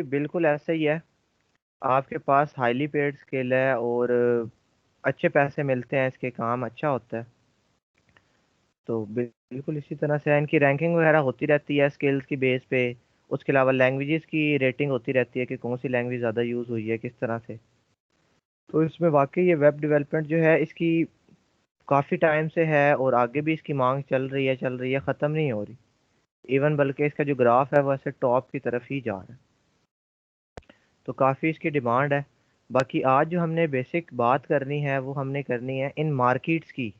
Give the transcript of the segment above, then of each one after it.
बिल्कुल ऐसा ही है। आपके पास हाईली पेड स्किल है और अच्छे पैसे मिलते हैं, इसके काम अच्छा होता है। तो बिल्कुल इसी तरह से इनकी रैंकिंग वगैरह होती रहती है स्किल्स की बेस पे। उसके अलावा लैंग्वेजेस की रेटिंग होती रहती है कि कौन सी लैंग्वेज ज़्यादा यूज़ हुई है किस तरह से। तो इसमें वाकई ये वेब डेवलपमेंट जो है इसकी काफ़ी टाइम से है और आगे भी इसकी मांग चल रही है, ख़त्म नहीं हो रही। इवन बल्कि इसका जो ग्राफ है वो ऐसे टॉप की तरफ ही जा रहा है। तो काफ़ी इसकी डिमांड है। बाकी आज जो हमने बेसिक बात करनी है वो हमने करनी है इन मार्केट्स की।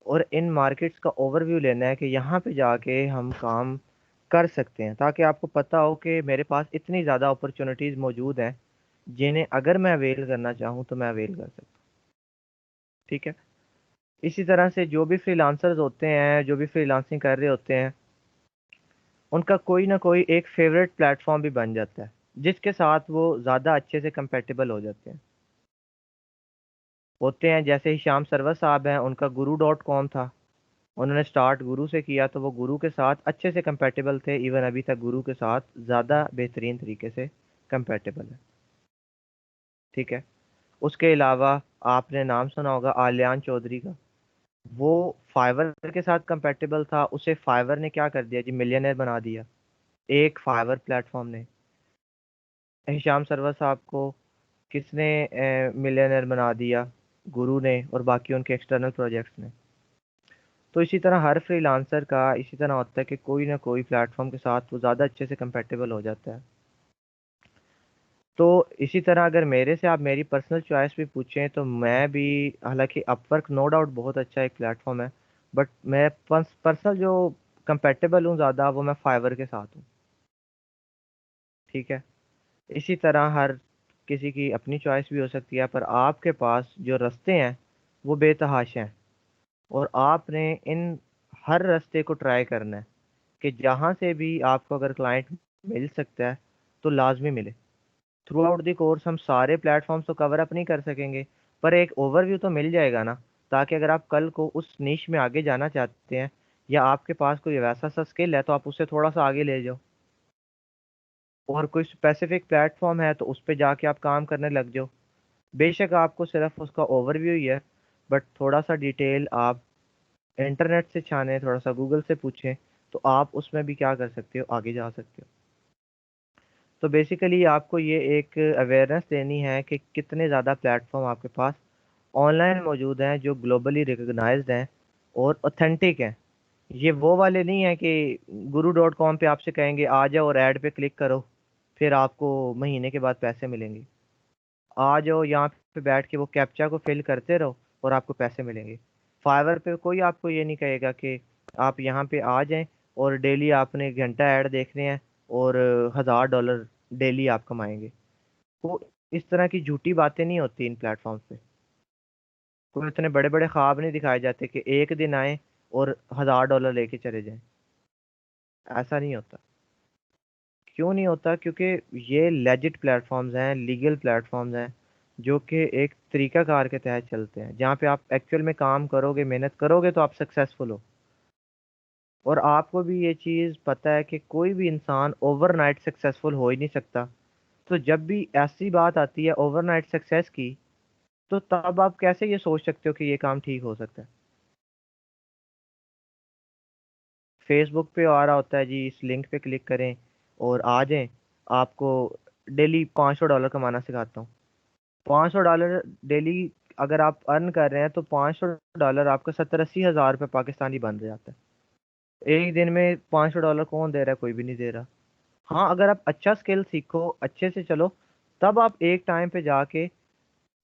और इन मार्केट्स का ओवरव्यू लेना है कि यहाँ पे जाके हम काम कर सकते हैं, ताकि आपको पता हो कि मेरे पास इतनी ज़्यादा अपॉर्चुनिटीज़ मौजूद हैं जिन्हें अगर मैं अवेल करना चाहूँ तो मैं अवेल कर सकता हूँ। ठीक है। इसी तरह से जो भी फ्रीलांसर्स होते हैं, जो भी फ्रीलांसिंग कर रहे होते हैं, उनका कोई ना कोई एक फेवरेट प्लेटफॉर्म भी बन जाता है जिसके साथ वो ज़्यादा अच्छे से कंपेटेबल हो जाते हैं। होते हैं जैसे हिशाम सरवर साहब हैं, उनका guru.com था। उन्होंने स्टार्ट गुरु से किया तो वो गुरु के साथ अच्छे से कंपेटेबल थे। इवन अभी तक गुरु के साथ ज़्यादा बेहतरीन तरीके से कंपेटेबल है। ठीक है। उसके अलावा आपने नाम सुना होगा आलियान चौधरी का। वो फाइवर के साथ कंपेटेबल था, उसे फाइवर ने क्या कर दिया जी, मिलियनर बना दिया एक फाइवर प्लेटफॉर्म ने। हिशाम सरवर साहब को किसने मिलियनर बना दिया? गुरु ने और बाकी उनके एक्सटर्नल प्रोजेक्ट्स ने। तो इसी तरह हर फ्रीलांसर का इसी तरह होता है कि कोई ना कोई प्लेटफॉर्म के साथ वो ज़्यादा अच्छे से कंपेटेबल हो जाता है। तो इसी तरह अगर मेरे से आप मेरी पर्सनल चॉइस भी पूछें तो मैं भी, हालांकि अपवर्क नो डाउट बहुत अच्छा एक प्लेटफॉर्म है, बट मैं पर्सनल जो कंपेटेबल हूँ ज़्यादा वो मैं फाइवर के साथ हूँ। ठीक है। इसी तरह हर किसी की अपनी चॉइस भी हो सकती है, पर आपके पास जो रास्ते हैं वो बेतहाशा हैं। और आपने इन हर रास्ते को ट्राई करना है कि जहाँ से भी आपको अगर क्लाइंट मिल सकता है तो लाजमी मिले। थ्रू आउट द कोर्स हम सारे प्लेटफॉर्म्स तो कवर अप नहीं कर सकेंगे, पर एक ओवरव्यू तो मिल जाएगा ना, ताकि अगर आप कल को उस निश में आगे जाना चाहते हैं या आपके पास कोई वैसा सा स्किल है तो आप उससे थोड़ा सा आगे ले जाओ। और कोई स्पेसिफिक प्लेटफॉर्म है तो उस पर जाके आप काम करने लग जाओ। बेशक आपको सिर्फ उसका ओवरव्यू ही है, बट थोड़ा सा डिटेल आप इंटरनेट से छानें, थोड़ा सा गूगल से पूछें, तो आप उसमें भी क्या कर सकते हो, आगे जा सकते हो। तो बेसिकली आपको ये एक अवेयरनेस देनी है कि कितने ज़्यादा प्लेटफॉर्म आपके पास ऑनलाइन मौजूद हैं जो ग्लोबली रिकग्नाइज्ड हैं और ऑथेंटिक हैं। ये वो वाले नहीं है कि guru.com पे आपसे कहेंगे आ जाओ और ऐड पे क्लिक करो, फिर आपको महीने के बाद पैसे मिलेंगे। आ जाओ यहाँ पे बैठ के वो कैप्चा को फिल करते रहो और आपको पैसे मिलेंगे। फाइवर पे कोई आपको ये नहीं कहेगा कि आप यहाँ पे आ जाएं और डेली आपने घंटा ऐड देखने हैं और $1000 डेली आप कमाएंगे। वो इस तरह की झूठी बातें नहीं होती इन प्लेटफॉर्म्स पे। कोई इतने बड़े बड़े ख्वाब नहीं दिखाए जाते कि एक दिन आए और $1000 लेके चले जाएं। ऐसा नहीं होता। क्यों नहीं होता? क्योंकि ये लेजिट प्लेटफॉर्म्स हैं, लीगल प्लेटफॉर्म्स हैं, जो कि एक तरीकाकार के तहत चलते हैं, जहाँ पे आप एक्चुअल में काम करोगे, मेहनत करोगे तो आप सक्सेसफुल हो। और आपको भी ये चीज़ पता है कि कोई भी इंसान ओवरनाइट सक्सेसफुल हो ही नहीं सकता। तो जब भी ऐसी बात आती है ओवरनाइट सक्सेस की, तो तब आप कैसे ये सोच सकते हो कि ये काम ठीक हो सकता है? फेसबुक पे आ रहा होता है जी, इस लिंक पे क्लिक करें और आ जाएं, आपको डेली $500 कमाना सिखाता हूँ। $500 डेली अगर आप अर्न कर रहे हैं तो $500 आपका 70-80 हज़ार रुपये पाकिस्तानी बन जाता है। एक दिन में $500 कौन दे रहा है? कोई भी नहीं दे रहा। हाँ, अगर आप अच्छा स्किल सीखो, अच्छे से चलो, तब आप एक टाइम पे जाके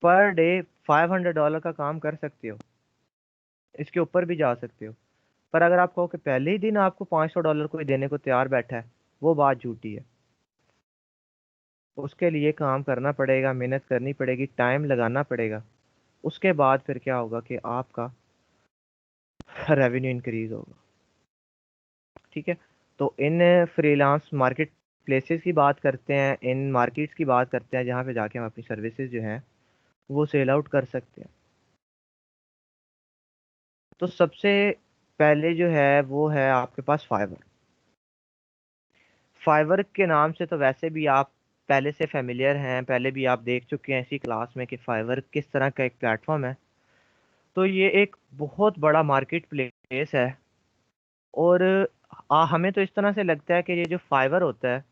पर डे $500 का काम कर सकते हो, इसके ऊपर भी जा सकते हो। पर अगर आप कहो कि पहले ही दिन आपको $500 कोई देने को तैयार बैठा है, वो बात झूठी है। उसके लिए काम करना पड़ेगा, मेहनत करनी पड़ेगी, टाइम लगाना पड़ेगा। उसके बाद फिर क्या होगा कि आपका रेवेन्यू इंक्रीज होगा। ठीक है। तो इन फ्रीलांस मार्केट प्लेसेस की बात करते हैं, इन मार्केट्स की बात करते हैं जहाँ पे जाके हम अपनी सर्विसेज जो हैं वो सेल आउट कर सकते हैं। तो सबसे पहले जो है वो है आपके पास फाइवर। फाइवर के नाम से तो वैसे भी आप पहले से फेमिलियर हैं, पहले भी आप देख चुके हैं इसी क्लास में कि फाइवर किस तरह का एक प्लेटफॉर्म है। तो ये एक बहुत बड़ा मार्केट प्लेस है। और हमें तो इस तरह से लगता है कि ये जो फाइवर होता है,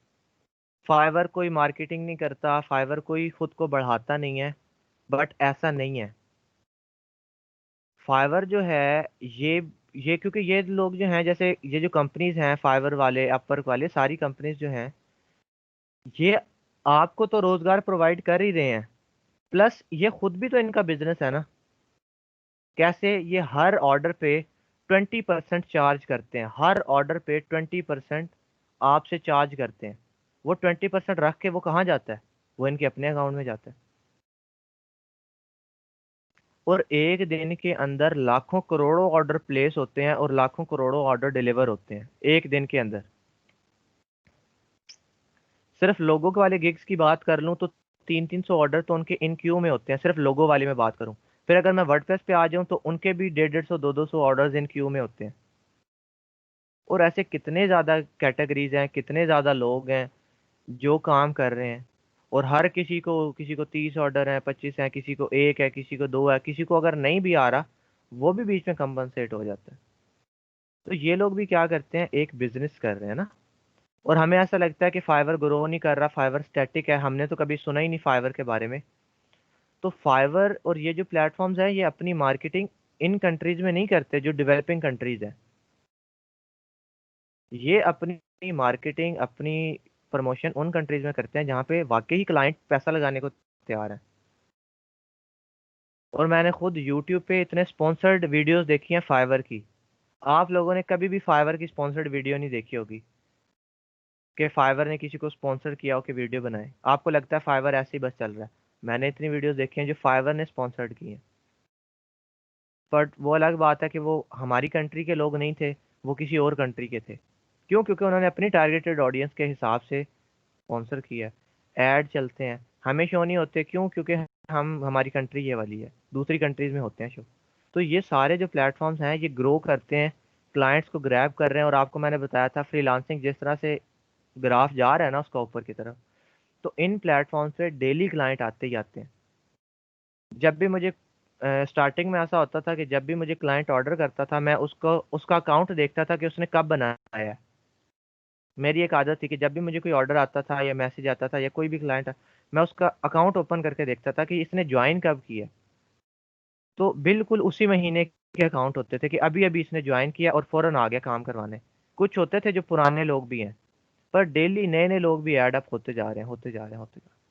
फाइवर कोई मार्केटिंग नहीं करता, फाइवर कोई खुद को बढ़ाता नहीं है। बट ऐसा नहीं है। फाइवर जो है, ये क्योंकि ये लोग जो हैं, जैसे ये जो कंपनीज हैं फाइवर वाले, अपवर्क वाले, सारी कंपनीज जो हैं, ये आपको तो रोजगार प्रोवाइड कर ही रहे हैं, प्लस ये खुद भी तो इनका बिजनेस है ना। कैसे? ये हर ऑर्डर पे 20% चार्ज करते हैं, हर ऑर्डर पे 20% आपसे चार्ज करते हैं। वो 20% रख के वो कहाँ जाता है? वो इनके अपने अकाउंट में जाता है। और एक दिन के अंदर लाखों करोड़ों ऑर्डर प्लेस होते हैं और लाखों करोड़ों ऑर्डर डिलीवर होते हैं एक दिन के अंदर। सिर्फ लोगों के वाले गिग्स की बात कर लूँ तो 300-300 ऑर्डर तो उनके इन क्यू में होते हैं, सिर्फ लोगों वाले में बात करूँ। फिर अगर मैं वर्डप्रेस पे आ जाऊँ तो उनके भी 150-150, 200 ऑर्डर्स इन क्यू में होते हैं। और ऐसे कितने ज़्यादा कैटेगरीज हैं, कितने ज़्यादा लोग हैं जो काम कर रहे हैं। और हर किसी को 30 ऑर्डर हैं, 25 हैं, किसी को एक है, किसी को दो है, किसी को अगर नहीं भी आ रहा वो भी बीच में कंपनसेट हो जाता है। तो ये लोग भी क्या करते हैं, एक बिजनेस कर रहे हैं ना। और हमें ऐसा लगता है कि फाइवर ग्रो नहीं कर रहा, फाइवर स्टैटिक है, हमने तो कभी सुना ही नहीं फाइवर के बारे में। तो फाइवर और ये जो प्लेटफॉर्म्स हैं, ये अपनी मार्केटिंग इन कंट्रीज में नहीं करते जो डेवलपिंग कंट्रीज हैं। ये अपनी मार्केटिंग, अपनी प्रमोशन उन कंट्रीज में करते हैं जहाँ पे वाकई ही क्लाइंट पैसा लगाने को तैयार है। और मैंने खुद यूट्यूब पे इतने स्पॉन्सर्ड वीडियोस देखी हैं फाइवर की। आप लोगों ने कभी भी फाइवर की स्पॉन्सर्ड वीडियो नहीं देखी होगी कि फाइवर ने किसी को स्पॉन्सर किया हो कि वीडियो बनाए। आपको लगता है फाइवर ऐसे ही बस चल रहा है। मैंने इतनी वीडियोस देखी हैं जो फाइवर ने स्पॉन्सर्ड की हैं। बट वो अलग बात है कि वो हमारी कंट्री के लोग नहीं थे, वो किसी और कंट्री के थे। क्यों? क्योंकि उन्होंने अपनी टारगेटेड ऑडियंस के हिसाब से स्पॉन्सर किया है। ऐड चलते हैं, हमें शो नहीं होते। क्यों? क्योंकि हम हमारी कंट्री ये वाली है, दूसरी कंट्रीज में होते हैं शो। तो ये सारे जो प्लेटफॉर्म्स हैं ये ग्रो करते हैं, क्लाइंट्स को ग्रैब कर रहे हैं। और आपको मैंने बताया था फ्रीलांसिंग जिस तरह से ग्राफ जा रहा है ना उसका ऊपर की तरफ, तो इन प्लेटफॉर्म्स पे डेली क्लाइंट आते ही आते हैं। जब भी मुझे स्टार्टिंग में ऐसा होता था कि जब भी मुझे क्लाइंट ऑर्डर करता था, मैं उसको उसका अकाउंट देखता था कि उसने कब बनाया है। मेरी एक आदत थी कि जब भी मुझे कोई ऑर्डर आता था या मैसेज आता था या कोई भी क्लाइंट, मैं उसका अकाउंट ओपन करके देखता था कि इसने ज्वाइन कब किया। तो बिल्कुल उसी महीने के अकाउंट होते थे कि अभी अभी इसने ज्वाइन किया और फौरन आ गया काम करवाने। कुछ होते थे जो पुराने लोग भी हैं, पर डेली नए नए लोग भी ऐड अप होते जा रहे हैं, होते जा रहे हैं, होते जा रहे हैं,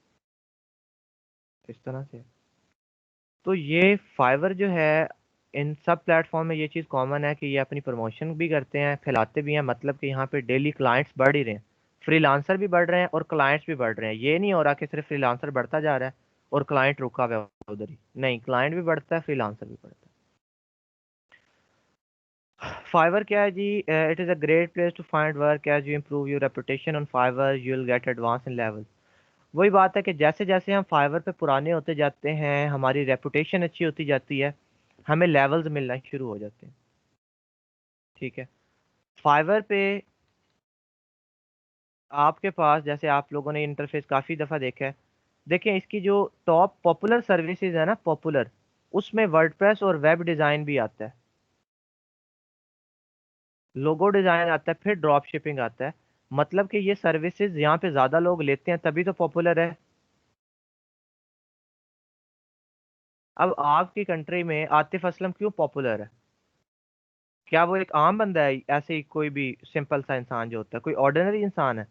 इस तरह से। तो ये फाइवर जो है, इन सब प्लेटफॉर्म में ये चीज़ कॉमन है कि ये अपनी प्रमोशन भी करते हैं, फैलाते भी हैं। मतलब कि यहाँ पे डेली क्लाइंट्स बढ़ ही रहे हैं, फ्रीलांसर भी बढ़ रहे हैं और क्लाइंट्स भी बढ़ रहे हैं। ये नहीं हो रहा कि सिर्फ फ्रीलांसर बढ़ता जा रहा है और क्लाइंट रुका हुआ है उधर ही। नहीं, क्लाइंट भी बढ़ता है, फ्रीलांसर भी बढ़ता है। फाइवर क्या है जी? It is a great place to find work. As you improve your reputation on Fiverr you will get advance in level. वही बात है कि जैसे जैसे हम फाइवर पे पुराने होते जाते हैं, हमारी रेपुटेशन अच्छी होती जाती है, हमें लेवल्स मिलना शुरू हो जाते हैं। ठीक है। फाइवर पे आपके पास, जैसे आप लोगों ने इंटरफेस काफ़ी दफ़ा देखा है, देखें इसकी जो टॉप पॉपुलर सर्विसेज है ना, पॉपुलर, उसमें वर्डप्रेस और वेब डिज़ाइन भी आता है, लोगो डिज़ाइन आता है, फिर ड्रॉप शिपिंग आता है। मतलब कि ये सर्विसेज यहाँ पे ज़्यादा लोग लेते हैं तभी तो पॉपुलर है। अब आपकी कंट्री में आतिफ असलम क्यों पॉपुलर है? क्या वो एक आम बंदा है, ऐसे ही कोई भी सिंपल सा इंसान जो होता है, कोई ऑर्डिनरी इंसान है?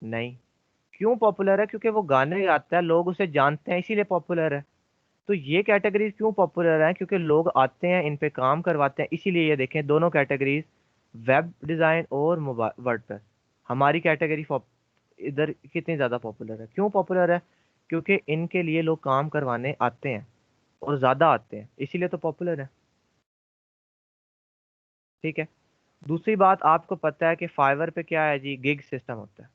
नहीं। क्यों पॉपुलर है? क्योंकि वो गाने गाता है, लोग उसे जानते हैं, इसीलिए पॉपुलर है। तो ये कैटेगरीज क्यों पॉपुलर है? क्योंकि लोग आते हैं, इन पे काम करवाते हैं, इसीलिए। ये देखें दोनों कैटेगरीज, वेब डिजाइन और मोबाइल वर्डप्रेस, हमारी कैटेगरी इधर कितनी ज्यादा पॉपुलर है। क्यों पॉपुलर है? क्योंकि इनके लिए लोग काम करवाने आते हैं और ज्यादा आते हैं, इसीलिए तो पॉपुलर है। ठीक है। दूसरी बात, आपको पता है कि फाइवर पे क्या है जी? गिग सिस्टम होता है।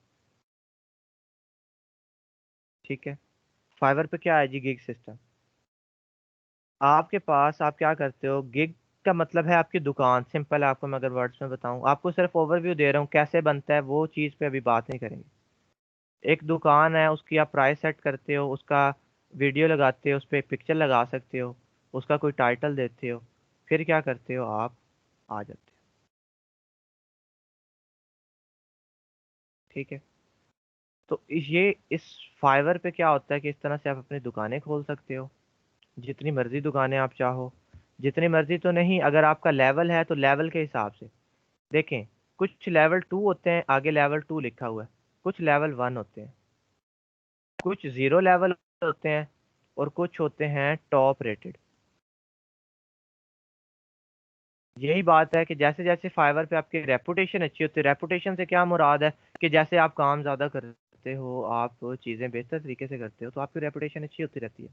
ठीक है। फाइवर पे क्या है जी? Gig system. आपके पास, आप क्या करते हो, गिग का मतलब है आपकी दुकान। सिंपल है, आपको मैं अगर वर्ड्स में बताऊं, आपको सिर्फ ओवरव्यू दे रहा हूँ कैसे बनता है, वो चीज़ पे अभी बात नहीं करेंगे। एक दुकान है, उसकी आप प्राइस सेट करते हो, उसका वीडियो लगाते हो, उस पर पिक्चर लगा सकते हो, उसका कोई टाइटल देते हो, फिर क्या करते हो आप, आ जाते हो। ठीक है। तो ये इस फाइवर पे क्या होता है कि इस तरह से आप अपनी दुकानें खोल सकते हो, जितनी मर्जी दुकानें आप चाहो। जितनी मर्जी तो नहीं, अगर आपका लेवल है तो लेवल के हिसाब से देखें। कुछ लेवल 2 होते हैं, आगे लेवल 2 लिखा हुआ है। कुछ लेवल 1 होते हैं, कुछ जीरो लेवल होते हैं, और कुछ होते हैं टॉप रेटेड। यही बात है कि जैसे जैसे फाइवर पे आपकी रेपुटेशन अच्छी होती है, रेपुटेशन से क्या मुराद है कि जैसे आप काम ज़्यादा करते हो, आप चीज़ें बेहतर तरीके से करते हो, तो आपकी रेपुटेशन अच्छी होती रहती है।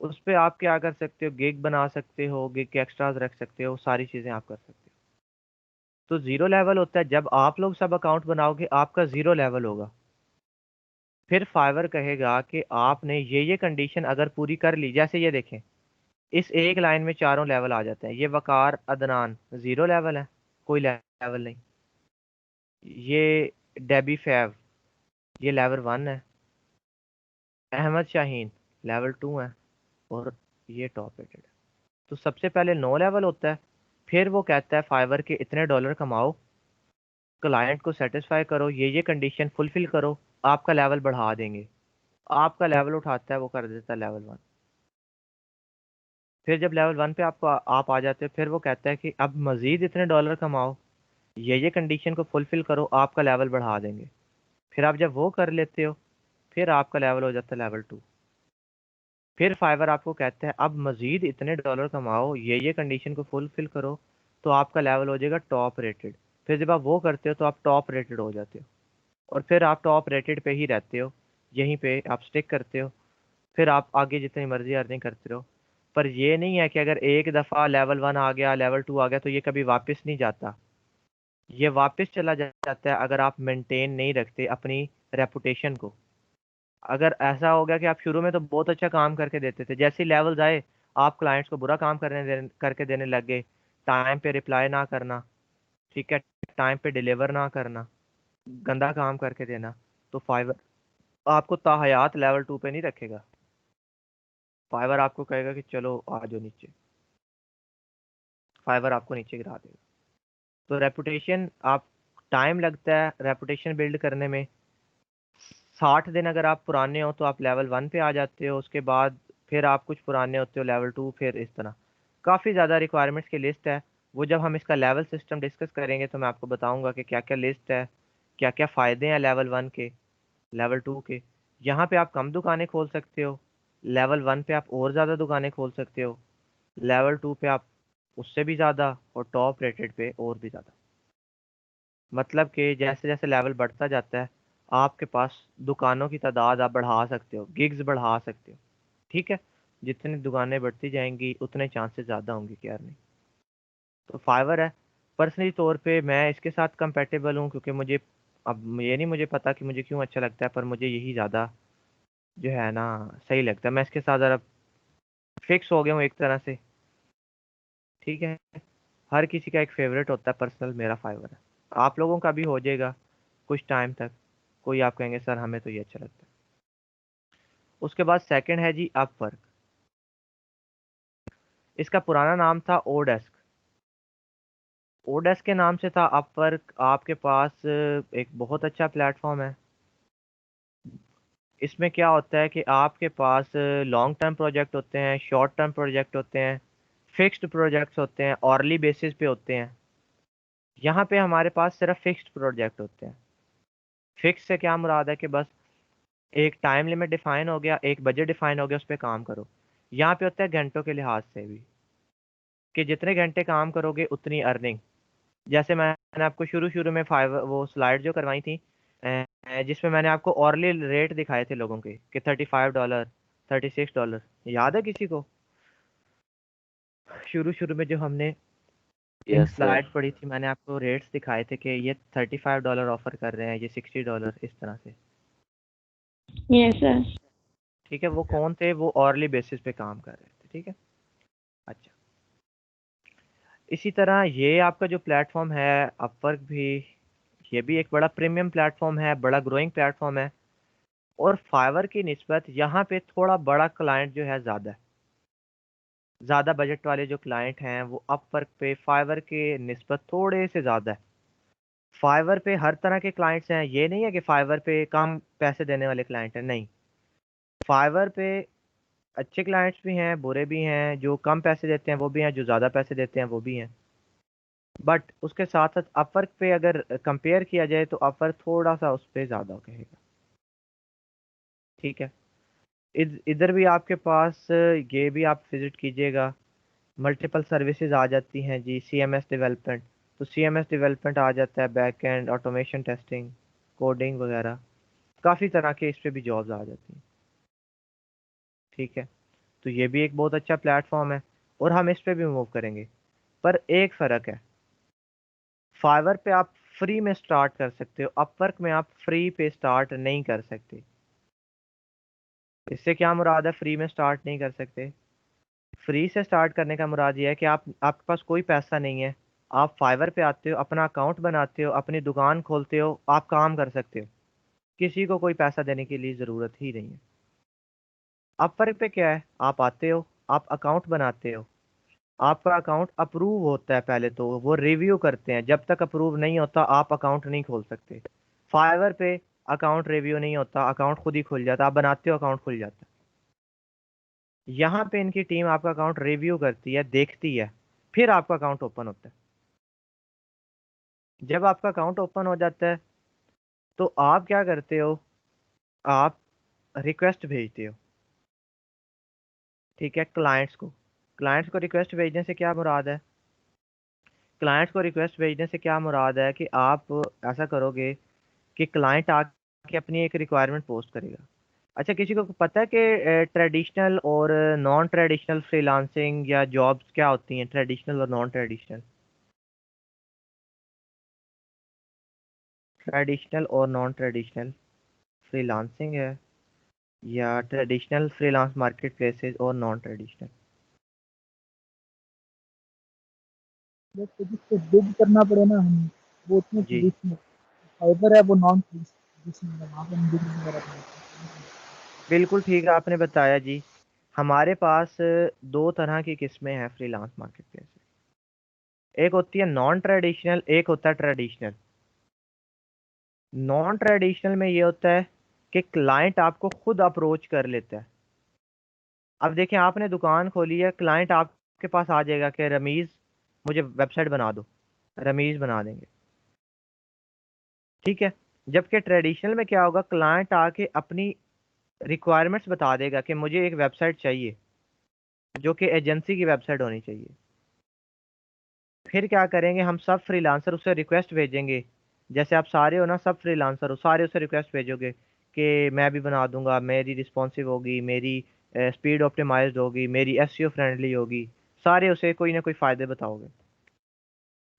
उस पे आप क्या कर सकते हो, गिग बना सकते हो, गिग के एक्स्ट्राज रख सकते हो, सारी चीज़ें आप कर सकते हो। तो जीरो लेवल होता है जब आप लोग सब अकाउंट बनाओगे, आपका जीरो लेवल होगा। फिर फाइवर कहेगा कि आपने ये कंडीशन अगर पूरी कर ली, जैसे ये देखें, इस एक लाइन में चारों लेवल आ जाते हैं। ये वकार अदनान जीरो लेवल है, कोई लेवल नहीं। ये डेबी फैव, ये लेवल 1 है। अहमद शाहीन लेवल 2 है, और ये टॉप रेटेड है। तो सबसे पहले नो लेवल होता है, फिर वो कहता है फाइवर के इतने डॉलर कमाओ, क्लाइंट को सेटिस्फाई करो, ये कंडीशन फुलफिल करो, आपका लेवल बढ़ा देंगे। आपका लेवल उठाता है, वो कर देता है लेवल 1। फिर जब लेवल 1 पे आपको आप आ जाते हो, फिर वो कहता है कि अब मजीद इतने डॉलर कमाओ, ये कंडीशन को फुलफिल करो, आपका लेवल बढ़ा देंगे। फिर आप जब वो कर लेते हो, फिर आपका लेवल हो जाता है लेवल 2। फिर फाइवर आपको कहता है अब मजीद इतने डॉलर कमाओ, ये कंडीशन को फुलफिल करो, तो आपका लेवल हो जाएगा टॉप रेटेड। फिर जब आप वो करते हो तो आप टॉप रेटेड हो जाते हो, और फिर आप टॉप रेटेड पे ही रहते हो, यहीं पे आप स्टिक करते हो। फिर आप आगे जितनी मर्जी अर्निंग करते रहो। पर ये नहीं है कि अगर एक दफ़ा लेवल 1 आ गया, लेवल 2 आ गया, तो ये कभी वापस नहीं जाता। ये वापस चला जाता है अगर आप मेंटेन नहीं रखते अपनी रेपुटेशन को। अगर ऐसा हो गया कि आप शुरू में तो बहुत अच्छा काम करके देते थे, जैसे ही लेवल्स आए, आप क्लाइंट्स को बुरा काम करके देने लग गए, टाइम पे रिप्लाई ना करना, ठीक है, टाइम पे डिलीवर ना करना, गंदा काम करके देना, तो फाइवर आपको ताहयात लेवल 2 पे नहीं रखेगा। फाइवर आपको कहेगा कि चलो आ जाओ नीचे, फाइवर आपको नीचे गिरा देगा। तो रेपुटेशन, आप टाइम लगता है रेपुटेशन बिल्ड करने में। 60 दिन अगर आप पुराने हो तो आप लेवल 1 पे आ जाते हो, उसके बाद फिर आप कुछ पुराने होते हो लेवल 2, फिर इस तरह काफ़ी ज़्यादा रिक्वायरमेंट्स की लिस्ट है। वो जब हम इसका लेवल सिस्टम डिस्कस करेंगे तो मैं आपको बताऊंगा कि क्या क्या लिस्ट है, क्या क्या फ़ायदे हैं लेवल 1 के, लेवल 2 के। यहाँ पे आप कम दुकानें खोल सकते हो, लेवल 1 पे आप और ज़्यादा दुकानें खोल सकते हो, लेवल 2 पे आप उससे भी ज़्यादा, और टॉप रेटेड पे और भी ज़्यादा। मतलब कि जैसे जैसे लेवल बढ़ता जाता है, आपके पास दुकानों की तादाद आप बढ़ा सकते हो, गिग्स बढ़ा सकते हो। ठीक है। जितनी दुकानें बढ़ती जाएंगी उतने चांसेस ज़्यादा होंगे कि अर्निंग। तो फाइवर है, पर्सनली तौर पे मैं इसके साथ कंपेटेबल हूँ, क्योंकि मुझे, अब ये नहीं मुझे पता कि मुझे क्यों अच्छा लगता है, पर मुझे यही ज़्यादा जो है ना सही लगता है। मैं इसके साथ ज़रा फिक्स हो गया हूँ एक तरह से। ठीक है। हर किसी का एक फेवरेट होता है, पर्सनल मेरा फाइवर है। आप लोगों का भी हो जाएगा कुछ टाइम तक, कोई आप कहेंगे सर हमें तो ये अच्छा लगता है। उसके बाद सेकंड है जी अपवर्क। इसका पुराना नाम था ओडेस्क। ओडेस्क के नाम से था अपवर्क। आपके पास एक बहुत अच्छा प्लेटफॉर्म है। इसमें क्या होता है कि आपके पास लॉन्ग टर्म प्रोजेक्ट होते हैं, शॉर्ट टर्म प्रोजेक्ट होते हैं, फिक्स्ड प्रोजेक्ट्स होते हैं, ऑर्ली बेसिस पे होते हैं। यहाँ पे हमारे पास सिर्फ फिक्स्ड प्रोजेक्ट होते हैं। फिक्स से क्या मुराद है कि बस एक टाइम लिमिट डिफाइन हो गया, एक बजट डिफाइन हो गया, उस पर काम करो। यहाँ पे होता है घंटों के लिहाज से भी, कि जितने घंटे काम करोगे उतनी अर्निंग। जैसे मैंने आपको शुरू शुरू में फाइव वो स्लाइड जो करवाई थी, जिसमें मैंने आपको औरली रेट दिखाए थे लोगों के, कि $35, $36, याद है किसी को? शुरू शुरू में जो हमने यस सर। स्लाइड पढ़ी थी, मैंने आपको रेट्स दिखाए थे कि ये $35 ऑफर कर रहे हैं, ये $60, इस तरह से। Yes sir. ठीक है। वो कौन थे? वो औरली बेसिस पे काम कर रहे थे। ठीक है। अच्छा, इसी तरह ये आपका जो प्लेटफॉर्म है अपवर्क भी, ये भी एक बड़ा प्रीमियम प्लेटफॉर्म है, बड़ा ग्रोइंग प्लेटफॉर्म है। और फाइवर की निस्बत यहाँ पे थोड़ा बड़ा क्लाइंट जो है ज़्यादा है। ज़्यादा बजट वाले जो क्लाइंट हैं वो अपवर्क पे फाइवर के निस्बत थोड़े से ज़्यादा है। फाइवर पे हर तरह के क्लाइंट्स हैं, ये नहीं है कि फाइवर पे कम पैसे देने वाले क्लाइंट हैं, नहीं। फाइवर पे अच्छे क्लाइंट्स भी हैं, बुरे भी हैं, जो कम पैसे देते हैं वो भी हैं, जो ज़्यादा पैसे देते हैं वो भी हैं। बट उसके साथ साथ अपवर्क पे अगर कंपेयर किया जाए तो अपवर्क थोड़ा सा उस पर ज़्यादा कहेगा। ठीक है, इधर भी आपके पास ये भी आप विजिट कीजिएगा। मल्टीपल सर्विसेज आ जाती हैं जी, सीएमएस डेवलपमेंट। तो सीएमएस डेवलपमेंट आ जाता है, back and automation testing, coding वगैरह, काफ़ी तरह के इस पे भी जॉब्स आ जाती हैं। ठीक है, तो ये भी एक बहुत अच्छा प्लेटफॉर्म है और हम इस पे भी मूव करेंगे। पर एक फ़र्क है, फाइवर पे आप फ्री में स्टार्ट कर सकते हो, अपवर्क में आप फ्री पे स्टार्ट नहीं कर सकते। इससे क्या मुराद है फ्री में स्टार्ट नहीं कर सकते? फ्री से स्टार्ट करने का मुराद ये है कि आपके पास कोई पैसा नहीं है, आप फाइवर पे आते हो, अपना अकाउंट बनाते हो, अपनी दुकान खोलते हो, आप काम कर सकते हो, किसी को कोई पैसा देने की लिए ज़रूरत ही नहीं है। अपवर्क पे क्या है, आप आते हो, आप अकाउंट बनाते हो, आपका अकाउंट अप्रूव होता है, पहले तो वो रिव्यू करते हैं, जब तक अप्रूव नहीं होता आप अकाउंट नहीं खोल सकते। फाइवर पे अकाउंट रिव्यू नहीं होता, अकाउंट खुद ही खुल जाता, आप बनाते हो अकाउंट खुल जाता है। यहाँ पे इनकी टीम आपका अकाउंट रिव्यू करती है, देखती है, फिर आपका अकाउंट ओपन होता है। जब आपका अकाउंट ओपन हो जाता है तो आप क्या करते हो, आप रिक्वेस्ट भेजते हो, ठीक है, क्लाइंट्स को रिक्वेस्ट भेजने से क्या मुराद है, क्लाइंट्स को रिक्वेस्ट भेजने से क्या मुराद है कि आप ऐसा करोगे कि क्लाइंट आके अपनी एक रिक्वायरमेंट पोस्ट करेगा। अच्छा, किसी को पता है कि ट्रेडिशनल और नॉन ट्रेडिशनल फ्रीलांसिंग या जॉब्स क्या होती हैं, ट्रेडिशनल और नॉन ट्रेडिशनल? ट्रेडिशनल और नॉन ट्रेडिशनल फ्रीलांसिंग है, या ट्रेडिशनल फ्रीलांस मार्केट प्लेसेस और नॉन ट्रेडिशनल? जैसे जिससे बिड करना पड़े ना हमें, वो उसमें जी, ट्रेडिशनल। फाइबर है वो नॉन ट्रेडिशनल है, वहाँ पे हम बिड वगैरह करते हैं। बिल्कुल ठीक आपने बताया जी। हमारे पास दो तरह की किस्में हैं फ्रीलांस मार्केट प्लेस। एक होती है नॉन ट्रेडिशनल, एक होता है ट्रेडिशनल। नॉन ट्रेडिशनल में ये होता है कि क्लाइंट आपको खुद अप्रोच कर लेता है। अब देखें, आपने दुकान खोली है, क्लाइंट आपके पास आ जाएगा कि रमीज़ मुझे वेबसाइट बना दो, रमीज़ बना देंगे। ठीक है, जबकि ट्रेडिशनल में क्या होगा, क्लाइंट आके अपनी रिक्वायरमेंट्स बता देगा कि मुझे एक वेबसाइट चाहिए जो कि एजेंसी की वेबसाइट होनी चाहिए। फिर क्या करेंगे, हम सब फ्रीलांसर उसे रिक्वेस्ट भेजेंगे, जैसे आप सारे हो ना, सब फ्रीलांसर हो, सारे उसे रिक्वेस्ट भेजोगे कि मैं भी बना दूंगा, मेरी रिस्पॉन्सिव होगी, मेरी स्पीड ऑप्टिमाइज्ड होगी, मेरी एसईओ फ्रेंडली होगी। सारे उसे कोई ना कोई फ़ायदे बताओगे,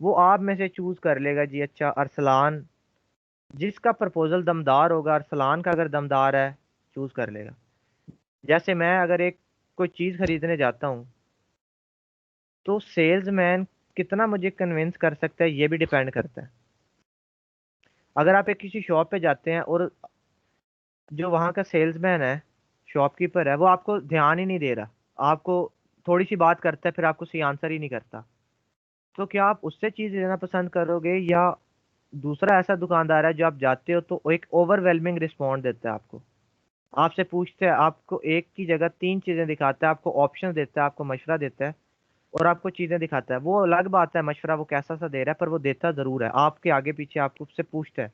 वो आप में से चूज़ कर लेगा जी। अच्छा, अरसलान, जिसका प्रपोजल दमदार होगा, अरसलान का अगर दमदार है, चूज़ कर लेगा। जैसे मैं अगर एक कोई चीज़ खरीदने जाता हूँ तो सेल्समैन कितना मुझे कन्विंस कर सकता है, ये भी डिपेंड करता है। अगर आप एक किसी शॉप पे जाते हैं और जो वहाँ का सेल्समैन है, शॉपकीपर है, वो आपको ध्यान ही नहीं दे रहा, आपको थोड़ी सी बात करता है फिर आपको सही आंसर ही नहीं करता, तो क्या आप उससे चीज़ लेना पसंद करोगे, या दूसरा ऐसा दुकानदार है जो आप जाते हो तो वो एक ओवरवेलमिंग रिस्पॉन्ड देता है आपको, आपसे पूछते हैं, आपको एक की जगह तीन चीज़ें दिखाता है, आपको ऑप्शन देता है, आपको मशवरा देता है और आपको चीज़ें दिखाता है। वो अलग बात है, मशवरा वो कैसा सा दे रहा है, पर वो देता ज़रूर है, आपके आगे पीछे आपको उससे पूछता है।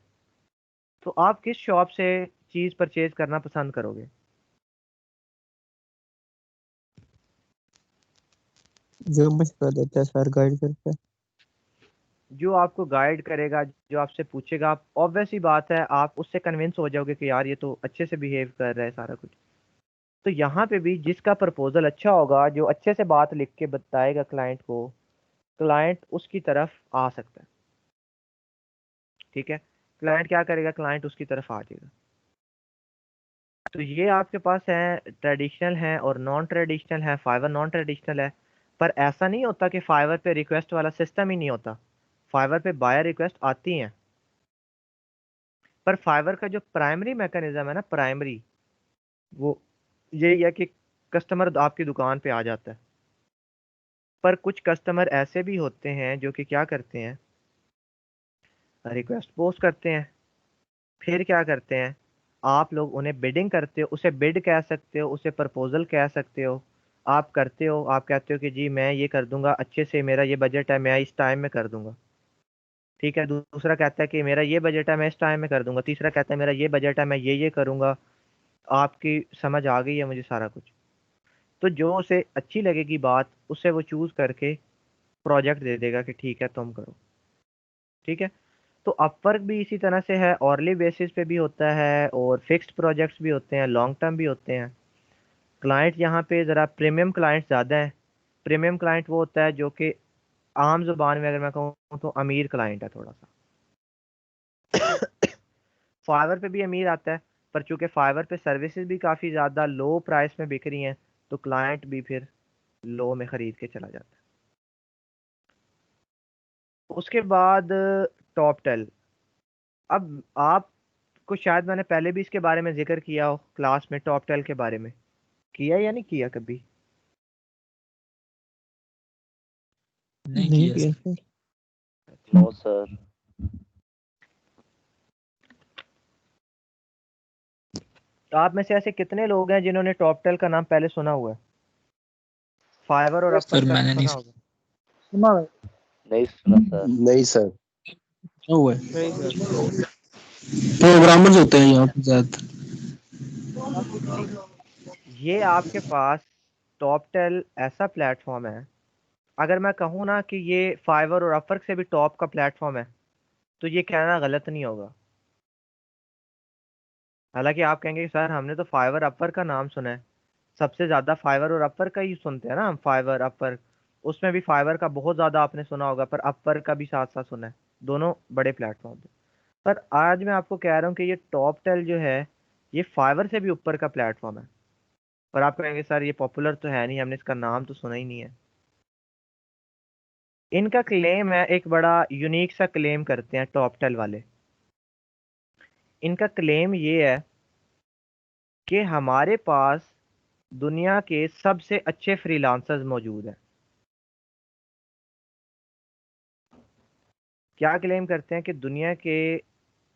तो आप किस शॉप से चीज़ परचेज करना पसंद करोगे? जो मशवरा देता है सर, गाइड करता है। जो आपको गाइड करेगा, जो आपसे पूछेगा, आप ऑब्वियस ही बात है आप उससे कन्विंस हो जाओगे कि यार ये तो अच्छे से बिहेव कर रहा है सारा कुछ। तो यहाँ पे भी जिसका प्रपोजल अच्छा होगा, जो अच्छे से बात लिख के बताएगा क्लाइंट को, क्लाइंट उसकी तरफ आ सकता है। ठीक है, क्लाइंट क्या करेगा, क्लाइंट उसकी तरफ आ जाएगा। तो ये आपके पास है, ट्रेडिशनल है और नॉन ट्रेडिशनल है, फाइवर नॉन ट्रेडिशनल है। पर ऐसा नहीं होता कि फाइवर पे रिक्वेस्ट वाला सिस्टम ही नहीं होता, फाइवर पे बायर रिक्वेस्ट आती हैं। पर फाइवर का जो प्राइमरी मैकेनिज्म है ना, प्राइमरी, वो यही है कि कस्टमर आपकी दुकान पे आ जाता है। पर कुछ कस्टमर ऐसे भी होते हैं जो कि क्या करते हैं, रिक्वेस्ट पोस्ट करते हैं, फिर क्या करते हैं, आप लोग उन्हें बिडिंग करते हो, उसे बिड कह सकते हो, उसे प्रपोजल कह सकते हो। आप करते हो, आप कहते हो कि जी मैं ये कर दूंगा अच्छे से, मेरा ये बजट है, मैं इस टाइम में कर दूंगा। ठीक है, दूसरा कहता है कि मेरा ये बजट है, मैं इस टाइम में कर दूंगा। तीसरा कहता है मेरा ये बजट है, मैं ये करूंगा। आपकी समझ आ गई है मुझे सारा कुछ। तो जो उसे अच्छी लगेगी बात, उसे वो चूज करके प्रोजेक्ट दे देगा कि ठीक है तुम करो। ठीक है, तो अपवर्क भी इसी तरह से है, ऑरली बेसिस पे भी होता है और फिक्स्ड प्रोजेक्ट्स भी होते हैं, लॉन्ग टर्म भी होते हैं। क्लाइंट यहाँ पे ज़रा प्रीमियम क्लाइंट ज़्यादा है। प्रीमियम क्लाइंट वो होता है जो कि आम जुबान में अगर मैं कहूँ तो अमीर क्लाइंट है थोड़ा सा। फाइवर पे भी अमीर आता है, पर चूंकि फाइवर पे सर्विसेज भी काफ़ी ज़्यादा लो प्राइस में बिक रही हैं, तो क्लाइंट भी फिर लो में ख़रीद के चला जाता है। उसके बाद टॉप टेल। अब आपको शायद मैंने पहले भी इसके बारे में जिक्र किया हो क्लास में, टॉप टेल के बारे में किया या नहीं किया कभी? नहीं नहीं किया किया सर। सर। No sir. तो आप में से ऐसे कितने लोग हैं जिन्होंने टॉप टेल का नाम पहले सुना हुआ है? फाइवर और सर अपवर्क का मैंने नहीं सुना होगा। सुना है। नहीं सुना सर। नहीं सर। क्या हुआ है? नहीं सर। प्रोग्रामर्स होते हैं यहाँ पे ज्यादा। ये आपके पास टॉप टेल ऐसा प्लेटफॉर्म है, अगर मैं कहूँ ना कि ये फाइवर और अपवर्क से भी टॉप का प्लेटफॉर्म है, तो ये कहना गलत नहीं होगा। हालांकि आप कहेंगे कि सर हमने तो फाइवर अपवर्क का नाम सुना है, सबसे ज्यादा फाइवर और अपवर्क का ही सुनते हैं ना हम, फाइवर अपवर्क। उसमें भी फाइवर का बहुत ज्यादा आपने सुना होगा, पर अपवर्क का भी साथ साथ सुना है। दोनों बड़े प्लेटफॉर्म है। पर आज मैं आपको कह रहा हूँ कि ये टॉप टेल जो है, ये फाइवर से भी ऊपर का प्लेटफॉर्म है। पर आप कहेंगे सर ये पॉपुलर तो है नहीं, हमने इसका नाम तो सुना ही नहीं है। इनका क्लेम है, एक बड़ा यूनिक सा क्लेम करते हैं टॉप टेल वाले। इनका क्लेम ये है कि हमारे पास दुनिया के सबसे अच्छे फ्रीलांसर्स मौजूद हैं। क्या क्लेम करते हैं कि दुनिया के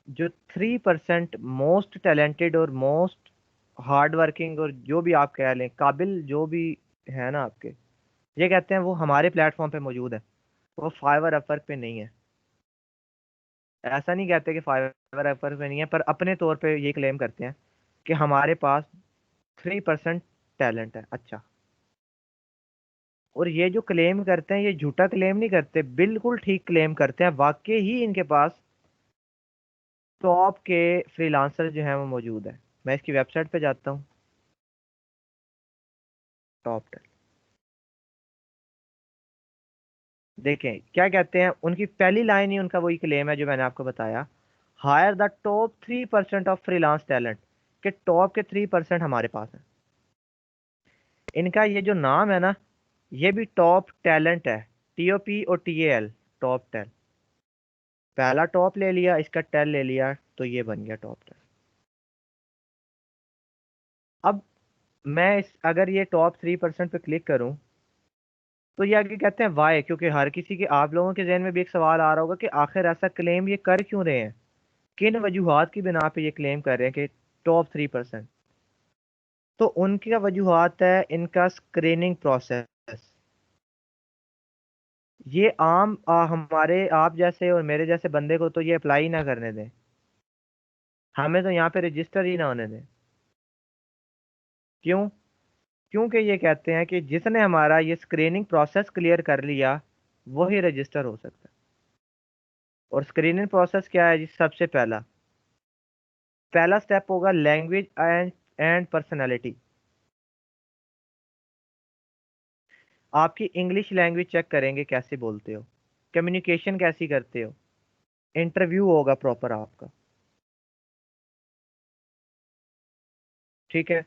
जो 3% मोस्ट टैलेंटेड और मोस्ट हार्ड वर्किंग, और जो भी आप कह लें काबिल जो भी है ना आपके, ये कहते हैं वो हमारे प्लेटफॉर्म पे मौजूद है, वो फाइवर अपवर्क पे नहीं है। ऐसा नहीं कहते कि फाइवर अपवर्क पे नहीं है, पर अपने तौर पे ये क्लेम करते हैं कि हमारे पास 3% टैलेंट है अच्छा। और ये जो क्लेम करते हैं, ये झूठा क्लेम नहीं करते, बिल्कुल ठीक क्लेम करते हैं। वाकई ही इनके पास टॉप के फ्रीलांसर जो हैं वो मौजूद है। मैं इसकी वेबसाइट पे जाता हूँ, टॉप टेल। देखें क्या कहते हैं, उनकी पहली लाइन ही उनका वही क्लेम है जो मैंने आपको बताया, hire the top 3% of freelance talent, के टॉप के 3% हमारे पास है। इनका ये जो नाम है ना, ये भी टॉप टैलेंट है, TOP और TAL, टॉप टेल। पहला टॉप ले लिया, इसका टेल ले लिया, तो ये बन गया टॉप टेल। अब मैं इस अगर ये टॉप 3% पे क्लिक करूं, तो ये आगे कहते हैं वाई, क्योंकि हर किसी के, आप लोगों के जहन में भी एक सवाल आ रहा होगा कि आखिर ऐसा क्लेम ये कर क्यों रहे हैं, किन वजूहात की बिना पे ये क्लेम कर रहे हैं कि टॉप 3%। तो उनकी वजूहात है इनका स्क्रीनिंग प्रोसेस। ये आम हमारे आप जैसे और मेरे जैसे बंदे को तो ये अप्लाई ना करने दें, हमें तो यहाँ पे रजिस्टर ही ना होने दें। क्यों? क्योंकि ये कहते हैं कि जिसने हमारा ये स्क्रीनिंग प्रोसेस क्लियर कर लिया, वही रजिस्टर हो सकता है। और स्क्रीनिंग प्रोसेस क्या है जी? सबसे पहला पहला स्टेप होगा लैंग्वेज एंड पर्सनालिटी। आपकी इंग्लिश लैंग्वेज चेक करेंगे, कैसे बोलते हो, कम्युनिकेशन कैसी करते हो, इंटरव्यू होगा प्रॉपर आपका। ठीक है,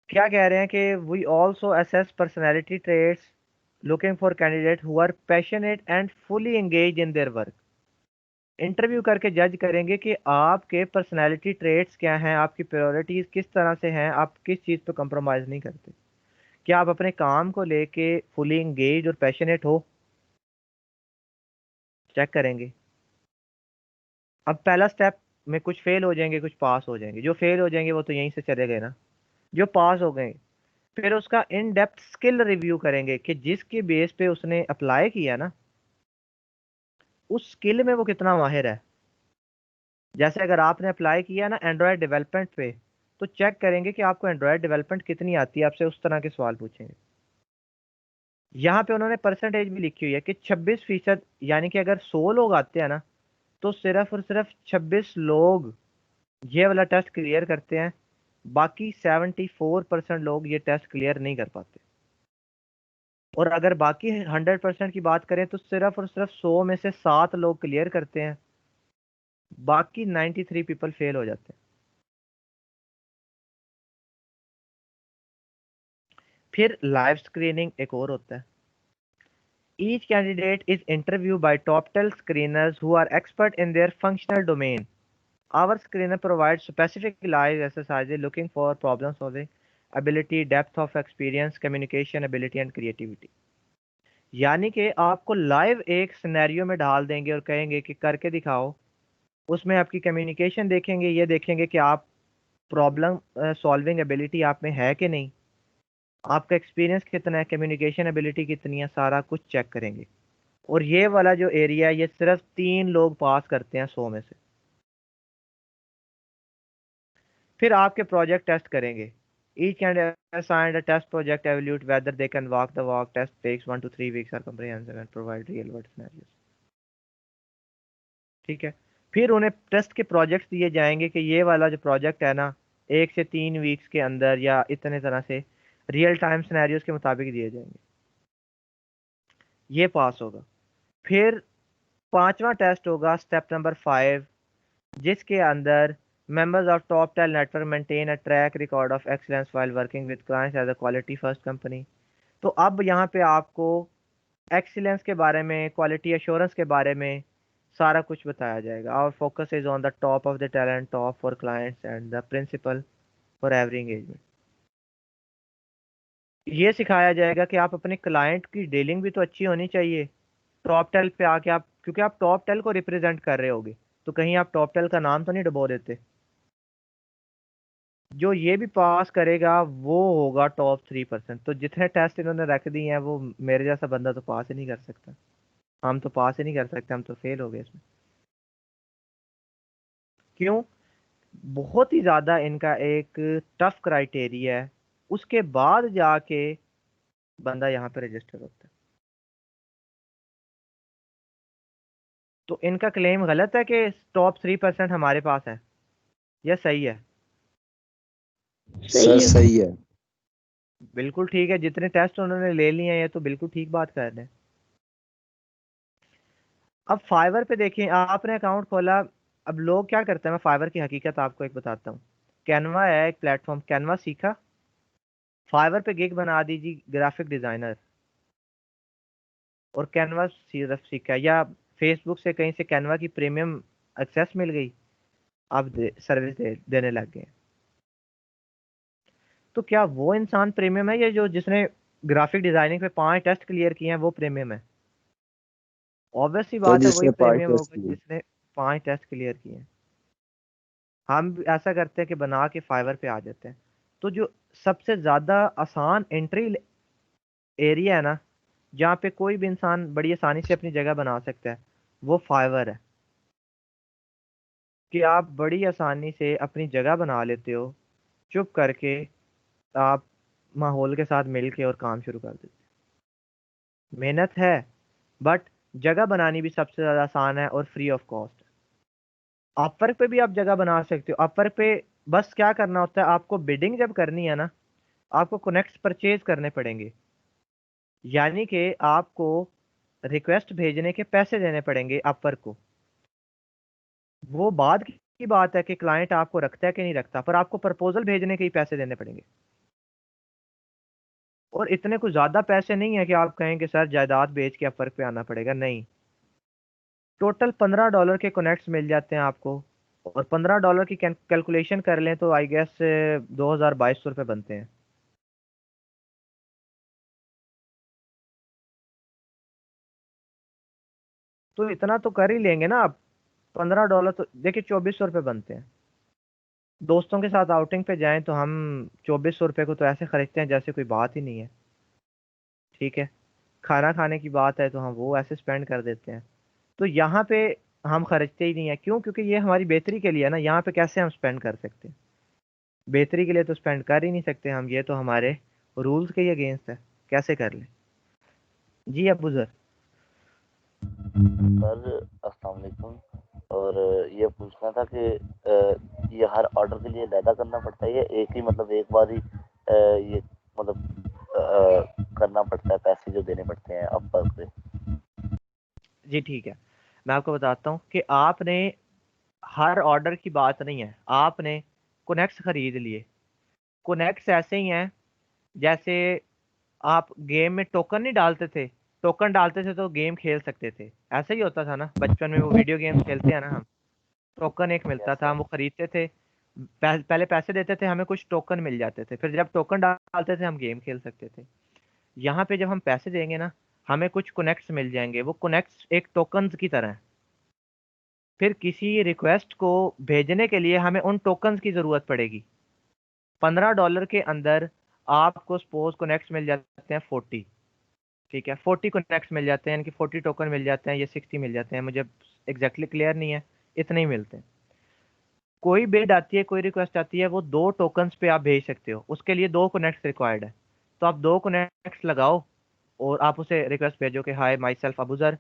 क्या कह रहे हैं कि we also assess personality traits looking for candidate who are passionate and fully engage in their work. Interview करके जज करेंगे कि आपके पर्सनैलिटी ट्रेट्स क्या हैं, आपकी प्रायोरिटीज किस तरह से हैं, आप किस चीज़ पे कॉम्प्रोमाइज़ नहीं करते, क्या आप अपने काम को लेके फुली एंगेज और पैशनेट हो, चेक करेंगे। अब पहला स्टेप में कुछ फेल हो जाएंगे, कुछ पास हो जाएंगे। जो फेल हो जाएंगे वो तो यहीं से चले गए ना। जो पास हो गए फिर उसका इन डेप्थ स्किल रिव्यू करेंगे कि जिसके बेस पे उसने अप्लाई किया ना, उस स्किल में वो कितना माहिर है। जैसे अगर आपने अप्लाई किया ना एंड्रॉयड डेवलपमेंट पे, तो चेक करेंगे कि आपको एंड्रॉयड डेवलपमेंट कितनी आती है, आपसे उस तरह के सवाल पूछेंगे। यहाँ पे उन्होंने परसेंटेज भी लिखी हुई है कि 26%, यानी कि अगर 100 लोग आते हैं ना, तो सिर्फ और सिर्फ 26 लोग ये वाला टेस्ट क्लियर करते हैं। बाकी 74% लोग ये टेस्ट क्लियर नहीं कर पाते। और अगर बाकी 100% की बात करें तो सिर्फ और सिर्फ 100 में से 7 लोग क्लियर करते हैं, बाकी 93 पीपल फेल हो जाते हैं। फिर लाइव स्क्रीनिंग एक और होता है। Each candidate is interview by top 10 screeners who are expert in their functional domain. Our screener provide specific live exercises looking for problem solving ability, depth of experience, communication ability and creativity. यानी कि आपको live एक scenario में डाल देंगे और कहेंगे कि करके दिखाओ। उसमें आपकी कम्युनिकेशन देखेंगे, ये देखेंगे कि आप प्रॉब्लम सॉल्विंग एबिलिटी आप में है कि नहीं, आपका एक्सपीरियंस कितना है, कम्युनिकेशन एबिलिटी कितनी है, सारा कुछ चेक करेंगे। और ये वाला जो एरिया है ये सिर्फ 3 लोग पास करते हैं 100 में से। फिर आपके प्रोजेक्ट टेस्ट करेंगे। Each candidate assigned a test project evaluate whether they can walk the walk. Test takes 1 to 3 weeks, are comprehensive and provide real world scenarios. ठीक है। फिर उन्हें टेस्ट के प्रोजेक्ट्स दिए जाएंगे कि ये वाला जो प्रोजेक्ट है ना, 1 से 3 वीक्स के अंदर या इतने तरह से रियल टाइम सिनेरियोस के मुताबिक दिए जाएंगे। ये पास होगा। फिर पांचवा टेस्ट होगा स्टेप नंबर 5, जिसके अंदर members of top 10 network maintain a track record of excellence while working with clients as a quality first company। तो अब यहाँ पे आपको एक्सीलेंस के बारे में, क्वालिटी एश्योरेंस के बारे में सारा कुछ बताया जाएगा। और focus is on the top of the talent, top for clients and the principle for every engagement. ये सिखाया जाएगा कि आप अपने क्लाइंट की डीलिंग भी तो अच्छी होनी चाहिए। टॉप टेल पे आके आप, क्योंकि आप टॉप टेल को रिप्रेजेंट कर रहे होगे, तो कहीं आप टॉप टेल का नाम तो नहीं डुबो देते। जो ये भी पास करेगा वो होगा टॉप 3%। तो जितने टेस्ट इन्होंने रख दिए हैं वो मेरे जैसा बंदा तो पास ही नहीं कर सकता। हम तो पास ही नहीं कर सकते, हम तो फेल हो गए इसमें। क्यों? बहुत ही ज्यादा इनका एक टफ क्राइटेरिया है, उसके बाद जाके बंदा यहाँ पे रजिस्टर होता है। तो इनका क्लेम गलत है कि टॉप 3% हमारे पास है, या सही है? सर सही है। बिल्कुल ठीक है। जितने टेस्ट उन्होंने ले लिए हैं ये तो बिल्कुल ठीक बात कर रहे हैं। अब फाइवर पे देखिए, आपने अकाउंट खोला। अब लोग क्या करते हैं, मैं फाइवर की हकीकत आपको एक बताता हूँ। कैनवा है एक प्लेटफॉर्म, कैनवा सीखा, फाइवर पे गिग बना दीजिए ग्राफिक डिजाइनर, और कैनवा सिर्फ सीखा, या फेसबुक से कहीं से कैनवा की प्रीमियम एक्सेस मिल गई, आप सर्विस देने लग गए। तो क्या वो इंसान प्रीमियम है, या जो जिसने ग्राफिक डिजाइनिंग पे 5 टेस्ट क्लियर किए हैं वो प्रीमियम है? ऑब्वियस सी सर बात है, वही जिसने पार्ट प्रीमियम टेस्ट होगा किए। जिसने 5 टेस्ट क्लियर किए हैं। हम भी ऐसा करते हैं कि बना के फाइवर पे आ जाते हैं। तो जो सबसे ज्यादा आसान एंट्री एरिया है ना, जहाँ पे कोई भी इंसान बड़ी आसानी से अपनी जगह बना सकता है, वो फाइवर है। कि आप बड़ी आसानी से अपनी जगह बना लेते हो, चुप करके आप माहौल के साथ मिल के और काम शुरू कर देते हो। मेहनत है, बट जगह बनानी भी सबसे ज़्यादा आसान है और फ्री ऑफ कॉस्ट। अपवर्क पे भी आप जगह बना सकते हो। अपवर्क पे बस क्या करना होता है, आपको बिडिंग जब करनी है ना, आपको कनेक्ट परचेज करने पड़ेंगे। यानी कि आपको रिक्वेस्ट भेजने के पैसे देने पड़ेंगे अपवर्क को। वो बाद की बात है कि क्लाइंट आपको रखता है कि नहीं रखता, पर आपको प्रपोजल भेजने के ही पैसे देने पड़ेंगे। और इतने कुछ ज्यादा पैसे नहीं है कि आप कहें कि सर जायदाद बेच के अपवर्क पे आना पड़ेगा, नहीं। टोटल $15 के कनेक्ट्स मिल जाते हैं आपको। और $15 की कैलकुलेशन कर लें तो आई गेस 2200 रुपये बनते हैं। तो इतना तो कर ही लेंगे ना आप। $15 तो देखिए 2400 रुपये बनते हैं। दोस्तों के साथ आउटिंग पे जाएं तो हम 2400 रुपये को तो ऐसे खरीदते हैं जैसे कोई बात ही नहीं है। ठीक है। खाना खाने की बात है तो हम वो ऐसे स्पेंड कर देते हैं। तो यहाँ पे हम खर्चते ही नहीं है, क्यों? क्योंकि ये हमारी बेहतरी के लिए है ना। यहाँ पे कैसे हम स्पेंड कर सकते हैं? बेहतरी के लिए तो स्पेंड कर ही नहीं सकते हम, ये तो हमारे रूल्स के ही अगेंस्ट है। कैसे कर ले? जी अबू जर। सर अस्सलाम वालेकुम। और ये पूछना था कि ये हर ऑर्डर के लिए अलहदा करना पड़ता है या एक ही मतलब एक बार ही ये मतलब करना पड़ता है, पैसे जो देने पड़ते हैं अपवर्क पे? जी ठीक है, मैं आपको बताता हूँ कि आपने हर ऑर्डर की बात नहीं है, आपने कोनेक्ट्स खरीद लिए। कोनेक्ट्स ऐसे ही हैं जैसे आप गेम में टोकन नहीं डालते थे। टोकन डालते थे तो गेम खेल सकते थे, ऐसे ही होता था ना बचपन में, वो वीडियो गेम्स खेलते हैं ना हम। टोकन एक मिलता यस था, सर। हम वो खरीदते थे। पहले पैसे देते थे, हमें कुछ टोकन मिल जाते थे, फिर जब टोकन डालते थे हम गेम खेल सकते थे। यहाँ पे जब हम पैसे देंगे ना, हमें कुछ कनेक्ट्स मिल जाएंगे। वो कनेक्ट्स एक टोकन्स की तरह हैं। फिर किसी रिक्वेस्ट को भेजने के लिए हमें उन टोकन्स की ज़रूरत पड़ेगी। $15 के अंदर आपको सपोज कनेक्ट्स मिल जाते हैं 40। ठीक है, 40 कनेक्ट्स मिल जाते हैं, यानी कि 40 टोकन मिल जाते हैं, ये 60 मिल जाते हैं, मुझे एग्जैक्टली क्लियर नहीं है। इतने ही मिलते हैं। कोई बिड आती है, कोई रिक्वेस्ट आती है, वो 2 टोकन्स पे आप भेज सकते हो, उसके लिए 2 कनेक्ट्स रिक्वायर्ड है। तो आप 2 कनेक्ट्स लगाओ और आप उसे रिक्वेस्ट भेजो कि hi myself Abuzar,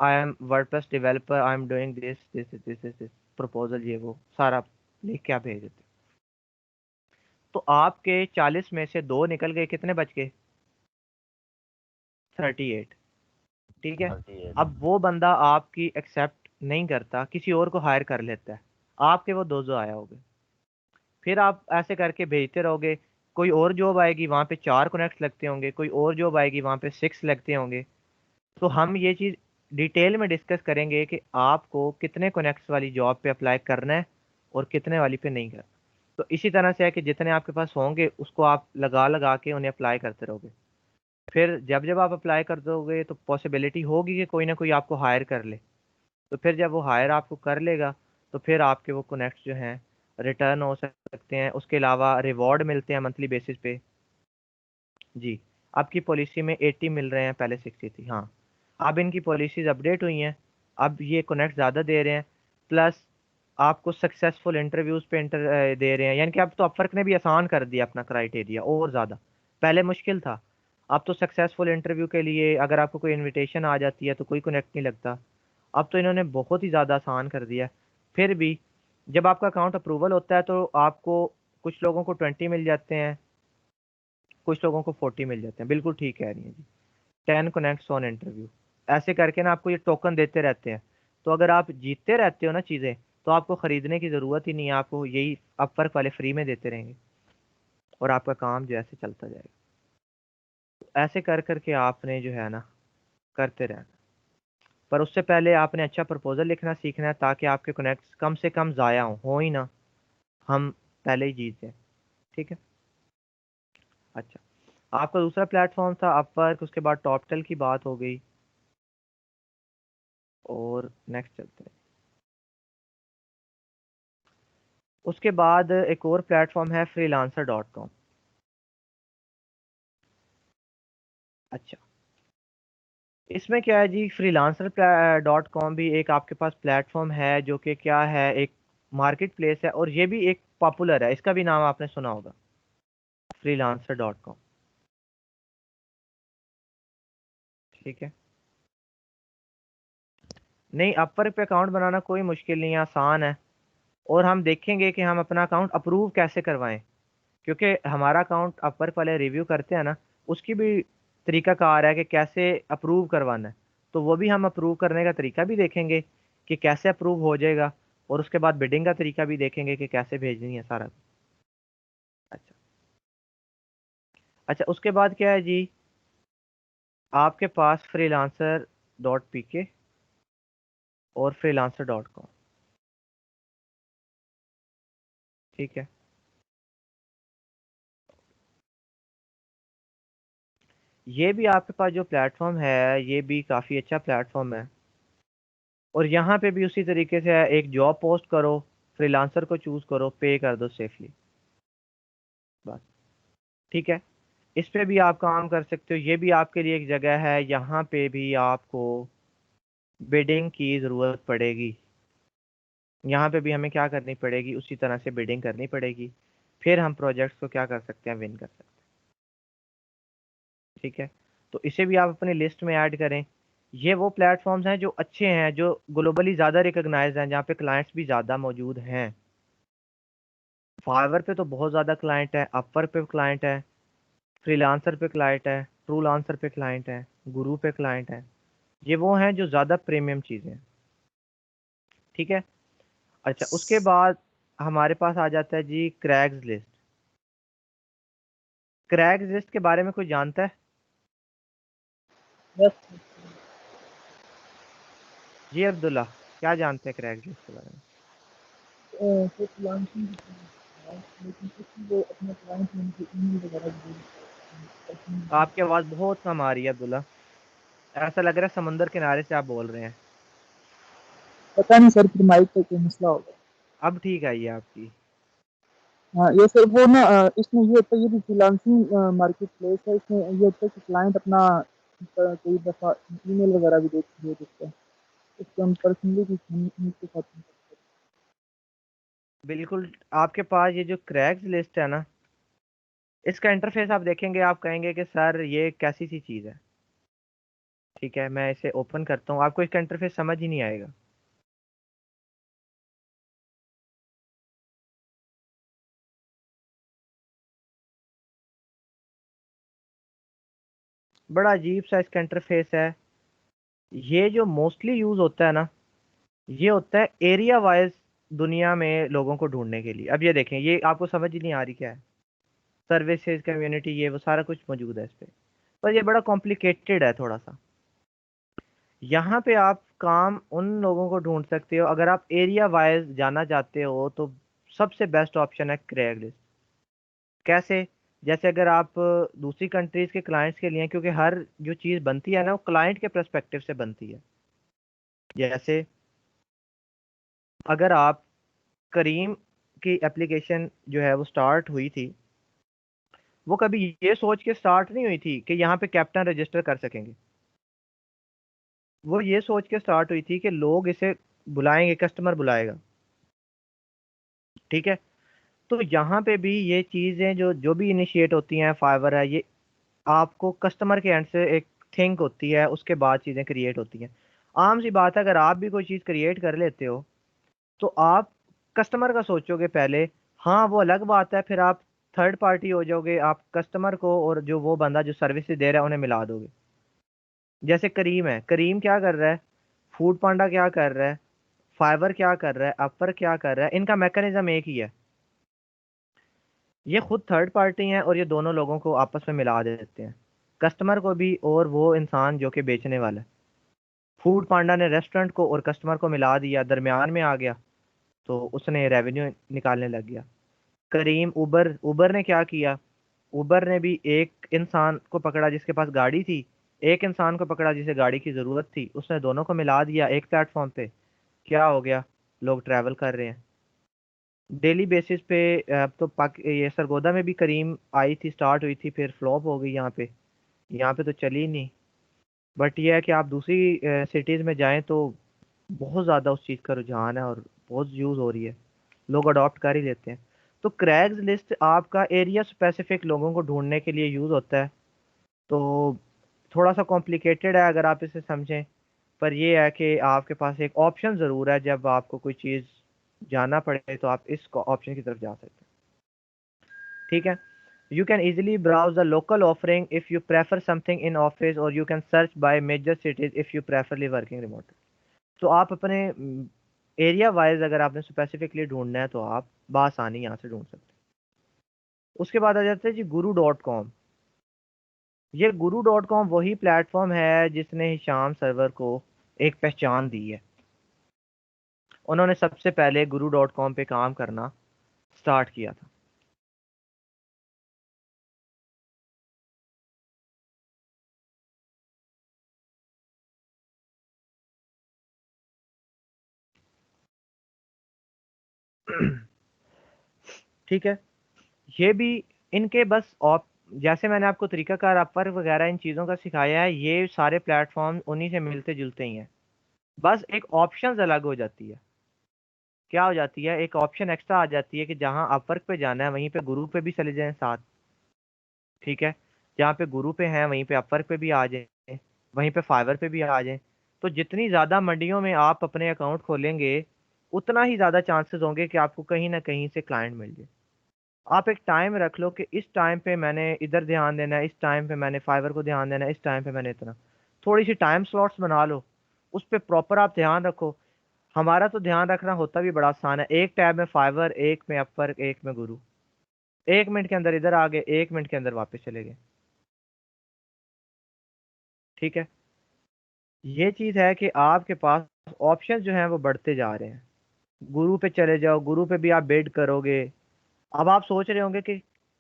I am WordPress developer, I am doing this this this this this proposal, ये वो सारा लिख के आप भेज देते हो। तो आपके 40 में से 2 निकल गए, कितने बच गए? 38। ठीक है। 38। अब वो बंदा आपकी एक्सेप्ट नहीं करता, किसी और को हायर कर लेता है, आपके वो 200 आया होगा। फिर आप ऐसे करके भेजते रहोगे। कोई और जॉब आएगी, वहां पे 4 कनेक्ट लगते होंगे, कोई और जॉब आएगी वहां पे 6 लगते होंगे। तो हम ये चीज डिटेल में डिस्कस करेंगे कि आपको कितने कनेक्ट्स वाली जॉब पे अप्लाई करना है और कितने वाली पे नहीं करना। तो इसी तरह से है कि जितने आपके पास होंगे उसको आप लगा लगा के उन्हें अप्लाई करते रहोगे। फिर जब जब आप अप्लाई कर दोगे तो पॉसिबिलिटी होगी कि कोई ना कोई आपको हायर कर ले। तो फिर जब वो हायर आपको कर लेगा तो फिर आपके वो कनेक्ट्स जो हैं रिटर्न हो सकते हैं। उसके अलावा रिवॉर्ड मिलते हैं मंथली बेसिस पे। जी। आपकी पॉलिसी में 80 मिल रहे हैं, पहले 60 थी। हाँ, अब इनकी पॉलिसीज अपडेट हुई हैं, अब ये कनेक्ट ज़्यादा दे रहे हैं। प्लस आपको सक्सेसफुल इंटरव्यूज पे दे रहे हैं, यानी कि अब तो अपवर्क ने भी आसान कर दिया अपना क्राइटेरिया और ज़्यादा। पहले मुश्किल था, अब तो सक्सेसफुल इंटरव्यू के लिए अगर आपको कोई इनविटेशन आ जाती है तो कोई कनेक्ट नहीं लगता। अब तो इन्होंने बहुत ही ज़्यादा आसान कर दिया है। फिर भी जब आपका अकाउंट अप्रूवल होता है तो आपको कुछ लोगों को 20 मिल जाते हैं, कुछ लोगों को 40 मिल जाते हैं। बिल्कुल ठीक कह रही हैं जी। 10 कनेक्ट्स ऑन इंटरव्यू, ऐसे करके ना आपको ये टोकन देते रहते हैं। तो अगर आप जीतते रहते हो ना चीज़ें, तो आपको खरीदने की ज़रूरत ही नहीं है, आपको यही अपवर्क वाले फ्री में देते रहेंगे और आपका काम जो है ऐसे चलता जाएगा। तो ऐसे कर करके आपने जो है ना करते रहना। पर उससे पहले आपने अच्छा प्रपोजल लिखना सीखना है ताकि आपके कनेक्ट्स कम से कम ज़ाया हो ही ना, हम पहले ही जीत जाए। ठीक है। अच्छा, आपका दूसरा प्लेटफॉर्म था अपवर्क, उसके बाद टॉपटेल की बात हो गई। और नेक्स्ट चलते हैं। उसके बाद एक और प्लेटफॉर्म है freelancer.com। अच्छा, इसमें क्या है जी, freelancer.com भी एक आपके पास प्लेटफॉर्म है जो कि क्या है, एक मार्केट प्लेस है और ये भी एक पॉपुलर है। इसका भी नाम आपने सुना होगा, freelancer.com। ठीक है। नहीं, अपवर्क पे अकाउंट बनाना कोई मुश्किल नहीं है, आसान है। और हम देखेंगे कि हम अपना अकाउंट अप्रूव कैसे करवाएं, क्योंकि हमारा अकाउंट अपवर्क वाले रिव्यू करते हैं ना, उसकी भी तरीका कार है कि कैसे अप्रूव करवाना है। तो वो भी हम अप्रूव करने का तरीका भी देखेंगे कि कैसे अप्रूव हो जाएगा, और उसके बाद बिडिंग का तरीका भी देखेंगे कि कैसे भेजनी है सारा। अच्छा, अच्छा, उसके बाद क्या है जी, आपके पास फ्रीलांसर डॉट पीके और फ्रीलांसर डॉट कॉम। ठीक है, ये भी आपके पास जो प्लेटफॉर्म है ये भी काफ़ी अच्छा प्लेटफॉर्म है। और यहाँ पे भी उसी तरीके से है, एक जॉब पोस्ट करो, फ्रीलांसर को चूज करो, पे कर दो सेफली, बस। ठीक है, इस पे भी आप काम कर सकते हो, ये भी आपके लिए एक जगह है, यहाँ पे भी आपको बिडिंग की ज़रूरत पड़ेगी। यहाँ पे भी हमें क्या करनी पड़ेगी, उसी तरह से बिडिंग करनी पड़ेगी, फिर हम प्रोजेक्ट्स को क्या कर सकते हैं, विन कर सकते हैं। ठीक है, तो इसे भी आप अपनी लिस्ट में ऐड करें। ये वो प्लेटफॉर्म्स हैं जो अच्छे हैं, जो ग्लोबली ज़्यादा रिकॉग्नाइज्ड हैं, जहाँ पे क्लाइंट्स भी ज़्यादा मौजूद हैं। फाइवर पे तो बहुत ज़्यादा क्लाइंट है, अपवर पे क्लाइंट है, फ्रीलांसर पे क्लाइंट है, ट्रूलांसर पे क्लाइंट है, गुरु पे क्लाइंट है। ये वो हैं जो ज़्यादा प्रीमियम चीज़ें हैं। ठीक है, अच्छा, उसके बाद हमारे पास आ जाता है जी क्रैग्स लिस्ट। क्रैग्स लिस्ट के बारे में कोई जानता है? बस जी अब्दुल्ला, क्या जानते हैं क्रैग्स लिस्ट के बारे में? तो फ्रीलांसिंग है, लेकिन कुछ वो अपने क्लाइंट में उनकी ईमेल वगैरह भी देते हैं। आपकी आवाज़ बहुत कम आ रही है अब्दुल्ला, ऐसा लग रहा है समंदर किनारे से आप बोल रहे हैं। पता नहीं सर, फिर माइक का कोई मसला होगा। अब ठीक आई है आपकी। हाँ, ये सर वो ना इसमें ये होता है, ये भी फ्रीलांसिंग मार्केट प्लेस है, इसमें ये होता है कि क्लाइंट अपना कई दफ़ा ईमेल वगैरह भी दे देते हैं, इसको हम पर्सनली भी उनके साथ बिल्कुल, आपके पास ये जो क्रैग्स लिस्ट है ना, इसका इंटरफेस आप देखेंगे, आप कहेंगे कि सर ये कैसी सी चीज़ है। ठीक है, मैं इसे ओपन करता हूँ, आपको इसका इंटरफेस समझ ही नहीं आएगा। बड़ा अजीब सा इसका इंटरफेस है। ये जो मोस्टली यूज होता है ना, ये होता है एरिया वाइज दुनिया में लोगों को ढूंढने के लिए। अब ये देखें, ये आपको समझ ही नहीं आ रही क्या है, सर्विसेज, कम्युनिटी, ये वो सारा कुछ मौजूद है इस पे, पर ये बड़ा कॉम्प्लिकेटेड है थोड़ा सा। यहाँ पे आप काम उन लोगों को ढूंढ सकते हो, अगर आप एरिया वाइज जाना चाहते हो तो सबसे बेस्ट ऑप्शन है क्रैगलिस्ट। कैसे? जैसे अगर आप दूसरी कंट्रीज के क्लाइंट्स के लिए, क्योंकि हर जो चीज़ बनती है ना वो क्लाइंट के पर्सपेक्टिव से बनती है। जैसे अगर आप करीम की एप्लीकेशन जो है वो स्टार्ट हुई थी, वो कभी ये सोच के स्टार्ट नहीं हुई थी कि यहाँ पे कैप्टन रजिस्टर कर सकेंगे। वो ये सोच के स्टार्ट हुई थी कि लोग इसे बुलाएंगे, कस्टमर बुलाएगा। ठीक है, तो यहाँ पे भी ये चीज़ें जो जो भी इनिशिएट होती हैं, फाइवर है, ये आपको कस्टमर के एंड से एक थिंक होती है, उसके बाद चीज़ें क्रिएट होती हैं। आम सी बात है, अगर आप भी कोई चीज़ क्रिएट कर लेते हो तो आप कस्टमर का सोचोगे पहले। हाँ, वो अलग बात है, फिर आप थर्ड पार्टी हो जाओगे, आप कस्टमर को और जो वो बंदा जो सर्विस दे रहा है उन्हें मिला दोगे। जैसे करीम है, करीम क्या कर रहा है, फूड पांडा क्या कर रहा है, फाइवर क्या कर रहा है, अपर क्या कर रहा है, इनका मैकेनिज्म एक ही है। ये खुद थर्ड पार्टी हैं और ये दोनों लोगों को आपस में मिला देते हैं, कस्टमर को भी और वो इंसान जो कि बेचने वाला है। फूड पांडा ने रेस्टोरेंट को और कस्टमर को मिला दिया, दरमियान में आ गया, तो उसने रेवेन्यू निकालने लग गया। करीम, उबर, उबर ने क्या किया, उबर ने भी एक इंसान को पकड़ा जिसके पास गाड़ी थी, एक इंसान को पकड़ा जिसे गाड़ी की ज़रूरत थी, उसने दोनों को मिला दिया एक प्लेटफॉर्म पे। क्या हो गया, लोग ट्रैवल कर रहे हैं डेली बेसिस पे। अब तो ये सरगोदा में भी करीम आई थी, स्टार्ट हुई थी, फिर फ्लॉप हो गई यहाँ पे, यहाँ पे तो चली ही नहीं। बट ये है कि आप दूसरी सिटीज़ में जाएं तो बहुत ज़्यादा उस चीज़ का रुझान है और बहुत यूज़ हो रही है, लोग अडॉप्ट कर ही लेते हैं। तो क्रैग्स लिस्ट आपका एरिया स्पेसिफिक लोगों को ढूंढने के लिए यूज़ होता है। तो थोड़ा सा कॉम्प्लिकेटेड है अगर आप इसे समझें, पर ये है कि आपके पास एक ऑप्शन ज़रूर है, जब आपको कोई चीज़ जाना पड़े तो आप इस ऑप्शन की तरफ जा सकते हैं। ठीक है, you can easily browse the local offering if you prefer something in office, or you can search by major cities if you preferly working remote। तो आप अपने एरिया वाइज अगर आपने स्पेसिफिकली ढूंढना है तो आप बआसानी यहाँ से ढूंढ सकते हैं। उसके बाद आ जाता है जी गुरु डॉट कॉम। ये गुरु डॉट कॉम वही प्लेटफॉर्म है जिसने हिशाम सरवर को एक पहचान दी है। उन्होंने सबसे पहले गुरु डॉट कॉम पे काम करना स्टार्ट किया था। ठीक है। ये भी इनके बस ऑप जैसे मैंने आपको तरीकाकार अपवर्क वगैरह इन चीज़ों का सिखाया है, ये सारे प्लेटफॉर्म उन्हीं से मिलते जुलते ही हैं। बस एक ऑप्शंस अलग हो जाती है। क्या हो जाती है, एक ऑप्शन एक्स्ट्रा आ जाती है कि जहां अपवर्क पे जाना है वहीं पे गुरु पे भी चले जाएं साथ। ठीक है। जहाँ पे गुरु पे हैं वहीं पे अपवर्क पे भी आ जाएं, वहीं पे फाइवर पे भी आ जाएं। तो जितनी ज़्यादा मंडियों में आप अपने अकाउंट खोलेंगे, उतना ही ज़्यादा चांसेस होंगे कि आपको कहीं ना कहीं से क्लाइंट मिल जाए। आप एक टाइम रख लो कि इस टाइम पे मैंने इधर ध्यान देना है, इस टाइम पे मैंने फाइवर को ध्यान देना है, इस टाइम पे मैंने इतना। थोड़ी सी टाइम स्लॉट्स बना लो, उस पर प्रॉपर आप ध्यान रखो। हमारा तो ध्यान रखना होता भी बड़ा आसान है। एक टैब में फाइवर, एक में अपवर्क, एक में गुरु। 1 मिनट के अंदर इधर आ गए, 1 मिनट के अंदर वापस चले गए। ठीक है। ये चीज़ है कि आपके पास ऑप्शन जो हैं वो बढ़ते जा रहे हैं। गुरु पे चले जाओ, गुरु पे भी आप बिड करोगे। अब आप सोच रहे होंगे कि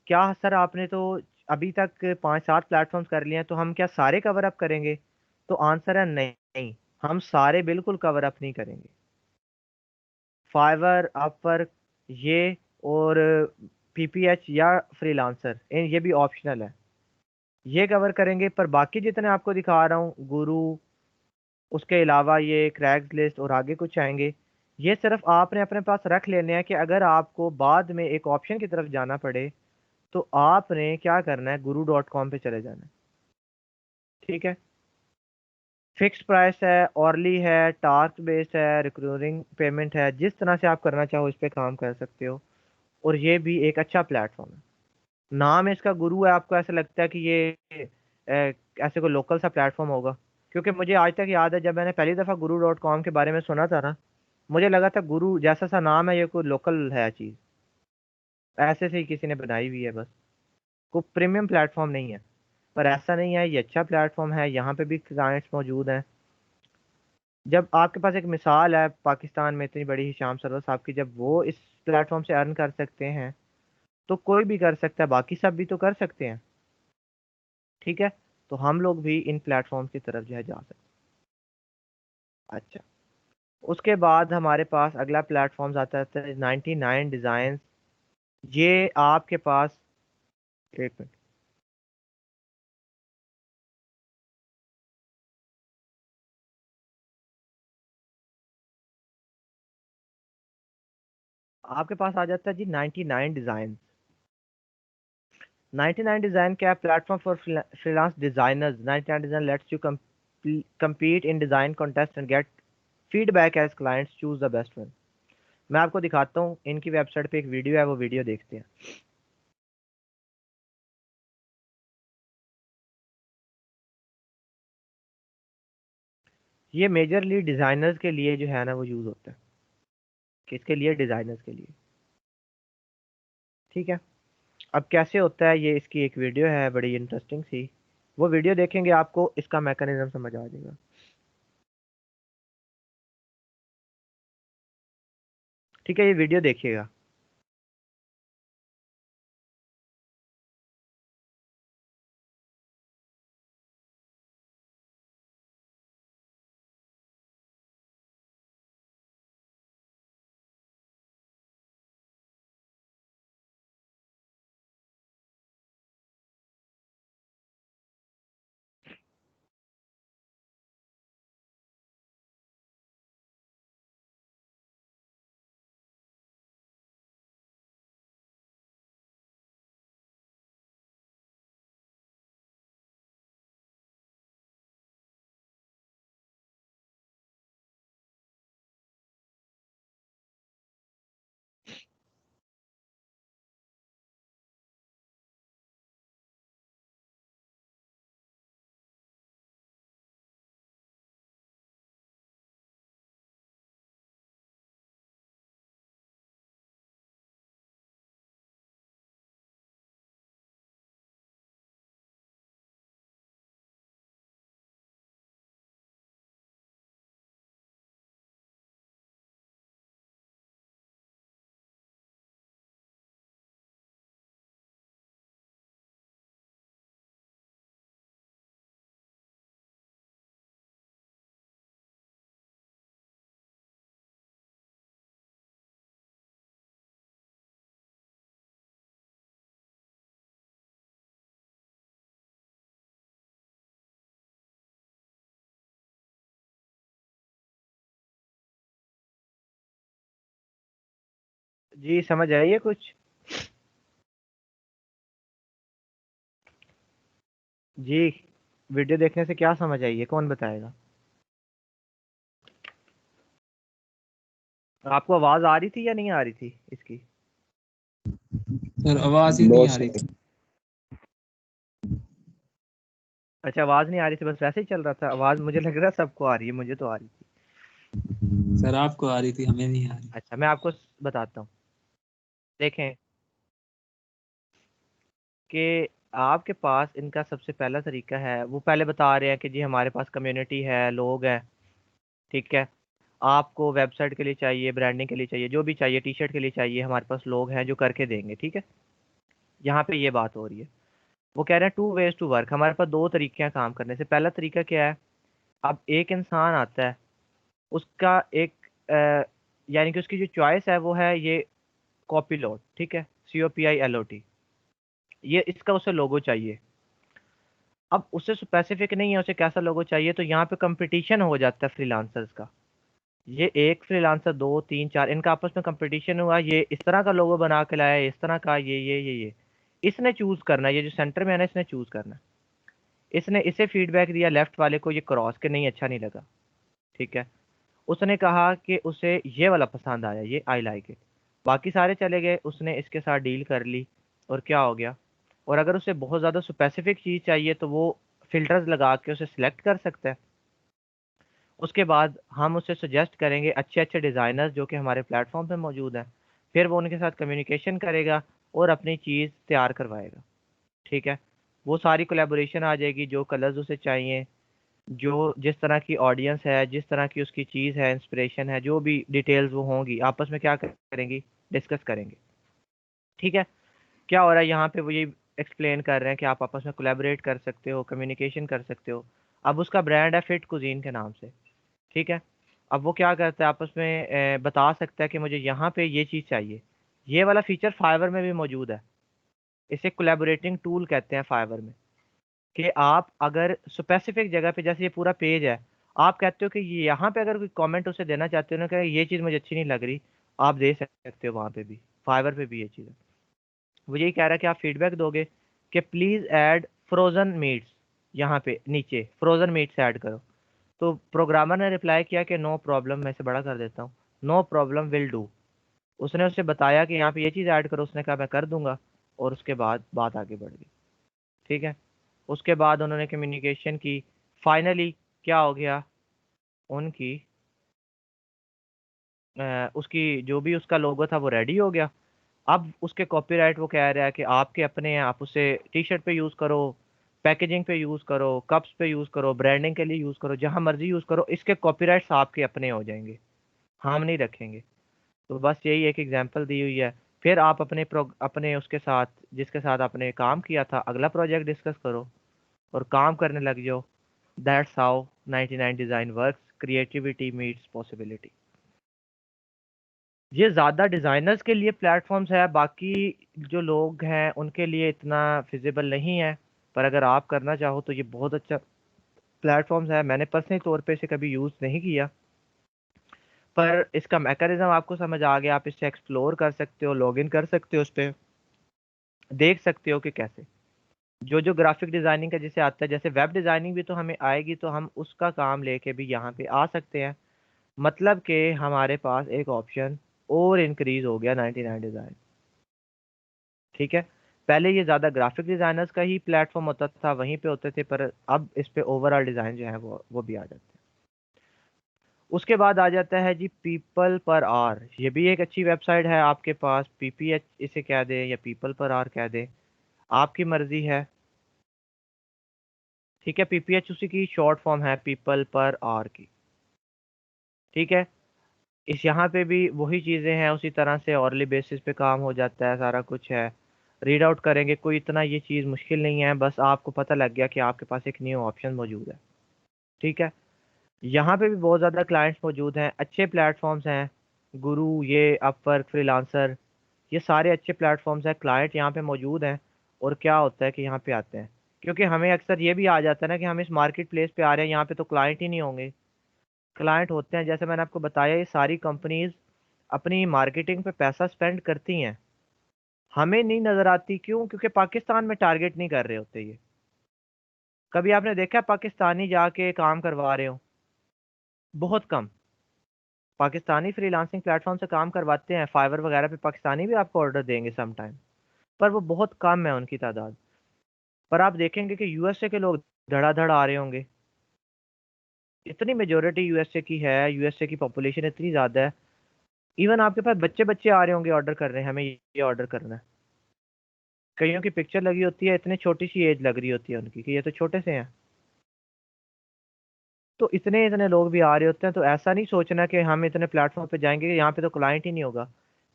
क्या सर आपने तो अभी तक 5-7 प्लेटफॉर्म्स कर लिए हैं, तो हम क्या सारे कवर अप करेंगे? तो आंसर है नहीं, हम सारे बिल्कुल कवर अप नहीं करेंगे। फाइवर, अपवर्क, ये और पीपीएच या फ्रीलांसर, इन ये भी ऑप्शनल है, ये कवर करेंगे। पर बाकी जितने आपको दिखा रहा हूँ, गुरु, उसके अलावा ये क्रैक्स लिस्ट और आगे कुछ आएंगे, ये सिर्फ आपने अपने पास रख लेने हैं कि अगर आपको बाद में एक ऑप्शन की तरफ जाना पड़े तो आपने क्या करना है, गुरु डॉट कॉम पे चले जाना है। ठीक है। फिक्स्ड प्राइस है, ऑर्ली है, टास्क बेस्ड है, रिकरिंग पेमेंट है, जिस तरह से आप करना चाहो इस पे काम कर सकते हो। और ये भी एक अच्छा प्लेटफॉर्म है। नाम इसका गुरु है, आपको ऐसा लगता है कि ये ऐसे कोई लोकल सा प्लेटफॉर्म होगा? क्योंकि मुझे आज तक याद है जब मैंने पहली दफ़ा गुरु डॉट कॉम के बारे में सुना था ना, मुझे लगा था गुरु जैसा सा नाम है, ये कोई लोकल है चीज़, ऐसे से ही किसी ने बनाई हुई है बस, कोई प्रीमियम प्लेटफॉर्म नहीं है। पर ऐसा नहीं है, ये अच्छा प्लेटफॉर्म है, यहाँ पे भी क्लाइंट्स मौजूद हैं। जब आपके पास एक मिसाल है पाकिस्तान में इतनी बड़ी हिशाम सरवर साहब की, जब वो इस प्लेटफॉर्म से अर्न कर सकते हैं तो कोई भी कर सकता है, बाकी सब भी तो कर सकते हैं। ठीक है। तो हम लोग भी इन प्लेटफॉर्म की तरफ जो है जा सकते हैं। अच्छा। उसके बाद हमारे पास अगला प्लेटफॉर्म आता है 99 डिज़ाइन। ये आपके पास, एक मिनट, आपके पास आ जाता है जी 99 डिज़ाइन। 99 डिज़ाइन क्या है? Platform for freelance designers. 99 design let's you compete in design contest and get feedback as clients choose the best one। मैं आपको दिखाता हूँ, इनकी वेबसाइट पे एक वीडियो है, वो वीडियो देखते हैं। ये मेजरली डिजाइनर्स के लिए जो है ना वो यूज होता है। किसके लिए? डिजाइनर्स के लिए। ठीक है। अब कैसे होता है ये, इसकी एक वीडियो है बड़ी इंटरेस्टिंग सी, वो वीडियो देखेंगे आपको इसका मैकेनिज्म समझ आ जाएगा। ठीक है, ये वीडियो देखिएगा। जी समझ आई है कुछ? जी वीडियो देखने से क्या समझ आई है, कौन बताएगा? आपको आवाज आ रही थी या नहीं आ रही थी इसकी? सर आवाज ही नहीं आ रही थी। अच्छा आवाज नहीं आ रही थी, बस वैसे ही चल रहा था। आवाज मुझे लग रहा है सबको आ रही है, मुझे तो आ रही थी। सर आपको आ रही थी, हमें नहीं आ रही। अच्छा मैं आपको बताता हूँ। देखें कि आपके पास इनका सबसे पहला तरीका है, वो पहले बता रहे हैं कि जी हमारे पास कम्युनिटी है, लोग हैं, ठीक है। आपको वेबसाइट के लिए चाहिए, ब्रांडिंग के लिए चाहिए, जो भी चाहिए, टी शर्ट के लिए चाहिए, हमारे पास लोग हैं जो करके देंगे, ठीक है। यहाँ पे ये बात हो रही है। वो कह रहे हैं टू वेज टू वर्क, हमारे पास दो तरीके हैं काम करने से। पहला तरीका क्या है, अब एक इंसान आता है, उसका एक यानी कि उसकी जो चॉइस है वो है ये कॉपी लोड, ठीक है, COPILOT, ये इसका उसे लोगो चाहिए। अब उससे स्पेसिफिक नहीं है उसे कैसा लोगो चाहिए, तो यहाँ पे कंपटीशन हो जाता है फ्रीलांसर्स का। ये एक फ्रीलांसर, दो, तीन, चार, इनका आपस में कंपटीशन हुआ, ये इस तरह का लोगो बना के लाया, इस तरह का, ये इसने चूज करना है, ये जो सेंटर में है ना, इसने चूज करना है। इसने इसे फीडबैक दिया लेफ्ट वाले को, ये क्रॉस के नहीं, अच्छा नहीं लगा, ठीक है। उसने कहा कि उसे ये वाला पसंद आया, ये आई लाइक इट। बाकी सारे चले गए, उसने इसके साथ डील कर ली, और क्या हो गया। और अगर उसे बहुत ज़्यादा स्पेसिफिक चीज़ चाहिए तो वो फिल्टर्स लगा के उसे सिलेक्ट कर सकता है। उसके बाद हम उसे सजेस्ट करेंगे अच्छे अच्छे डिज़ाइनर्स जो कि हमारे प्लेटफॉर्म पे मौजूद हैं। फिर वो उनके साथ कम्युनिकेशन करेगा और अपनी चीज़ तैयार करवाएगा, ठीक है। वो सारी कोलेबोरेशन आ जाएगी, जो कलर्स उसे चाहिए, जो जिस तरह की ऑडियंस है, जिस तरह की उसकी चीज़ है, इंस्पिरेशन है, जो भी डिटेल्स वो होंगी, आपस में क्या करेंगी, डिस्कस करेंगे, ठीक है। क्या हो रहा है यहाँ पे, वो ये एक्सप्लेन कर रहे हैं कि आप आपस में कोलैबोरेट कर सकते हो, कम्युनिकेशन कर सकते हो। अब उसका ब्रांड है फिट कुजीन के नाम से, ठीक है। अब वो क्या करता है, आपस में बता सकता है कि मुझे यहाँ पे ये चीज़ चाहिए। ये वाला फीचर फाइवर में भी मौजूद है, इसे कोलैबोरेटिंग टूल कहते हैं फाइवर में। कि आप अगर स्पेसिफिक जगह पे, जैसे ये पूरा पेज है, आप कहते हो कि यहाँ पे अगर कोई कमेंट उसे देना चाहते हो ना, कि ये चीज़ मुझे अच्छी नहीं लग रही, आप दे सकते हो वहाँ पे भी, फाइवर पे भी ये चीज़ है। वो यही कह रहा है कि आप फीडबैक दोगे कि प्लीज़ ऐड फ्रोज़न मीट्स, यहाँ पे नीचे फ्रोज़न मीट्स ऐड करो। तो प्रोग्रामर ने रिप्लाई किया कि नो प्रॉब्लम, मैं इसे बड़ा कर देता हूँ, नो प्रॉब्लम, विल डू। उसने उसे बताया कि यहाँ पे ये चीज़ ऐड करो, उसने कहा मैं कर दूंगा, और उसके बाद बात आगे बढ़ गई, ठीक है। उसके बाद उन्होंने कम्युनिकेशन की, फाइनली क्या हो गया, उनकी उसकी जो भी उसका लोगो था वो रेडी हो गया। अब उसके कॉपीराइट वो कह रहा है कि आपके अपने हैं, आप उसे टी शर्ट पे यूज़ करो, पैकेजिंग पे यूज़ करो, कप्स पे यूज़ करो, ब्रांडिंग के लिए यूज़ करो, जहाँ मर्जी यूज़ करो, इसके कॉपीराइट्स आपके अपने हो जाएंगे, हम नहीं रखेंगे। तो बस यही एक एग्जांपल दी हुई है। फिर आप अपने उसके साथ, जिसके साथ आपने काम किया था, अगला प्रोजेक्ट डिस्कस करो और काम करने लग जाओ। That's how 99 design works, creativity meets possibility. ये ज़्यादा डिज़ाइनर्स के लिए प्लेटफॉर्म्स है, बाकी जो लोग हैं उनके लिए इतना फिजिबल नहीं है। पर अगर आप करना चाहो तो ये बहुत अच्छा प्लेटफॉर्म्स है। मैंने पर्सनली तौर पे इसे कभी यूज़ नहीं किया, पर इसका मैकेनिज्म आपको समझ आ गया। आप इससे एक्सप्लोर कर सकते हो, लॉगिन कर सकते हो, उस पर देख सकते हो कि कैसे जो जो ग्राफिक डिज़ाइनिंग का जिसे आता है, जैसे वेब डिज़ाइनिंग भी तो हमें आएगी, तो हम उसका काम लेके भी यहाँ पे आ सकते हैं। मतलब कि हमारे पास एक ऑप्शन और इंक्रीज हो गया 99 डिज़ाइन, ठीक है। पहले ये ज़्यादा ग्राफिक डिज़ाइनर्स का ही प्लेटफॉर्म होता था, वहीं पे होते थे, पर अब इस पे ओवरऑल डिज़ाइन जो है वो भी आ जाते हैं। उसके बाद आ जाता है जी पीपल पर आवर। ये भी एक अच्छी वेबसाइट है आपके पास, PPH इसे कह दें या पीपल पर आवर कह दें, आपकी मर्जी है, ठीक है। PPH उसी की शॉर्ट फॉर्म है, पीपल पर आवर की, ठीक है। इस यहाँ पे भी वही चीज़ें हैं, उसी तरह से ऑरली बेसिस पे काम हो जाता है, सारा कुछ है। रीड आउट करेंगे, कोई इतना ये चीज़ मुश्किल नहीं है, बस आपको पता लग गया कि आपके पास एक न्यू ऑप्शन मौजूद है, ठीक है। यहाँ पे भी बहुत ज़्यादा क्लाइंट्स मौजूद हैं, अच्छे प्लेटफॉर्म्स हैं, गुरु, ये अपवर्क, फ्रीलांसर, ये सारे अच्छे प्लेटफॉर्म्स हैं, क्लाइंट यहाँ पे मौजूद हैं। और क्या होता है कि यहाँ पे आते हैं, क्योंकि हमें अक्सर ये भी आ जाता है ना कि हम इस मार्केट प्लेस पे आ रहे हैं, यहाँ पे तो क्लाइंट ही नहीं होंगे। क्लाइंट होते हैं, जैसे मैंने आपको बताया, ये सारी कंपनीज अपनी मार्केटिंग पे पैसा स्पेंड करती हैं, हमें नहीं नजर आती। क्यों? क्योंकि पाकिस्तान में टारगेट नहीं कर रहे होते ये। कभी आपने देखा है पाकिस्तानी जाके काम करवा रहे हो? बहुत कम। पाकिस्तानी फ्रीलांसिंग प्लेटफॉर्म से काम करवाते हैं, फाइवर वगैरह पे पाकिस्तानी भी आपको ऑर्डर देंगे सम टाइम, पर वो बहुत कम है उनकी तादाद। पर आप देखेंगे कि यूएसए के लोग धड़ाधड़ आ रहे होंगे। इतनी मेजोरिटी यूएसए की है, यूएसए की पॉपुलेशन इतनी ज़्यादा है। इवन आपके पास बच्चे बच्चे आ रहे होंगे ऑर्डर कर रहे हैं, हमें ये ऑर्डर करना है। कईयों की पिक्चर लगी होती है, इतनी छोटी सी एज लग रही होती है उनकी कि ये तो छोटे से हैं। तो इतने इतने लोग भी आ रहे होते हैं। तो ऐसा नहीं सोचना कि हम इतने प्लेटफॉर्म पे जाएंगे कि यहाँ पे तो क्लाइंट ही नहीं होगा।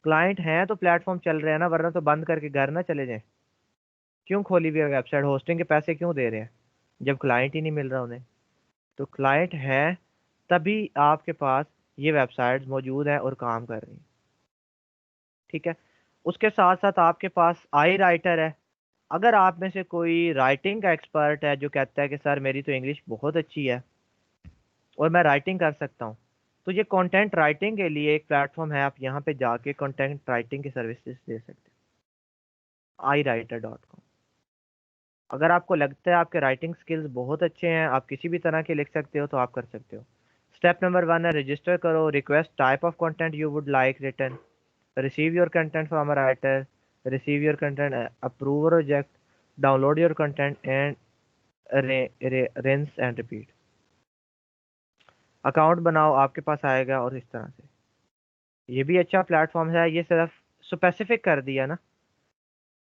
क्लाइंट हैं तो प्लेटफॉर्म चल रहे हैं ना, वरना तो बंद करके घर ना चले जाएं। क्यों खोली हुई है वेबसाइट? होस्टिंग के पैसे क्यों दे रहे हैं जब क्लाइंट ही नहीं मिल रहा उन्हें? तो क्लाइंट है तभी आपके पास ये वेबसाइट्स मौजूद हैं और काम कर रही हैं। ठीक है। उसके साथ साथ आपके पास आई राइटर है। अगर आप में से कोई राइटिंग का एक्सपर्ट है जो कहता है कि सर मेरी तो इंग्लिश बहुत अच्छी है और मैं राइटिंग कर सकता हूँ, तो ये कंटेंट राइटिंग के लिए एक प्लेटफॉर्म है। आप यहाँ पे जाके कंटेंट राइटिंग की सर्विसेज दे सकते हैं, iWriter.com। अगर आपको लगता है आपके राइटिंग स्किल्स बहुत अच्छे हैं, आप किसी भी तरह के लिख सकते हो, तो आप कर सकते हो। स्टेप नंबर 1 है रजिस्टर करो। Request type of content you would like written, receive your content from a writer, receive your content, approve और reject, download your content and rinse and repeat. Account बनाओ, आपके पास आएगा। और इस तरह से ये भी अच्छा प्लेटफॉर्म है। ये सिर्फ स्पेसिफिक कर दिया ना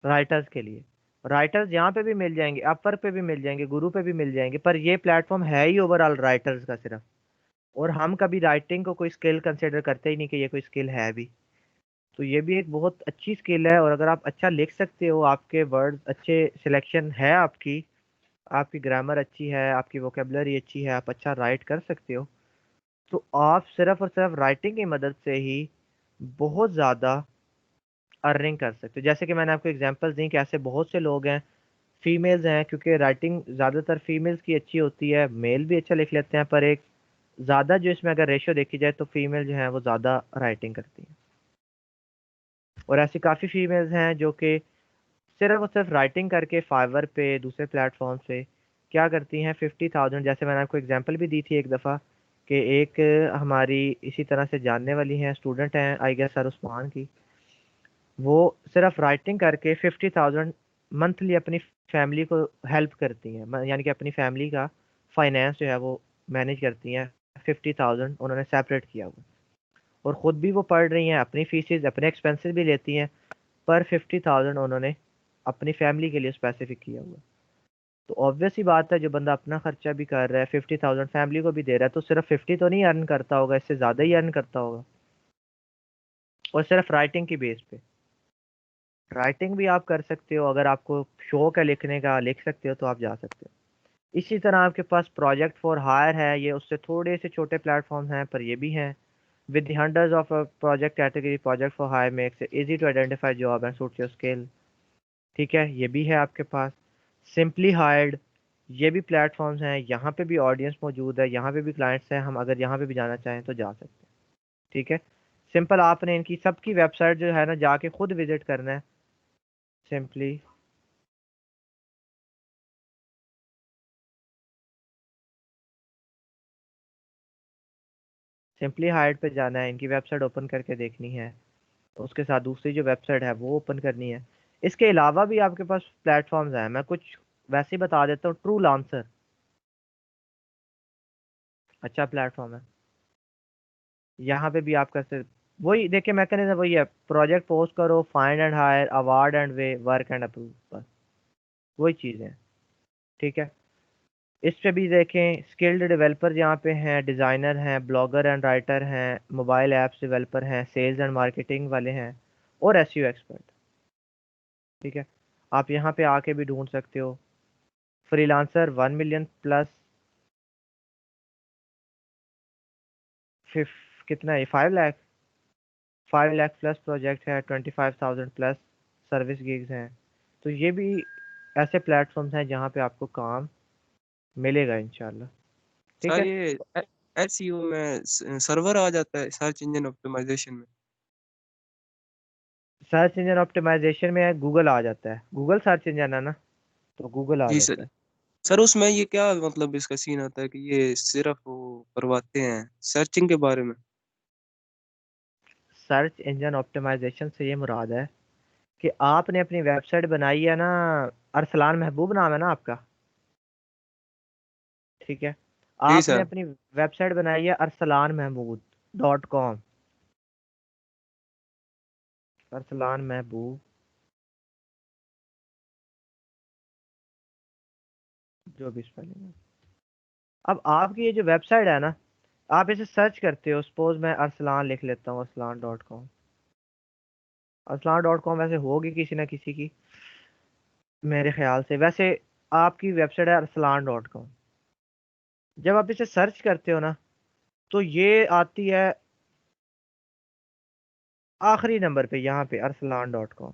राइटर्स के लिए। राइटर्स यहाँ पे भी मिल जाएंगे, अपर पे भी मिल जाएंगे, गुरु पे भी मिल जाएंगे, पर ये प्लेटफॉर्म है ही ओवरऑल राइटर्स का सिर्फ। और हम कभी राइटिंग को कोई स्किल कंसिडर करते ही नहीं कि ये कोई स्किल है भी। तो ये भी एक बहुत अच्छी स्किल है। और अगर आप अच्छा लिख सकते हो, आपके वर्ड अच्छे सिलेक्शन है आपकी, आपकी ग्रामर अच्छी है, आपकी वोकेबलरी अच्छी है, आप अच्छा राइट कर सकते हो, तो आप सिर्फ और सिर्फ राइटिंग की मदद से ही बहुत ज़्यादा अर्निंग कर सकते हो। जैसे कि मैंने आपको एग्जांपल्स दी कि ऐसे बहुत से लोग हैं, फीमेल्स हैं, क्योंकि राइटिंग ज़्यादातर फीमेल्स की अच्छी होती है, मेल भी अच्छा लिख लेते हैं, पर एक ज़्यादा जो इसमें अगर रेशियो देखी जाए तो फीमेल जो है वो ज़्यादा राइटिंग करती हैं। और ऐसी काफ़ी फीमेल्स हैं जो कि सिर्फ और सिर्फ राइटिंग करके फाइवर पे, दूसरे प्लेटफॉर्म पे क्या करती हैं, 50,000, जैसे मैंने आपको एग्जांपल भी दी थी एक दफ़ा कि एक हमारी इसी तरह से जानने वाली हैं, स्टूडेंट हैं आई गेस सर उस्मान की, वो सिर्फ राइटिंग करके 50,000 मंथली अपनी फैमिली को हेल्प करती हैं। यानी कि अपनी फैमिली का फाइनेंस जो है वो मैनेज करती हैं। 50,000 उन्होंने सेपरेट किया हुआ, और ख़ुद भी वो पढ़ रही हैं, अपनी फीसेस अपने एक्सपेंसेस भी लेती हैं, पर 50,000 उन्होंने अपनी फैमिली के लिए स्पेसिफिक किया हुआ। तो ऑब्वियस ही बात है, जो बंदा अपना खर्चा भी कर रहा है, 50,000 फैमिली को भी दे रहा है, तो सिर्फ 50 तो नहीं अर्न करता होगा, इससे ज़्यादा ही अर्न करता होगा। और सिर्फ राइटिंग की बेस पे। राइटिंग भी आप कर सकते हो, अगर आपको शौक है लिखने का, लिख सकते हो तो आप जा सकते हो। इसी तरह आपके पास प्रोजेक्ट फॉर हायर है, ये उससे थोड़े से छोटे प्लेटफॉर्म हैं, पर ये भी हैं। With hundreds of project category, project for hire makes it easy to identify job and suit your skill. ठीक है, ये भी है आपके पास। सिंपली हायर्ड, ये भी प्लेटफॉर्म्स हैं, यहाँ पे भी ऑडियंस मौजूद है, यहाँ पे भी क्लाइंट्स हैं, हम अगर यहाँ पे भी जाना चाहें तो जा सकते हैं। ठीक है, सिंपल आपने इनकी सबकी वेबसाइट जो है ना जाके खुद विजिट करना है। सिंपली सिंपली हायर्ड पे जाना है, इनकी वेबसाइट ओपन करके देखनी है, उसके साथ दूसरी जो वेबसाइट है वो ओपन करनी है। इसके अलावा भी आपके पास प्लेटफॉर्म्स हैं, मैं कुछ वैसे ही बता देता हूँ। ट्रू लांसर अच्छा प्लेटफॉर्म है, यहाँ पे भी आप कर सकते। वही देखिए मैकेनिज्म वही है, प्रोजेक्ट पोस्ट करो, find and hire, award and way, work and approve, बस वही चीज़ है। ठीक है, इस पे भी देखें, स्किल्ड डेवलपर यहाँ पे हैं, डिज़ाइनर हैं, ब्लॉगर एंड राइटर हैं, मोबाइल ऐप्स डेवलपर हैं, सेल्स एंड मार्केटिंग वाले हैं, और एसईओ एक्सपर्ट। ठीक है, आप यहाँ पे आके भी ढूंढ सकते हो। फ्रीलांसर 1 मिलियन प्लस, फिफ कितना है, 5 लाख, 5 लाख प्लस प्रोजेक्ट है, 25,000 प्लस सर्विस गिग्स हैं। तो ये भी ऐसे प्लेटफॉर्म्स हैं जहाँ पे आपको काम मिलेगा इंशाल्लाह। ठीक सर है, ये एसईओ में सर्वर आ जाता है सर्च इंजन ऑप्टिमाइजेशन में। सर्च इंजन ऑप्टिमाइजेशन में गूगल आ जाता है, गूगल सर्च इंजन है ना, तो गूगल आ जी जाता सर। है। सर उसमें ये क्या मतलब इसका सीन आता है कि ये सिर्फ वो करवाते हैं सर्चिंग के बारे में? सर्च इंजन ऑप्टिमाइजेशन से ये मुराद है कि आपने अपनी वेबसाइट बनाई है ना, अरसलान महबूब नाम है ना आपका, ठीक है, जी आपने सर। अपनी वेबसाइट बनाई है अरसलान महमूद.com, अरसलान महबूब जो भी स्पेलिंग है। अब आपकी ये जो वेबसाइट है ना, आप इसे सर्च करते हो, सपोज मैं अरसलान लिख लेता हूँ, अरसलान.com, अरसलान.com वैसे होगी किसी ना किसी की, मेरे ख्याल से वैसे आपकी वेबसाइट है अरसलान.com। जब आप इसे सर्च करते हो ना, तो ये आती है आखिरी नंबर पे, यहाँ पे अरसलान.com।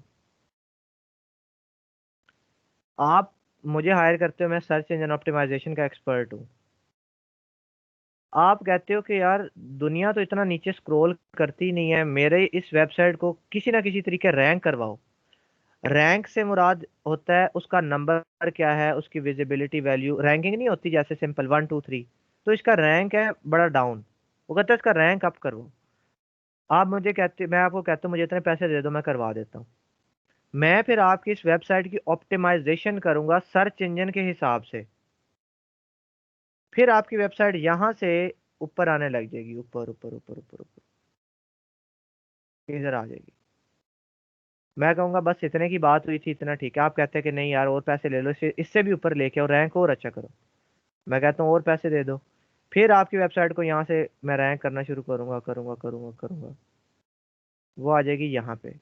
आप मुझे हायर करते हो, मैं सर्च इंजन ऑप्टिमाइजेशन का एक्सपर्ट हूँ। आप कहते हो कि यार दुनिया तो इतना नीचे स्क्रॉल करती नहीं है, मेरे इस वेबसाइट को किसी ना किसी तरीके रैंक करवाओ। रैंक से मुराद होता है उसका नंबर क्या है, उसकी विजिबिलिटी वैल्यू, रैंकिंग नहीं होती जैसे सिंपल 1 2 3, तो इसका रैंक है बड़ा डाउन, वो कहता है इसका रैंक अप करो। आप मुझे कहते, मैं आपको कहता हूँ मुझे इतने पैसे दे दो, मैं करवा देता हूँ। मैं फिर आपकी इस वेबसाइट की ऑप्टिमाइजेशन करूंगा सर्च इंजन के हिसाब से, फिर आपकी वेबसाइट यहां से ऊपर आने लग जाएगी, ऊपर ऊपर ऊपर ऊपर ऊपर इधर आ जाएगी। मैं कहूंगा बस इतने की बात हुई थी, इतना ठीक है। आप कहते हैं कि नहीं यार और पैसे ले लो, इससे भी ऊपर लेके आओ, रैंक और अच्छा करो। मैं कहता हूँ और पैसे दे दो, फिर आपकी वेबसाइट को यहाँ से मैं रैंक करना शुरू करूंगा करूंगा करूंगा करूंगा, वो आ जाएगी यहाँ पे।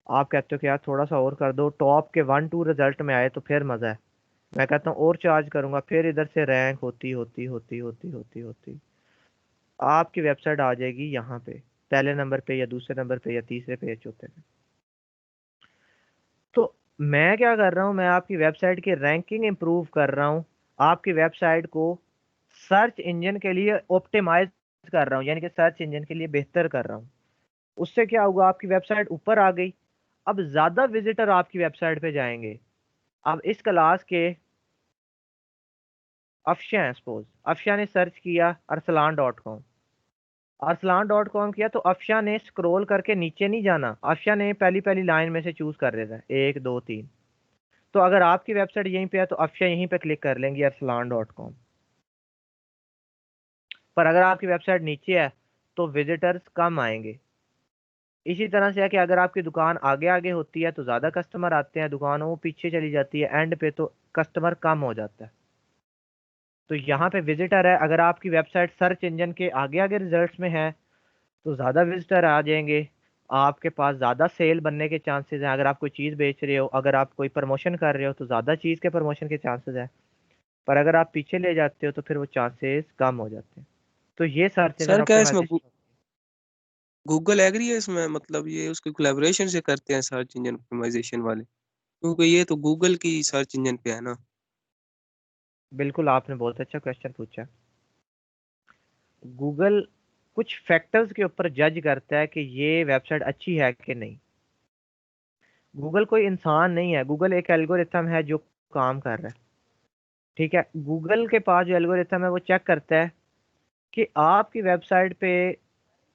आप कहते हो कि यार थोड़ा सा और कर दो, टॉप के 1 2 रिजल्ट में आए तो फिर मजा है। मैं कहता हूँ और चार्ज करूंगा, फिर इधर से रैंक होती होती होती होती होती होती आपकी वेबसाइट आ जाएगी यहाँ पे, पहले नंबर पे या दूसरे नंबर पे या तीसरे पे या चौथे पे। तो मैं क्या कर रहा हूँ, मैं आपकी वेबसाइट की रैंकिंग इंप्रूव कर रहा हूँ, आपकी वेबसाइट को सर्च इंजन के लिए ऑप्टिमाइज कर रहा हूँ, यानी कि सर्च इंजन के लिए बेहतर कर रहा हूँ। उससे क्या होगा, आपकी वेबसाइट ऊपर आ गई, अब ज्यादा विजिटर आपकी वेबसाइट पे जाएंगे। अब इस क्लास के अफशा है, सपोज अफशा ने सर्च किया अरसलान.com, अरसलान.com किया, तो अफशा ने स्क्रॉल करके नीचे नहीं जाना, अफशा ने पहली पहली लाइन में से चूज कर लेना है 1 2 3। तो अगर आपकी वेबसाइट यहीं पे है तो अफशा यहीं पे क्लिक कर लेंगे अरसलान.com। पर अगर आपकी वेबसाइट नीचे है तो विजिटर्स कम आएंगे। इसी तरह से है कि अगर आपकी दुकान आगे आगे होती है तो ज़्यादा कस्टमर आते हैं, दुकान वो पीछे चली जाती है एंड पे तो कस्टमर कम हो जाता है। तो यहाँ पे विजिटर है, अगर आपकी वेबसाइट सर्च इंजन के आगे आगे रिजल्ट्स में है तो ज़्यादा विजिटर आ जाएंगे, आपके पास ज़्यादा सेल बनने के चांसेस हैं। अगर आप कोई चीज़ बेच रहे हो, अगर आप कोई प्रमोशन कर रहे हो तो ज़्यादा चीज़ के प्रमोशन के चांसेस हैं। पर अगर आप पीछे ले जाते हो तो फिर वो चांसेस कम हो जाते हैं। तो ये सर्च इंजन सर क्या इसमें ऑप्टिमाइजेशन। गूगल एग्री है इसमें, मतलब ये उसके कोलैबोरेशन से करते हैं सर्च इंजन ऑप्टिमाइजेशन वाले? क्योंकि ये तो गूगल की सर्च इंजन पे है ना। बिल्कुल, आपने बहुत अच्छा क्वेश्चन पूछा। गूगल कुछ फैक्टर्स के ऊपर जज करता है कि ये वेबसाइट अच्छी है कि नहीं। गूगल कोई इंसान नहीं है, गूगल एक एल्गोरिथम है जो काम कर रहा है, ठीक है। गूगल के पास जो एल्गोरिथम है वो चेक करता है कि आपकी वेबसाइट पे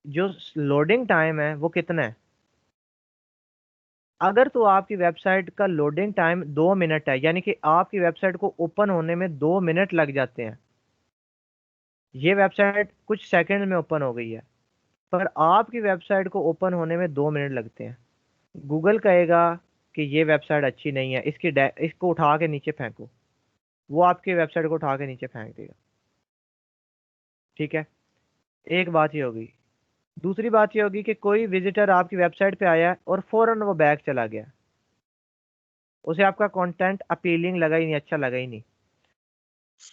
जो लोडिंग टाइम है वो कितना है। अगर तो आपकी वेबसाइट का लोडिंग टाइम 2 मिनट है, यानी कि आपकी वेबसाइट को ओपन होने में 2 मिनट लग जाते हैं, ये वेबसाइट कुछ सेकंड में ओपन हो गई है, पर आपकी वेबसाइट को ओपन होने में 2 मिनट लगते हैं, गूगल कहेगा कि ये वेबसाइट अच्छी नहीं है, इसको उठा के नीचे फेंको। वो आपकी वेबसाइट को उठा के नीचे फेंक देगा, ठीक है। एक बात ये होगी। दूसरी बात ये होगी कि कोई विजिटर आपकी वेबसाइट पे आया और फौरन वो बैक चला गया, उसे आपका कंटेंट अपीलिंग लगा ही नहीं, अच्छा लगा ही नहीं।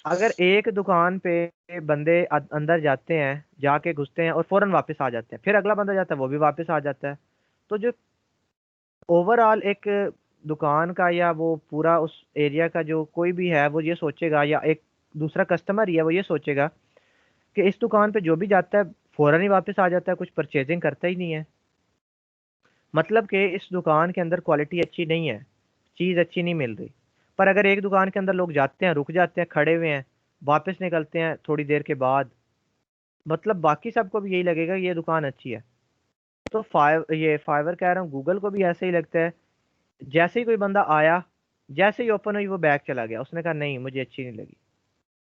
अगर एक दुकान पे बंदे अंदर जाते हैं, जाके घुसते हैं और फौरन वापस आ जाते हैं, फिर अगला बंदा जाता है वो भी वापस आ जाता है, तो जो ओवरऑल एक दुकान का या वो पूरा उस एरिया का जो कोई भी है वो ये सोचेगा, या एक दूसरा कस्टमर ही है वो ये सोचेगा कि इस दुकान पे जो भी जाता है फौरन ही वापस आ जाता है, कुछ परचेजिंग करता ही नहीं है। मतलब कि इस दुकान के अंदर क्वालिटी अच्छी नहीं है, चीज़ अच्छी नहीं मिल रही। पर अगर एक दुकान के अंदर लोग जाते हैं, रुक जाते हैं, खड़े हुए हैं, वापस निकलते हैं थोड़ी देर के बाद, मतलब बाकी सबको भी यही लगेगा कि ये दुकान अच्छी है। तो ये फाइवर कह रहा हूँ, गूगल को भी ऐसे ही लगता है। जैसे ही कोई बंदा आया, जैसे ही ओपन हुई वो बैग चला गया, उसने कहा नहीं मुझे अच्छी नहीं लगी।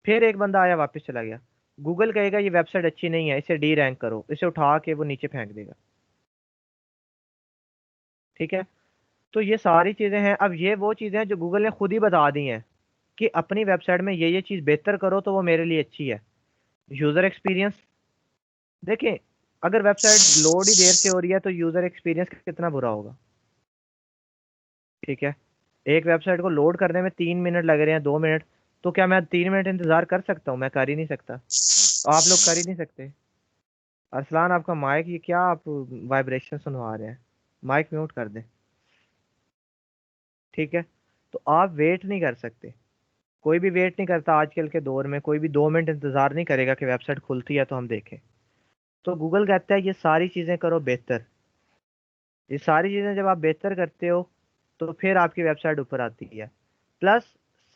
फिर एक बंदा आया वापस चला गया, गूगल कहेगा ये वेबसाइट अच्छी नहीं है, इसे डी रैंक करो, इसे उठा के वो नीचे फेंक देगा। ठीक है। तो ये सारी चीजें हैं। अब ये वो चीजें हैं जो गूगल ने खुद ही बता दी हैं कि अपनी वेबसाइट में ये चीज बेहतर करो तो वो मेरे लिए अच्छी है। यूजर एक्सपीरियंस देखें, अगर वेबसाइट लोड ही देर से हो रही है तो यूजर एक्सपीरियंस कितना बुरा होगा। ठीक है। एक वेबसाइट को लोड करने में 3 मिनट लग रहे हैं, 2 मिनट, तो क्या मैं 3 मिनट इंतजार कर सकता हूँ? मैं कर ही नहीं सकता। आप लोग कर ही नहीं सकते। अरसलान आपका माइक, ये क्या आप वाइब्रेशन सुनवा रहे हैं? माइक म्यूट कर दें। ठीक है। तो आप वेट नहीं कर सकते, कोई भी वेट नहीं करता आजकल के दौर में, कोई भी 2 मिनट इंतजार नहीं करेगा कि वेबसाइट खुलती है तो हम देखें। तो गूगल कहता है ये सारी चीजें करो बेहतर। ये सारी चीजें जब आप बेहतर करते हो तो फिर आपकी वेबसाइट ऊपर आती है। प्लस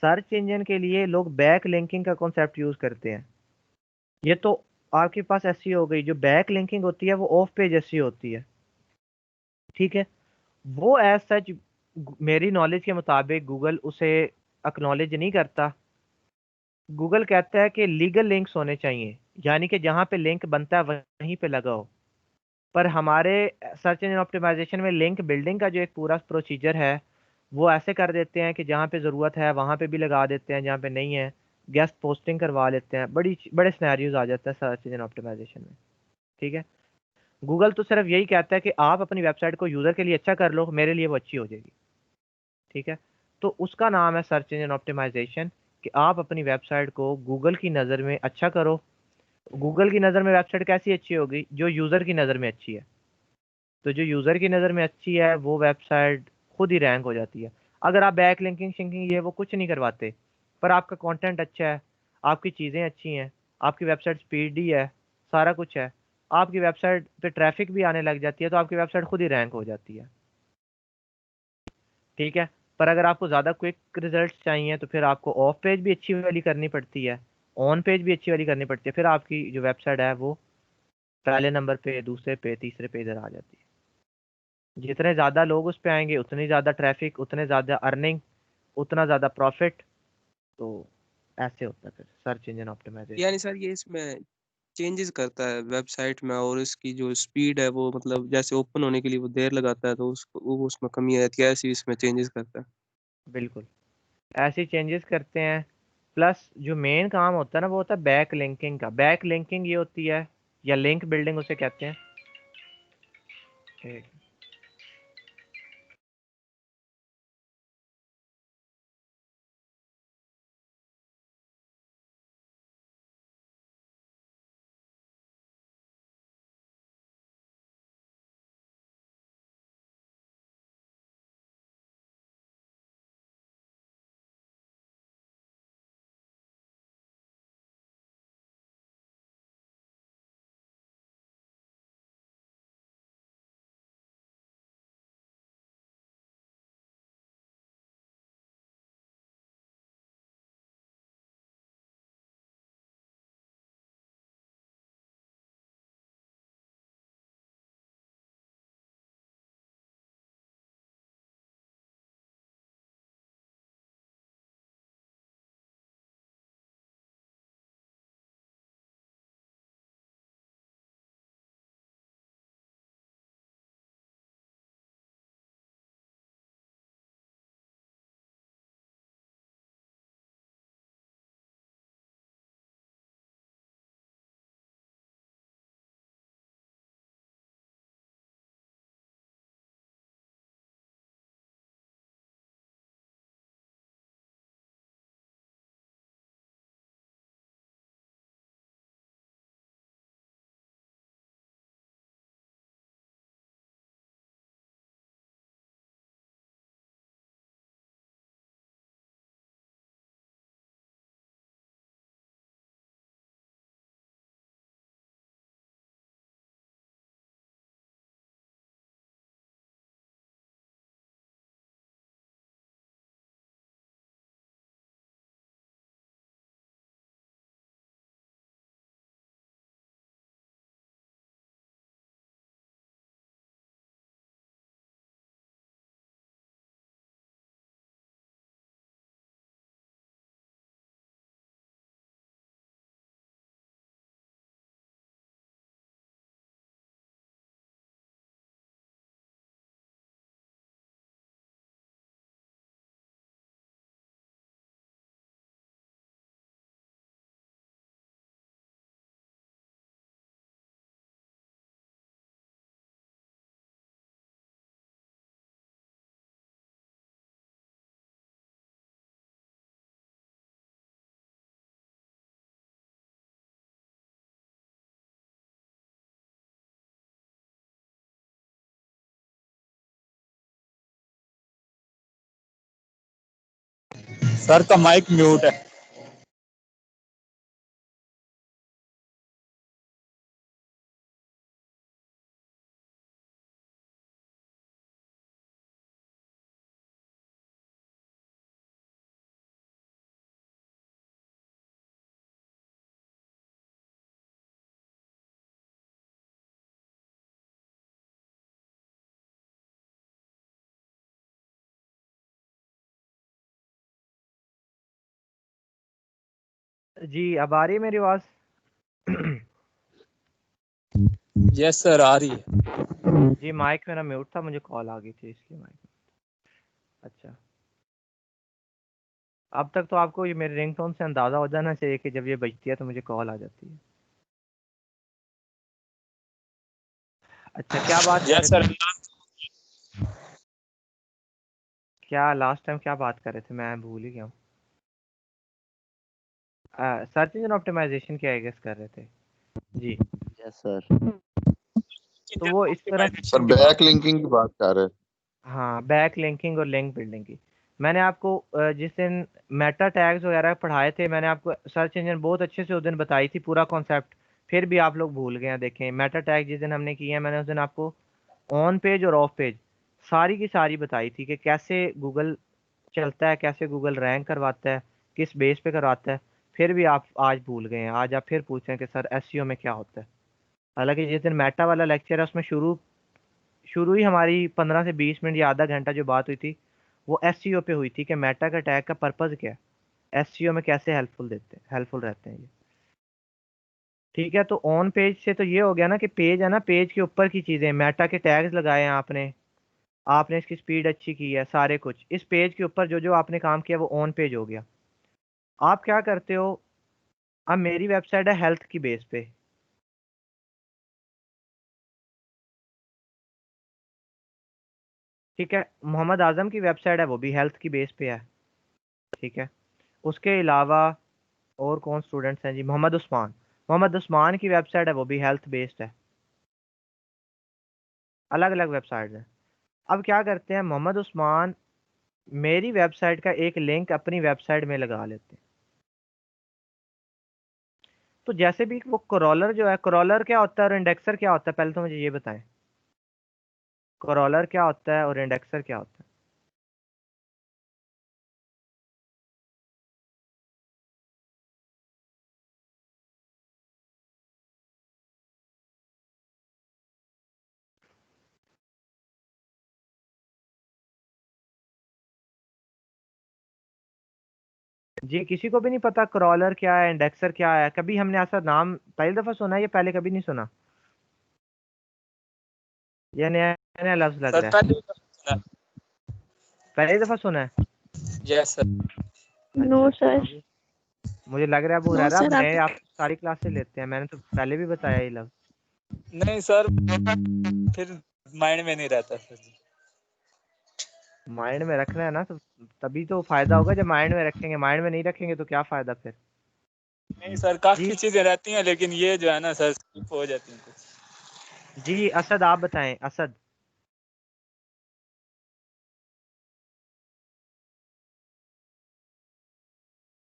सर्च इंजन के लिए लोग बैक लिंकिंग का कॉन्सेप्ट यूज करते हैं। ये तो आपके पास ऐसी हो गई, जो बैक लिंकिंग होती है वो ऑफ पेज ऐसी होती है। ठीक है। वो एज सच मेरी नॉलेज के मुताबिक गूगल उसे अक्नॉलेज नहीं करता। गूगल कहता है कि लीगल लिंक्स होने चाहिए, यानी कि जहां पे लिंक बनता है वहीं पे लगा हो। पर हमारे सर्च इंजन ऑप्टिमाइजेशन में लिंक बिल्डिंग का जो एक पूरा प्रोसीजर है, वो ऐसे कर देते हैं कि जहाँ पे ज़रूरत है वहाँ पे भी लगा देते हैं, जहाँ पे नहीं है गेस्ट पोस्टिंग करवा लेते हैं। बड़े सिनेरियोज आ जाते हैं सर्च इंजन ऑप्टिमाइजेशन में। ठीक है। गूगल तो सिर्फ यही कहता है कि आप अपनी वेबसाइट को यूज़र के लिए अच्छा कर लो, मेरे लिए वो अच्छी हो जाएगी। ठीक है। तो उसका नाम है सर्च इंजन ऑप्टिमाइजेशन, कि आप अपनी वेबसाइट को गूगल की नज़र में अच्छा करो। गूगल की नज़र में वेबसाइट कैसी अच्छी होगी? जो यूज़र की नज़र में अच्छी है। तो जो यूज़र की नज़र में अच्छी है वो वेबसाइट खुद ही रैंक हो जाती है। अगर आप बैक लिंकिंग शिंकिंग ये वो कुछ नहीं करवाते, पर आपका कंटेंट अच्छा है, आपकी चीज़ें अच्छी हैं, आपकी वेबसाइट स्पीडी है, सारा कुछ है, आपकी वेबसाइट पे ट्रैफिक भी आने लग जाती है, तो आपकी वेबसाइट खुद ही रैंक हो जाती है। ठीक है। पर अगर आपको ज़्यादा क्विक रिजल्ट चाहिए तो फिर आपको ऑफ पेज भी अच्छी वाली करनी पड़ती है, ऑन पेज भी अच्छी वाली करनी पड़ती है, फिर आपकी जो वेबसाइट है वो पहले नंबर पे, दूसरे पे, तीसरे पे इधर आ जाती है। जितने ज़्यादा लोग उस पे आएंगे उतनी ज़्यादा ट्रैफिक, उतने ज़्यादा अर्निंग, उतना ज़्यादा प्रॉफिट। तो ऐसे होता है फिर सर्च इंजन ऑप्टिमाइजेशन। यानी सर ये इसमें चेंजेस करता है वेबसाइट में, और इसकी जो स्पीड है वो मतलब जैसे ओपन होने के लिए वो देर लगाता है तो उसको वो उसमें कमी आती है, ऐसी इसमें चेंजेस करता है। बिल्कुल ऐसे चेंजेस करते हैं। प्लस जो मेन काम होता है ना वो होता है बैक लिंकिंग का। बैक लिंकिंग ये होती है, या लिंक बिल्डिंग उसे कहते हैं। ठीक। सर का माइक म्यूट है। जी अब आ रही है मेरी आवाज? यस सर, आ रही है। जी माइक मेरा म्यूट था, मुझे कॉल आ गई थी इसलिए माइक। अच्छा, अब तक तो आपको ये मेरे रिंगटोन से अंदाजा हो जाना चाहिए कि जब ये बजती है तो मुझे कॉल आ जाती है। अच्छा, क्या बात कर यस रहे सर। थे? क्या लास्ट टाइम क्या बात कर रहे थे, मैं भूल ही गया हूँ। सर्च इंजन ऑप्टिमाइजेशन की आई गेस कर रहे थे जी। Yes sir. तो वो इस तरह सर बैक लिंकिंग की बात कर रहे हैं। हाँ, बैक लिंकिंग और लिंक बिल्डिंग की। मैंने आपको जिस दिन मेटा टैग्स वगैरह पढ़ाए थे, मैंने आपको सर्च इंजन बहुत अच्छे से उस दिन बताई थी पूरा कॉन्सेप्ट। फिर भी आप लोग भूल गए हैं। देखें, मेटा टैग जिस दिन हमने किए हैं, मैंने उस दिन आपको ऑन पेज और ऑफ पेज सारी की सारी बताई थी कि कैसे गूगल चलता है, कैसे गूगल रैंक करवाता है, किस बेस पे करवाता है। फिर भी आप आज भूल गए हैं। आज आप फिर पूछ रहे हैं कि सर एसईओ में क्या होता है। हालांकि जिस दिन मेटा वाला लेक्चर है उसमें शुरू शुरू ही हमारी 15 से 20 मिनट या आधा घंटा जो बात हुई थी वो एसईओ पे हुई थी कि मेटा का टैग का पर्पस क्या है, एसईओ में कैसे हेल्पफुल रहते हैं ये। ठीक है, तो ऑन पेज से तो ये हो गया ना कि पेज है ना, पेज के ऊपर की चीज़ें, मेटा के टैग्स लगाए हैं आपने, आपने इसकी स्पीड अच्छी की है, सारे कुछ इस पेज के ऊपर जो जो आपने काम किया वो ऑन पेज हो गया। आप क्या करते हो, अब मेरी वेबसाइट है हेल्थ की बेस पे, ठीक है, मोहम्मद आजम की वेबसाइट है वो भी हेल्थ की बेस पे है, ठीक है। उसके अलावा और कौन स्टूडेंट्स हैं जी, मोहम्मद उस्मान की वेबसाइट है वो भी हेल्थ बेस्ड है। अलग अलग वेबसाइट हैं। अब क्या करते हैं, मोहम्मद उस्मान मेरी वेबसाइट का एक लिंक अपनी वेबसाइट में लगा लेते हैं। तो जैसे भी वो क्रॉलर जो है, क्रॉलर क्या होता है और इंडेक्सर क्या होता है, पहले तो मुझे ये बताएं, क्रॉलर क्या होता है और इंडेक्सर क्या होता है? जी किसी को भी नहीं पता क्रॉलर क्या है, इंडेक्सर क्या है? कभी हमने ऐसा नाम पहली दफा सुना है या पहले कभी नहीं सुना? ये नया नया लफ्ज लग सर रहा है। पहले सुना। पहली दफा सुना है? Yes sir. नो अच्छा अच्छा, सर। मुझे लग रहा है अबू नो हुरैरा आप सर, नए, आप आप सारी क्लासेस लेते हैं, मैंने तो पहले भी बताया ये लफ्ज। नहीं सर, फिर माइंड में नहीं रहता सर जी। माइंड में रखना है ना, तो तभी तो फायदा होगा जब माइंड में रखेंगे, माइंड में नहीं रखेंगे तो क्या फायदा फिर। नहीं सर, जी काफी चीजें रहती हैं, लेकिन ये जो है ना सर, स्किप हो जाती हैं कुछ। जी असद आप बताएं, असद।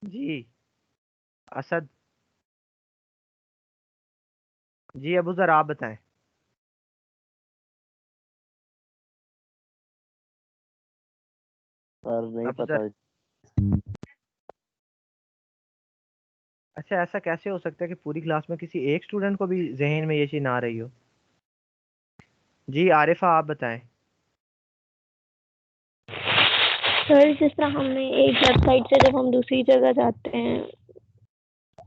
जी असद। जी अबू जर आप बताएं। सर नहीं अबू पता। जर, अच्छा ऐसा कैसे हो सकता है कि पूरी क्लास में किसी एक स्टूडेंट को भी जहन में ये चीज ना आ रही हो? जी आरिफा आप बताएं। सर जिस तरह हमने एक वेबसाइट से जब हम दूसरी जगह जाते हैं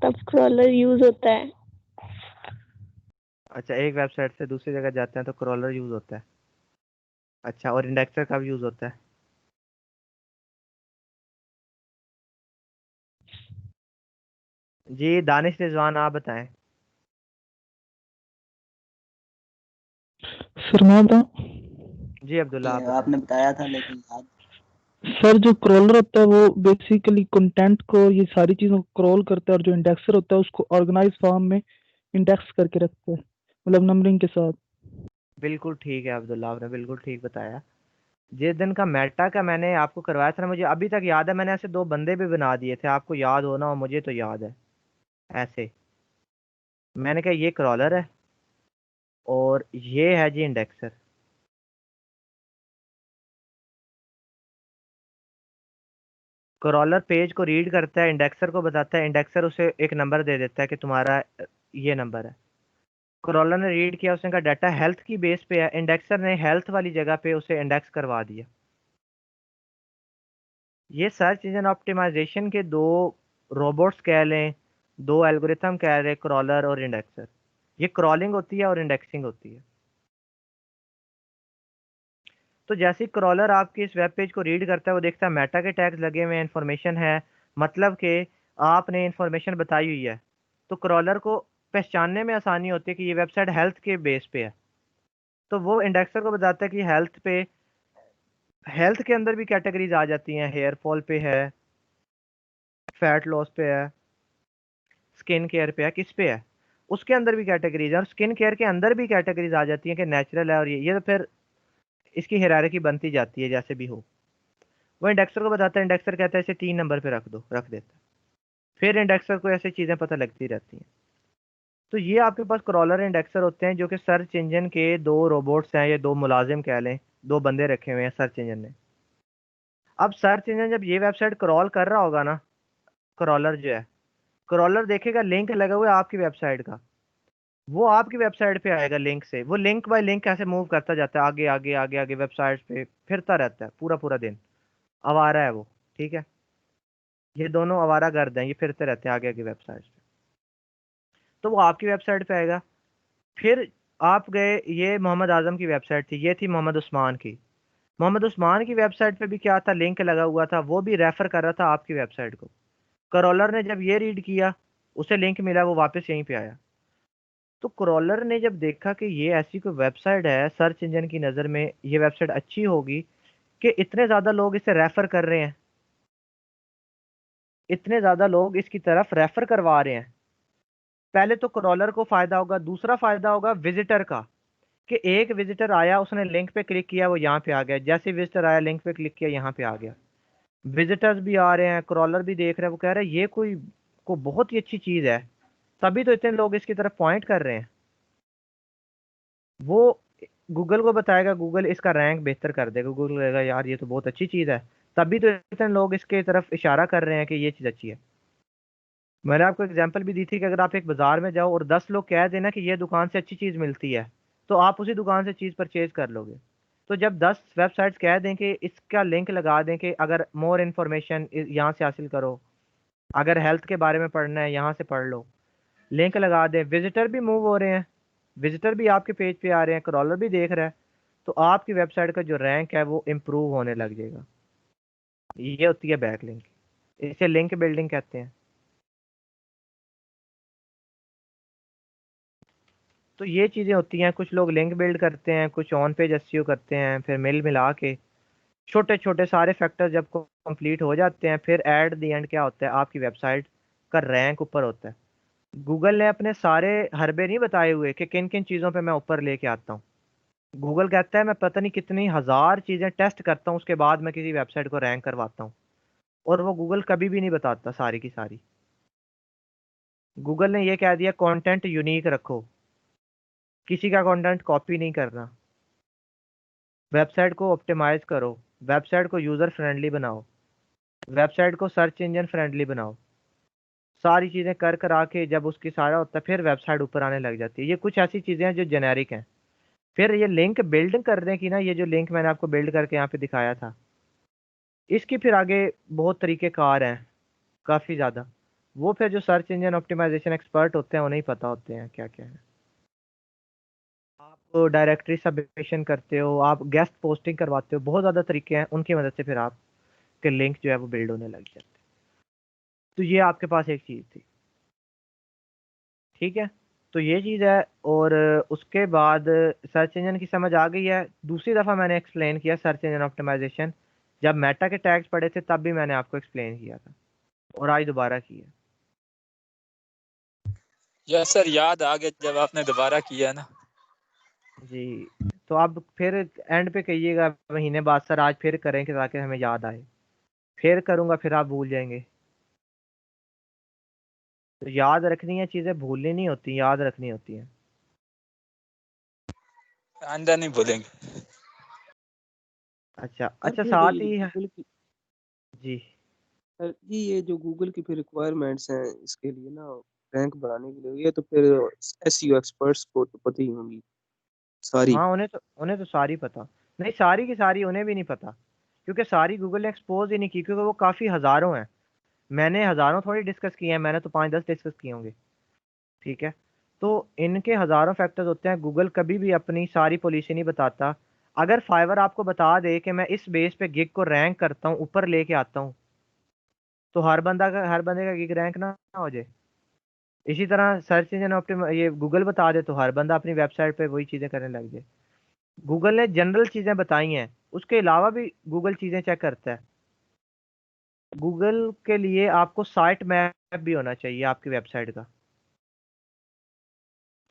तब स्क्रॉलर यूज होता है। अच्छा, एक वेबसाइट से दूसरी जगह जाते हैं तो क्रॉलर यूज होता है। अच्छा, और इंडेक्सर कब यूज होता है? जी दानिश रिजवान आप बताएं। सर मैं बताऊं? जी अब्दुल्ला आप बताएं। आपने बताया था लेकिन याद। सर जो क्रॉलर होता है वो बेसिकली कंटेंट को, ये सारी चीज़ों को क्रॉल करता है, और जो इंडेक्सर होता है उसको ऑर्गेनाइज फॉर्म में इंडेक्स करके रखता है, मतलब नंबरिंग के साथ। बिल्कुल ठीक है अब्दुल्ला, आपने बिल्कुल ठीक बताया। जिस दिन का मेटा का मैंने आपको करवाया था ना, मुझे अभी तक याद है, मैंने ऐसे 2 बंदे भी बना दिए थे, आपको याद हो ना हो, मुझे तो याद है। ऐसे मैंने कहा ये क्रॉलर है और ये है जी इंडेक्सर। क्रॉलर पेज को रीड करता है, इंडेक्सर को बताता है, इंडेक्सर उसे एक नंबर दे देता है कि तुम्हारा ये नंबर है। क्रॉलर ने रीड किया, उसने कहा डाटा हेल्थ की बेस पे है, इंडेक्सर ने हेल्थ वाली जगह पे उसे इंडेक्स करवा दिया। ये सर्च इंजन ऑप्टिमाइजेशन के 2 रोबोट्स कह लें, 2 एल्गोरिथम कह रहे, क्रॉलर और इंडेक्सर। ये क्रॉलिंग होती है और इंडेक्सिंग होती है। तो जैसे ही क्रॉलर आपके इस वेब पेज को रीड करता है, वो देखता है मेटा के टैग्स लगे हुए हैं, इन्फॉर्मेशन है, मतलब कि आपने इन्फॉर्मेशन बताई हुई है, तो क्रॉलर को पहचानने में आसानी होती है कि ये वेबसाइट हेल्थ के बेस पे है। तो वो इंडेक्सर को बताता है कि हेल्थ के अंदर भी कैटेगरीज आ जाती हैं, हेयर फॉल पे है, फैट लॉस पे है, स्किन केयर पे है, किस पे है, उसके अंदर भी कैटेगरीज है, और स्किन केयर के अंदर भी कैटेगरीज आ जाती हैं कि नेचुरल है और ये तो फिर इसकी हायरार्की बनती जाती है जैसे भी हो। वो इंडेक्सर को बताता है, इंडेक्सर कहता है इसे 3 नंबर पे रख दो, रख देता है। फिर इंडेक्सर को ऐसी चीज़ें पता लगती रहती हैं। तो ये आपके पास क्रॉलर इंडेक्सर होते हैं, जो कि सर्च इंजन के 2 रोबोट्स हैं, ये 2 मुलाजिम कह लें, 2 बंदे रखे हुए हैं सर्च इंजन ने। अब सर्च इंजन जब ये वेबसाइट क्रॉल कर रहा होगा ना, क्रॉलर जो है, क्रॉलर देखेगा लिंक लगा हुआ है आपकी वेबसाइट का, वो आपकी वेबसाइट पे आएगा लिंक से, वो लिंक बाय लिंक ऐसे मूव करता जाता है, आगे आगे आगे आगे वेबसाइट पे फिरता रहता है पूरा पूरा दिन। आवारा है वो, ठीक है, ये दोनों आवारा गर्द हैं, ये फिरते रहते हैं आगे आगे वेबसाइट पे। तो वो आपकी वेबसाइट पे आएगा। फिर आप गए, ये मोहम्मद आजम की वेबसाइट थी, ये थी मोहम्मद उस्मान की। मोहम्मद उस्मान की वेबसाइट पे भी क्या था, लिंक लगा हुआ था, वो भी रेफर कर रहा था आपकी वेबसाइट को। क्रॉलर ने जब ये रीड किया, उसे लिंक मिला, वो वापस यहीं पे आया। तो क्रॉलर ने जब देखा कि ये ऐसी कोई वेबसाइट है, सर्च इंजन की नज़र में ये वेबसाइट अच्छी होगी, कि इतने ज़्यादा लोग इसे रेफर कर रहे हैं, इतने ज़्यादा लोग इसकी तरफ रेफर करवा रहे हैं, पहले तो क्रॉलर को फ़ायदा होगा, दूसरा फ़ायदा होगा विजिटर का, कि एक विजिटर आया, उसने लिंक पे क्लिक किया, वो यहाँ पे आ गया, जैसे विजिटर आया लिंक पे क्लिक किया, यहाँ पे आ गया। विजिटर्स भी आ रहे हैं, क्रॉलर भी देख रहे हैं, वो कह रहे हैं ये को बहुत ही अच्छी चीज़ है, तभी तो इतने लोग इसकी तरफ पॉइंट कर रहे हैं। वो गूगल को बताएगा, गूगल इसका रैंक बेहतर कर देगा, गूगल कहेगा यार ये तो बहुत अच्छी चीज़ है, तभी तो इतने लोग इसके तरफ इशारा कर रहे हैं कि ये चीज़ अच्छी है। मैंने आपको एग्जांपल भी दी थी कि अगर आप एक बाजार में जाओ और 10 लोग कह देना कि ये दुकान से अच्छी चीज़ मिलती है, तो आप उसी दुकान से चीज़ परचेज कर लोगे। तो जब 10 वेबसाइट्स कह दें कि इसका लिंक लगा दें कि अगर मोर इन्फॉर्मेशन यहाँ से हासिल करो, अगर हेल्थ के बारे में पढ़ना है यहाँ से पढ़ लो, लिंक लगा दें, विजिटर भी मूव हो रहे हैं, विजिटर भी आपके पेज पे आ रहे हैं, क्रॉलर भी देख रहा है, तो आपकी वेबसाइट का जो रैंक है वो इम्प्रूव होने लग जाएगा। ये होती है बैक लिंक, इसे लिंक बिल्डिंग कहते हैं। तो ये चीज़ें होती हैं, कुछ लोग लिंक बिल्ड करते हैं, कुछ ऑन पेज एसईओ करते हैं, फिर मिल मिला के छोटे छोटे सारे फैक्टर जब कंप्लीट हो जाते हैं, फिर एट द एंड क्या होता है, आपकी वेबसाइट का रैंक ऊपर होता है। गूगल ने अपने सारे हरबे नहीं बताए हुए कि किन किन चीज़ों पे मैं ऊपर लेके आता हूँ। गूगल कहता है मैं पता नहीं कितनी हजार चीज़ें टेस्ट करता हूँ, उसके बाद मैं किसी वेबसाइट को रैंक करवाता हूँ, और वो गूगल कभी भी नहीं बताता सारी की सारी। गूगल ने ये कह दिया कंटेंट यूनिक रखो, किसी का कंटेंट कॉपी नहीं करना, वेबसाइट को ऑप्टिमाइज करो, वेबसाइट को यूज़र फ्रेंडली बनाओ, वेबसाइट को सर्च इंजन फ्रेंडली बनाओ। सारी चीज़ें कर करा के जब उसकी सारा होता है, फिर वेबसाइट ऊपर आने लग जाती है। ये कुछ ऐसी चीज़ें हैं जो जेनेरिक हैं। फिर ये लिंक बिल्ड करने की ना, ये जो लिंक मैंने आपको बिल्ड करके यहाँ पे दिखाया था, इसकी फिर आगे बहुत तरीके कार हैं, काफ़ी ज़्यादा। वो फिर जो सर्च इंजन ऑप्टिमाइजेशन एक्सपर्ट होते हैं उन्हें ही पता होते हैं क्या क्या है। आप डायरेक्टरी सबमिशन करते हो, आप गेस्ट पोस्टिंग करवाते हो, बहुत ज़्यादा तरीके हैं, उनकी मदद से फिर आपके लिंक जो है वो बिल्ड होने लग जाते हैं। तो ये आपके पास एक चीज़ थी, ठीक है। तो ये चीज़ है, और उसके बाद सर्च इंजन की समझ आ गई है। दूसरी दफ़ा मैंने एक्सप्लेन किया सर्च इंजन ऑप्टिमाइजेशन, जब मेटा के टैग्स पढ़े थे तब भी मैंने आपको एक्सप्लेन किया था, और आज दोबारा किया। यस सर, याद आ गया जब आपने दोबारा किया ना। जी, तो आप फिर एंड पे कहिएगा महीने बाद सर आज फिर करेंगे ताकि हमें याद आए, फिर करूँगा फिर आप भूल जाएंगे। तो याद रखनी है चीज़ें, भूलनी नहीं होती, याद रखनी होती है। आंदा नहीं बोलेंगे। अच्छा सर अच्छा, फिर साथ ये ही गूगल की जी सर जी ये जो गूगल की फिर रिक्वायरमेंट्स हैं इसके लिए ना, रैंक बढ़ाने के लिए, ये तो फिर एसईओ एक्सपर्ट्स को तो पता ही होंगी सारी। हाँ, उन्हें तो सारी पता। नहीं, सारी की सारी उन्हें भी नहीं पता, क्योंकि सारी गूगल ने एक्सपोज ही नहीं की, क्योंकि वो काफ़ी हज़ारों हैं। मैंने हज़ारों थोड़ी डिस्कस किए हैं, मैंने तो 5-10 डिस्कस किए होंगे। ठीक है, तो इनके हज़ारों फैक्टर्स होते हैं। गूगल कभी भी अपनी सारी पॉलिसी नहीं बताता। अगर फाइवर आपको बता दे कि मैं इस बेस पे गिग को रैंक करता हूँ, ऊपर लेके आता हूँ, तो हर बंदे का गिग रैंक ना हो जाए। इसी तरह सर्च इंजन ऑप्टिम ये गूगल बता दे तो हर बंदा अपनी वेबसाइट पे वही चीज़ें करने लग जाए। गूगल ने जनरल चीज़ें बताई हैं, उसके अलावा भी गूगल चीज़ें चेक करता है। गूगल के लिए आपको साइट मैप भी होना चाहिए, आपकी वेबसाइट का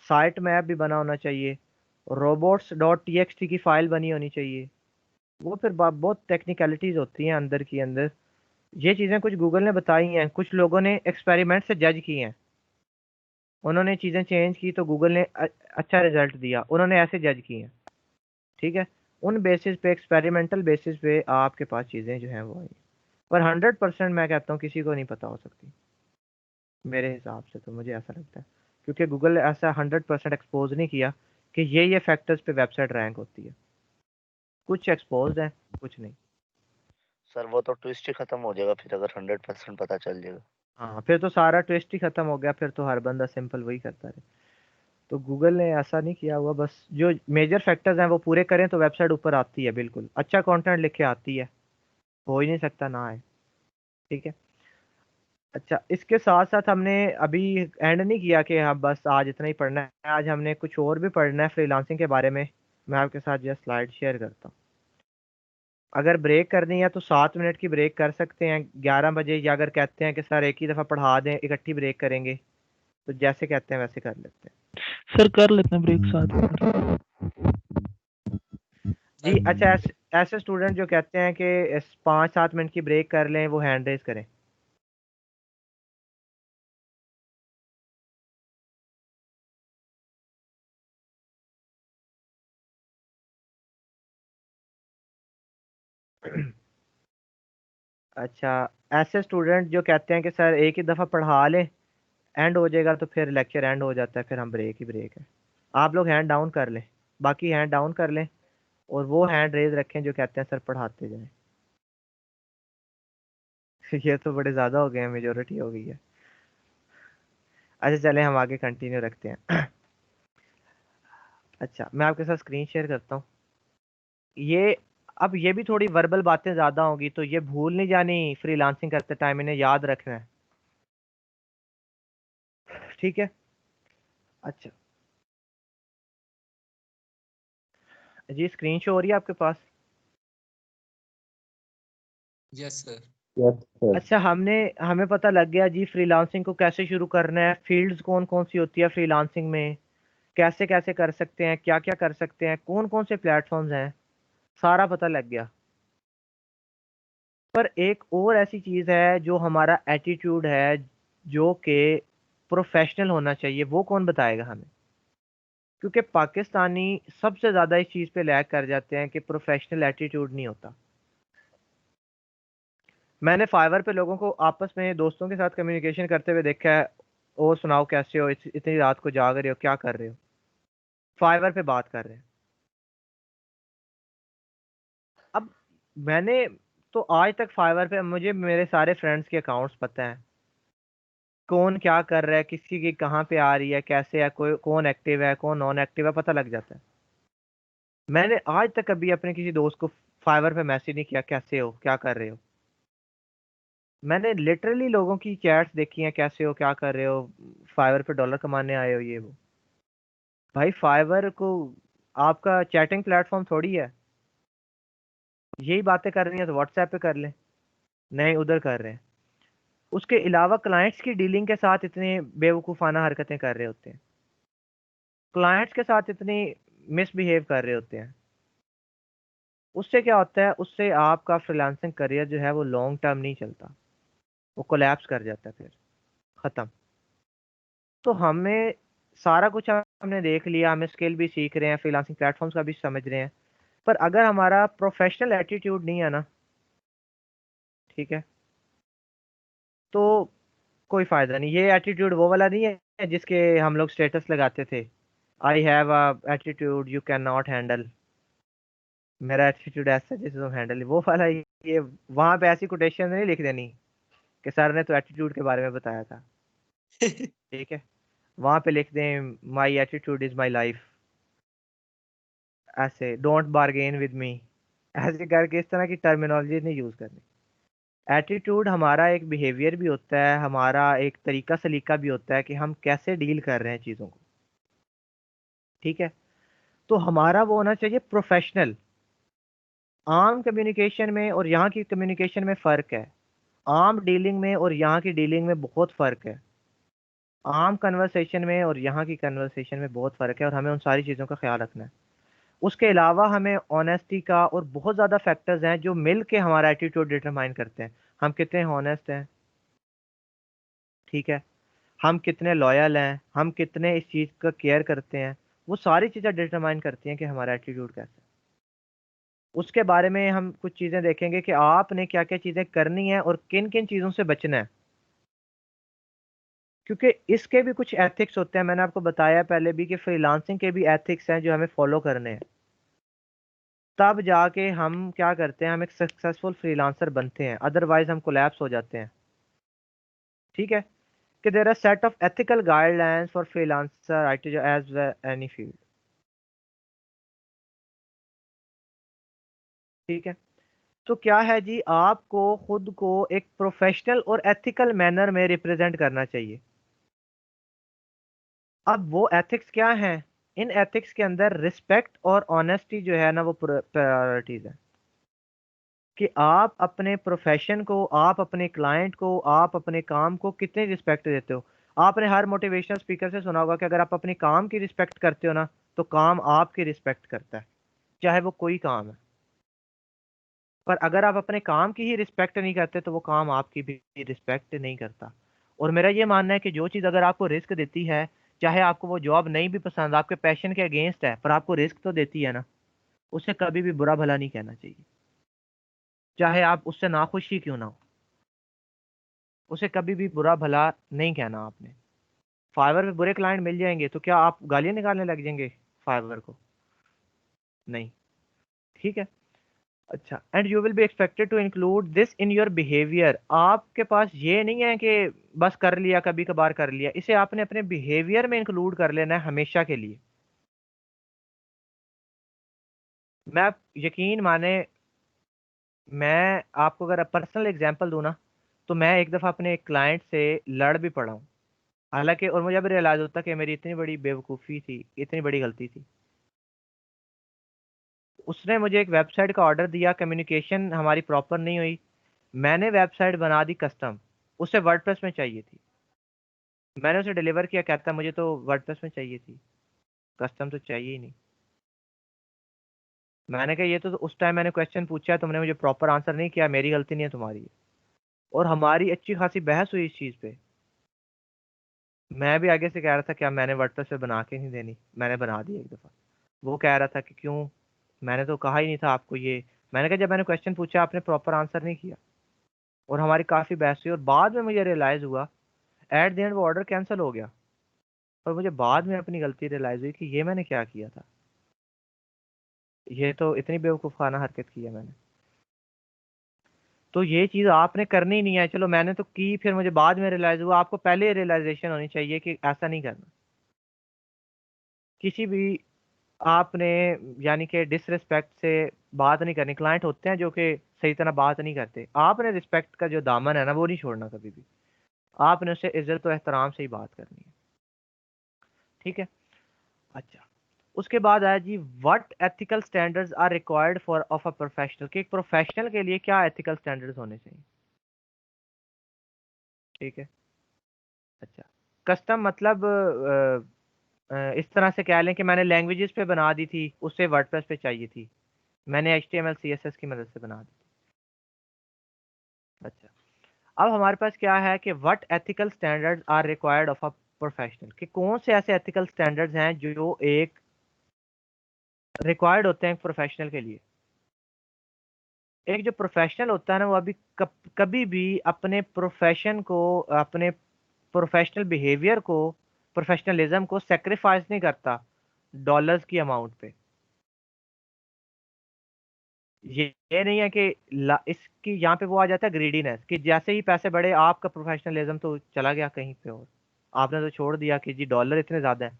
साइट मैप भी बना होना चाहिए। रोबोट्स डॉट टी की फाइल बनी होनी चाहिए। वो फिर बहुत टेक्निकलिटीज होती हैं अंदर की अंदर। ये चीज़ें कुछ गूगल ने बताई हैं, कुछ लोगों ने एक्सपेरिमेंट से जज की हैं। उन्होंने चीज़ें चेंज की तो गूगल ने अच्छा रिजल्ट दिया, उन्होंने ऐसे जज की हैं। ठीक है, उन बेसिस पे, एक्सपेरिमेंटल बेसिस पे आपके पास चीज़ें जो हैं वो आई। पर 100% मैं कहता हूँ किसी को नहीं पता हो सकती, मेरे हिसाब से तो मुझे ऐसा लगता है, क्योंकि गूगल ने ऐसा 100% एक्सपोज नहीं किया कि ये फैक्टर्स पे वेबसाइट रैंक होती है। कुछ एक्सपोज है, कुछ नहीं। सर वो तो ट्विस्ट ही खत्म हो जाएगा फिर अगर 100% पता चल जाएगा। हाँ, फिर तो सारा ट्विस्ट ही खत्म हो गया, फिर तो हर बंदा सिंपल वही करता रहे। तो गूगल ने ऐसा नहीं किया हुआ, बस जो मेजर फैक्टर्स हैं वो पूरे करें तो वेबसाइट ऊपर आती है, बिल्कुल अच्छा कंटेंट लिख के आती है, हो ही नहीं सकता ना आए। ठीक है। अच्छा, इसके साथ साथ हमने अभी एंड नहीं किया कि हम बस आज इतना ही पढ़ना है, आज हमने कुछ और भी पढ़ना है फ्रीलांसिंग के बारे में। मैं आपके साथ जस्ट स्लाइड शेयर करता हूँ। अगर ब्रेक करनी है तो 7 मिनट की ब्रेक कर सकते हैं 11 बजे, या अगर कहते हैं कि सर एक ही दफ़ा पढ़ा दें इकट्ठी ब्रेक करेंगे, तो जैसे कहते हैं वैसे कर लेते हैं। सर कर लेते हैं ब्रेक साथ में। जी अच्छा, ऐसे स्टूडेंट जो कहते हैं कि 5-7 मिनट की ब्रेक कर लें, वो हैंड रेज करें। अच्छा, ऐसे स्टूडेंट जो कहते हैं कि सर एक ही दफ़ा पढ़ा लें, एंड हो जाएगा तो फिर लेक्चर एंड हो जाता है, फिर हम ब्रेक ही ब्रेक है। आप लोग हैंड डाउन कर लें, बाकी हैंड डाउन कर लें, और वो हैंड रेज रखें जो कहते हैं सर पढ़ाते जाएं। ये तो बड़े ज़्यादा हो गए हैं, मेजोरिटी हो गई है। अच्छा चलें, हम आगे कंटिन्यू रखते हैं। अच्छा, मैं आपके साथ स्क्रीन शेयर करता हूँ। ये अब ये भी थोड़ी वर्बल बातें ज़्यादा होंगी, तो ये भूल नहीं जानी फ्रीलांसिंग करते टाइम, इन्हें याद रखना है। ठीक है। अच्छा जी, स्क्रीन शो हो रही है आपके पास? Yes sir. Yes sir. अच्छा, हमें पता लग गया जी फ्रीलांसिंग को कैसे शुरू करना है, फील्ड्स कौन कौन सी होती है फ्रीलांसिंग में, कैसे कैसे कर सकते हैं, क्या क्या कर सकते हैं, कौन कौन से प्लेटफॉर्म्स हैं, सारा पता लग गया। पर एक और ऐसी चीज़ है जो हमारा एटीट्यूड है, जो कि प्रोफेशनल होना चाहिए, वो कौन बताएगा हमें? क्योंकि पाकिस्तानी सबसे ज़्यादा इस चीज़ पे लैग कर जाते हैं कि प्रोफेशनल एटीट्यूड नहीं होता। मैंने फाइवर पे लोगों को आपस में दोस्तों के साथ कम्युनिकेशन करते हुए देखा है, और सुनाओ कैसे हो, इतनी रात को जाग रहे हो, क्या कर रहे हो, फाइवर पे बात कर रहे हैं। अब मैंने तो आज तक फाइवर पे मुझे मेरे सारे फ्रेंड्स के अकाउंट्स पता हैं, कौन क्या कर रहा है, किसकी की कहाँ पे आ रही है, कैसे है, कोई कौन एक्टिव है, कौन नॉन एक्टिव है, पता लग जाता है। मैंने आज तक कभी अपने किसी दोस्त को फाइवर पे मैसेज नहीं किया कैसे हो, क्या कर रहे हो। मैंने लिटरली लोगों की चैट्स देखी हैं, कैसे हो, क्या कर रहे हो, फाइवर पे डॉलर कमाने आए हो, ये वो। भाई फाइवर को आपका चैटिंग प्लेटफॉर्म थोड़ी है। यही बातें करनी है तो व्हाट्सएप पे कर लें, नहीं उधर कर रहे हैं। उसके अलावा क्लाइंट्स की डीलिंग के साथ इतने बेवकूफ़ाना हरकतें कर रहे होते हैं, क्लाइंट्स के साथ इतनी मिसबिहेव कर रहे होते हैं, उससे क्या होता है, उससे आपका फ्रीलांसिंग करियर जो है वो लॉन्ग टर्म नहीं चलता, वो कोलैप्स कर जाता है, फिर ख़त्म। तो हमें सारा कुछ हमने देख लिया, हमें स्किल भी सीख रहे हैं, फ्रीलांसिंग प्लेटफॉर्म्स का भी समझ रहे हैं, पर अगर हमारा प्रोफेशनल एटीट्यूड नहीं है ना, ठीक है, तो कोई फायदा नहीं। ये एटीट्यूड वो वाला नहीं है जिसके हम लोग स्टेटस लगाते थे, I have a attitude you can not handle, मेरा एटीट्यूड ऐसा जिसे तुम हैंडल, वो वाला। ये वहां पे ऐसी कोटेशन नहीं लिख देनी कि सर ने तो एटीट्यूड के बारे में बताया था, ठीक है, वहां पे लिख दें my attitude is my life, ऐसे डोंट बार्गेन विद मी, ऐसे करके इस तरह की टर्मिनोलॉजी नहीं यूज करनी। एटीट्यूड हमारा एक बिहेवियर भी होता है, हमारा एक तरीका सलीका भी होता है कि हम कैसे डील कर रहे हैं चीज़ों को, ठीक है। तो हमारा वो होना चाहिए प्रोफेशनल। आम कम्युनिकेशन में और यहाँ की कम्युनिकेशन में फ़र्क है, आम डीलिंग में और यहाँ की डीलिंग में बहुत फ़र्क है, आम कन्वर्सेशन में और यहाँ की कन्वर्सेशन में बहुत फ़र्क है, और हमें उन सारी चीज़ों का ख्याल रखना है। उसके अलावा हमें ऑनेस्टी का और बहुत ज़्यादा फैक्टर्स हैं जो मिल के हमारा एटीट्यूड डिटरमाइन करते हैं। हम कितने हॉनेस्ट हैं, ठीक है, हम कितने लॉयल हैं, हम कितने इस चीज़ का केयर करते हैं, वो सारी चीज़ें डिटरमाइन करती हैं कि हमारा एटीट्यूड कैसा है। उसके बारे में हम कुछ चीज़ें देखेंगे कि आपने क्या क्या चीज़ें करनी है और किन किन चीज़ों से बचना है, क्योंकि इसके भी कुछ एथिक्स होते हैं। मैंने आपको बताया पहले भी कि फ्रीलांसिंग के भी एथिक्स हैं जो हमें फॉलो करने हैं, तब जाके हम क्या करते हैं, हम एक सक्सेसफुल फ्रीलांसर बनते हैं, अदरवाइज हम कोलैप्स हो जाते हैं, ठीक है। कि there are set of ethical guidelines for freelancer IT as any field, ठीक है। तो क्या है जी, आपको खुद को एक प्रोफेशनल और एथिकल मैनर में रिप्रेजेंट करना चाहिए। अब वो एथिक्स क्या हैं, इन एथिक्स के अंदर रिस्पेक्ट और ऑनेस्टी जो है ना वो प्रायोरिटीज है, कि आप अपने प्रोफेशन को, आप अपने क्लाइंट को, आप अपने काम को कितनी रिस्पेक्ट देते हो। आपने हर मोटिवेशनल स्पीकर से सुना होगा कि अगर आप अपने काम की रिस्पेक्ट करते हो ना, तो काम आपकी रिस्पेक्ट करता है, चाहे वो कोई काम है। पर अगर आप अपने काम की ही रिस्पेक्ट नहीं करते, तो वो काम आपकी भी रिस्पेक्ट नहीं करता। और मेरा ये मानना है कि जो चीज़ अगर आपको रिस्क देती है, चाहे आपको वो जॉब नहीं भी पसंद, आपके पैशन के अगेंस्ट है, पर आपको रिस्क तो देती है ना, उसे कभी भी बुरा भला नहीं कहना चाहिए, चाहे आप उससे नाखुश ही क्यों ना हो, उसे कभी भी बुरा भला नहीं कहना आपने। फाइवर पे बुरे क्लाइंट मिल जाएंगे तो क्या आप गालियां निकालने लग जाएंगे फाइवर को? नहीं, ठीक है। अच्छा, and you will be expected to include this in your behaviour. आपके पास ये नहीं है कि बस कर लिया, कभी कभार कर लिया, इसे आपने अपने बिहेवियर में इंक्लूड कर लेना है हमेशा के लिए। मैं, यकीन माने, मैं आपको अगर पर्सनल एग्जांपल दूं ना, तो मैं एक दफ़ा अपने एक क्लाइंट से लड़ भी पड़ा हूँ, हालांकि, और मुझे भी रियलाइज होता कि मेरी इतनी बड़ी बेवकूफ़ी थी, इतनी बड़ी गलती थी। उसने मुझे एक वेबसाइट का ऑर्डर दिया, कम्युनिकेशन हमारी प्रॉपर नहीं हुई, मैंने वेबसाइट बना दी कस्टम, उसे वर्डप्रेस में चाहिए थी, मैंने उसे डिलीवर किया, कहता मुझे तो वर्डप्रेस में चाहिए थी, कस्टम तो चाहिए ही नहीं। मैंने कहा ये तो उस टाइम मैंने क्वेश्चन पूछा, तुमने मुझे प्रॉपर आंसर नहीं किया, मेरी गलती नहीं है, तुम्हारी है। और हमारी अच्छी खासी बहस हुई इस चीज़ पे। मैं भी आगे से कह रहा था क्या मैंने वर्डप्रेस पे बना के नहीं देनी, मैंने बना दी एक दफ़ा। वो कह रहा था कि क्यों, मैंने तो कहा ही नहीं था आपको ये। मैंने कहा जब मैंने क्वेश्चन पूछा आपने प्रॉपर आंसर नहीं किया। और हमारी काफ़ी बहस हुई, और बाद में मुझे रियलाइज़ हुआ, एट द एंड वो ऑर्डर कैंसिल हो गया। और मुझे बाद में अपनी गलती रियलाइज़ हुई कि ये मैंने क्या किया था, ये तो इतनी बेवकूफ़ाना हरकत की है मैंने। तो ये चीज़ आपने करनी नहीं है। चलो मैंने तो की, फिर मुझे बाद में रियलाइज़ हुआ, आपको पहले रियलाइजेशन होनी चाहिए कि ऐसा नहीं करना। किसी भी, आपने, यानी कि डिसरिस्पेक्ट से बात नहीं करनी। क्लाइंट होते हैं जो कि सही तरह बात नहीं करते, आपने रिस्पेक्ट का जो दामन है ना वो नहीं छोड़ना कभी भी, आपने उससे इज्जत और एहतराम से ही बात करनी है, ठीक है। अच्छा, उसके बाद आया जी, what ethical standards are required for of a professional, कि एक प्रोफेशनल के लिए क्या एथिकल स्टैंडर्ड्स होने चाहिए, ठीक है। अच्छा, कस्टम मतलब इस तरह से कह लें कि मैंने लैंग्वेजेस पे बना दी थी, उससे वर्डप्रेस पे चाहिए थी, मैंने HTML CSS की मदद से बना दी। अच्छा, अब हमारे पास क्या है कि what ethical standards are required of a professional, कि कौन से ऐसे एथिकल स्टैंडर्ड्स हैं जो एक रिक्वायर्ड होते हैं प्रोफेशनल के लिए। एक जो प्रोफेशनल होता है ना, वो अभी कभी भी अपने प्रोफेशन को, अपने प्रोफेशनल बिहेवियर को, प्रोफेशनलिज्म को सेक्रीफाइस नहीं करता डॉलर्स की अमाउंट पे। ये नहीं है कि इसकी यहाँ पे वो आ जाता है ग्रीडीनेस, कि जैसे ही पैसे बढ़े आपका प्रोफेशनलिज्म तो चला गया कहीं पे और आपने तो छोड़ दिया कि जी डॉलर इतने ज्यादा है।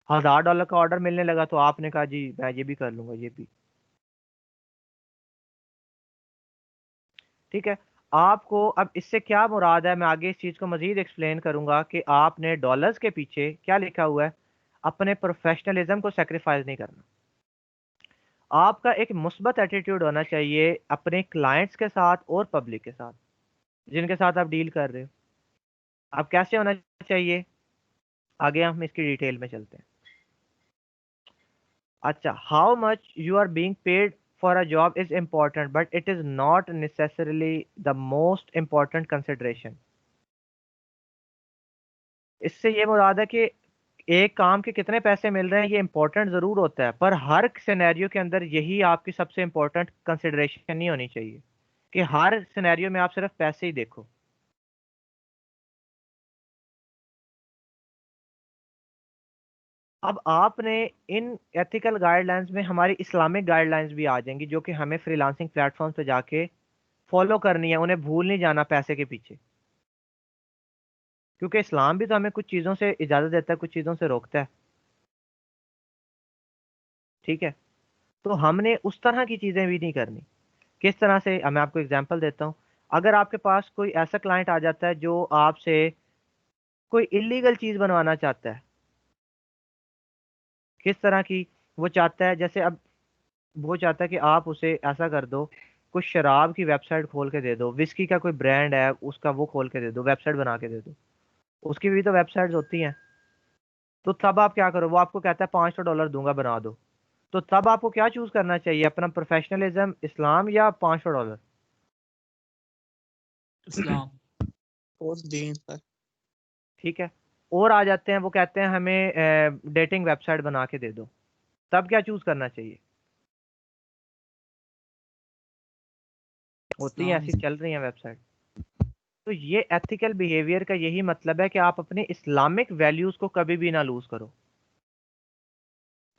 $1000 का ऑर्डर मिलने लगा तो आपने कहा जी मैं ये भी कर लूंगा, ये भी। ठीक है, आपको अब इससे क्या मुराद है, मैं आगे इस चीज को मजीद एक्सप्लेन करूंगा कि आपने डॉलर्स के पीछे क्या लिखा हुआ है, अपने प्रोफेशनलिज्म को सेक्रीफाइस नहीं करना। आपका एक मुस्बत एटीट्यूड होना चाहिए अपने क्लाइंट्स के साथ और पब्लिक के साथ जिनके साथ आप डील कर रहे हो। अब कैसे होना चाहिए, आगे हम इसकी डिटेल में चलते हैं। अच्छा, how much you are being paid for a job is important but it is not necessarily the most important consideration. इससे ये मुराद है कि एक काम के कितने पैसे मिल रहे हैं ये इंपॉर्टेंट जरूर होता है, पर हर सिनेरियो के अंदर यही आपकी सबसे इंपॉर्टेंट कंसिडरेशन नहीं होनी चाहिए कि हर सिनेरियो में आप सिर्फ पैसे ही देखो। अब आपने इन एथिकल गाइडलाइंस में हमारी इस्लामिक गाइडलाइंस भी आ जाएंगी जो कि हमें फ्रीलांसिंग प्लेटफॉर्म पे जाके फॉलो करनी है, उन्हें भूल नहीं जाना पैसे के पीछे, क्योंकि इस्लाम भी तो हमें कुछ चीज़ों से इजाज़त देता है, कुछ चीज़ों से रोकता है। ठीक है, तो हमने उस तरह की चीज़ें भी नहीं करनी। किस तरह से, अब मैं आपको एग्जांपल देता हूँ। अगर आपके पास कोई ऐसा क्लाइंट आ जाता है जो आपसे कोई इलीगल चीज़ बनवाना चाहता है, किस तरह की, वो चाहता है जैसे, अब वो चाहता है कि आप उसे ऐसा कर दो, कुछ शराब की वेबसाइट खोल के दे दो, विस्की का कोई ब्रांड है उसका वो खोल के दे दो, वेबसाइट बना के दे दो। उसकी भी तो वेबसाइट्स होती हैं। तो तब आप क्या करो, वो आपको कहता है $500 दूंगा बना दो, तो तब आपको क्या चूज करना चाहिए, अपना प्रोफेशनलिज्म, इस्लाम या $500? इस्लाम। और दीन पर। ठीक है, और आ जाते हैं वो कहते हैं हमें डेटिंग वेबसाइट बना के दे दो, तब क्या चूज करना चाहिए? होती हैं इस्लाम। ऐसी, चल रही हैं वेबसाइट। तो ये एथिकल बिहेवियर का यही मतलब है कि आप अपने इस्लामिक वैल्यूज को कभी भी ना लूज करो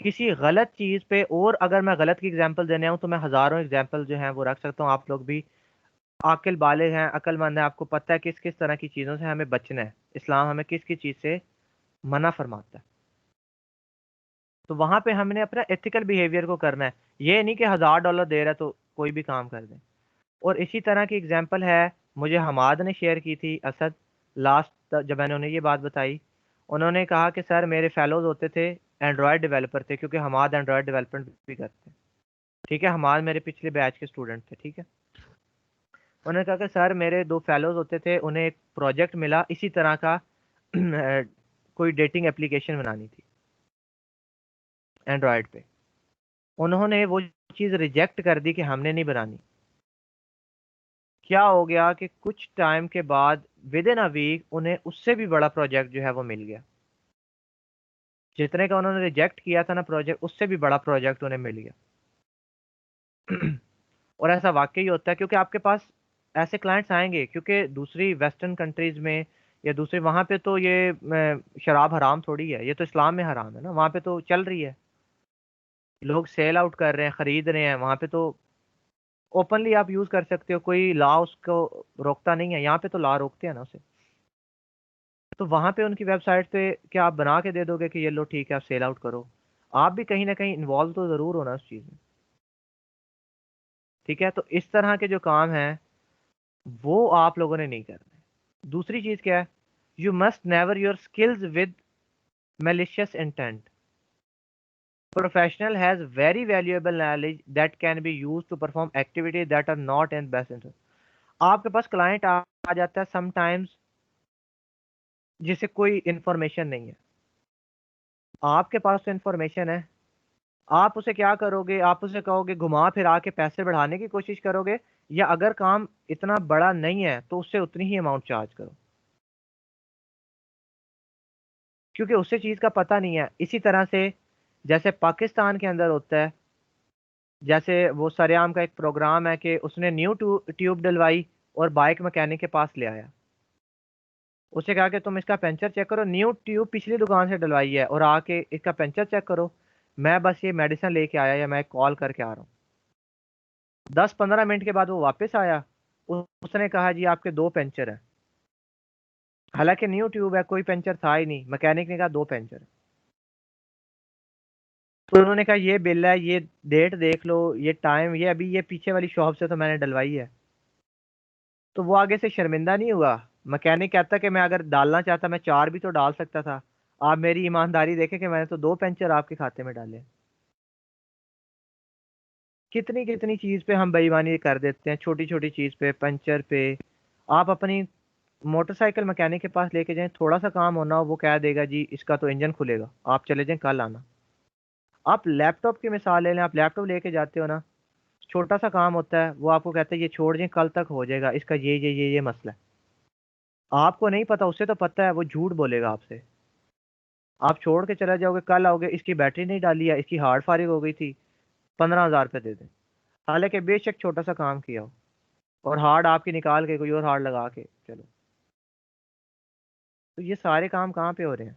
किसी गलत चीज पे। और अगर मैं गलत की एग्जांपल देने आऊं तो मैं हजारों एग्जांपल जो हैं वो रख सकता हूं। आप लोग भी आकिल बालिग हैं, अक्लमंद हैं, आपको पता है किस किस तरह की चीजों से हमें बचना है, इस्लाम हमें किस किस चीज से मना फरमाता है। तो वहां पे हमने अपना एथिकल बिहेवियर को करना है, ये नहीं कि $1000 दे रहा है तो कोई भी काम कर दें। और इसी तरह की एग्जांपल है, मुझे हमाद ने शेयर की थी, असद, लास्ट जब मैंने उन्हें ये बात बताई, उन्होंने कहा कि सर मेरे फेलोज होते थे एंड्रॉयड डेवलपर थे, क्योंकि हमाद एंड्रॉयड डेवलपमेंट भी करते हैं। ठीक है, हमाद मेरे पिछले बैच के स्टूडेंट थे। ठीक है, उन्होंने कहा कि सर मेरे 2 फेलोज होते थे, उन्हें एक प्रोजेक्ट मिला इसी तरह का कोई डेटिंग एप्लीकेशन बनानी थी एंड्रॉयड पे। उन्होंने वो चीज़ रिजेक्ट कर दी कि हमने नहीं बनानी। क्या हो गया कि कुछ टाइम के बाद विद इन अ वीक उन्हें उससे भी बड़ा प्रोजेक्ट जो है वो मिल गया। जितने का उन्होंने रिजेक्ट किया था ना प्रोजेक्ट, उससे भी बड़ा प्रोजेक्ट उन्हें मिल गया। और ऐसा वाकई होता है, क्योंकि आपके पास ऐसे क्लाइंट्स आएंगे, क्योंकि दूसरी वेस्टर्न कंट्रीज में या दूसरे वहां पे तो ये शराब हराम थोड़ी है, ये तो इस्लाम में हराम है ना, वहां पे तो चल रही है, लोग सेल आउट कर रहे हैं, खरीद रहे हैं, वहां पे तो ओपनली आप यूज कर सकते हो, कोई लॉ उसको रोकता नहीं है। यहाँ पे तो लॉ रोकते हैं ना उसे। तो वहां पे उनकी वेबसाइट पे क्या आप बना के दे दोगे कि ये लो ठीक है आप सेल आउट करो? आप भी कहीं ना कहीं इन्वॉल्व तो जरूर होना उस चीज में। ठीक है, तो इस तरह के जो काम है वो आप लोगों ने नहीं करने। दूसरी चीज क्या है, you must never your skills with malicious intent. Professional has very valuable knowledge that can be used to perform activities that are not in best interest. आपके पास क्लाइंट आ जाता है समटाइम्स जिसे कोई इंफॉर्मेशन नहीं है, आपके पास तो इंफॉर्मेशन है, आप उसे क्या करोगे? आप उसे कहोगे घुमा फिरा के पैसे बढ़ाने की कोशिश करोगे, या अगर काम इतना बड़ा नहीं है तो उससे उतनी ही अमाउंट चार्ज करो, क्योंकि उससे चीज का पता नहीं है। इसी तरह से जैसे पाकिस्तान के अंदर होता है, जैसे वो सरेआम का एक प्रोग्राम है कि उसने न्यू ट्यूब डलवाई और बाइक मैकेनिक के पास ले आया, उसे कहा कि तुम इसका पंचर चेक करो, न्यू ट्यूब पिछली दुकान से डलवाई है और आके इसका पंचर चेक करो, मैं बस ये मेडिसिन लेके आया या मैं कॉल करके आ रहा हूँ। 10-15 मिनट के बाद वो वापस आया, उसने कहा जी आपके 2 पंचर है, हालांकि न्यू ट्यूब है, कोई पंचर था ही नहीं, मैकेनिक ने कहा 2 पंचर है। तो उन्होंने कहा ये बिल है, ये डेट देख लो, ये टाइम, ये अभी ये पीछे वाली शॉप से तो मैंने डलवाई है। तो वो आगे से शर्मिंदा नहीं हुआ। मैकेनिक कहता कि मैं अगर डालना चाहता मैं 4 भी तो डाल सकता था, आप मेरी ईमानदारी देखें कि मैंने तो 2 पंचर आपके खाते में डाले। कितनी कितनी चीज पे हम बेईमानी कर देते हैं, छोटी छोटी चीज पे, पंचर पे। आप अपनी मोटरसाइकिल मैकेनिक के पास लेके जाएं, थोड़ा सा काम होना हो वो कह देगा जी इसका तो इंजन खुलेगा, आप चले जाएं कल आना। आप लैपटॉप की मिसाल ले लें, आप लैपटॉप लेके जाते हो ना, छोटा सा काम होता है, वो आपको कहते हैं ये छोड़ दें कल तक हो जाएगा, इसका ये मसला है। आपको नहीं पता, उसे तो पता है, वो झूठ बोलेगा आपसे। आप छोड़ के चले जाओगे, कल आओगे इसकी बैटरी नहीं डाली है, इसकी हार्ड फारिग हो गई थी, 15,000 रुपये दे दें, हालांकि बेशक छोटा सा काम किया हो, और हार्ड आपकी निकाल के कोई और हार्ड लगा के चलो। तो ये सारे काम कहाँ पे हो रहे हैं?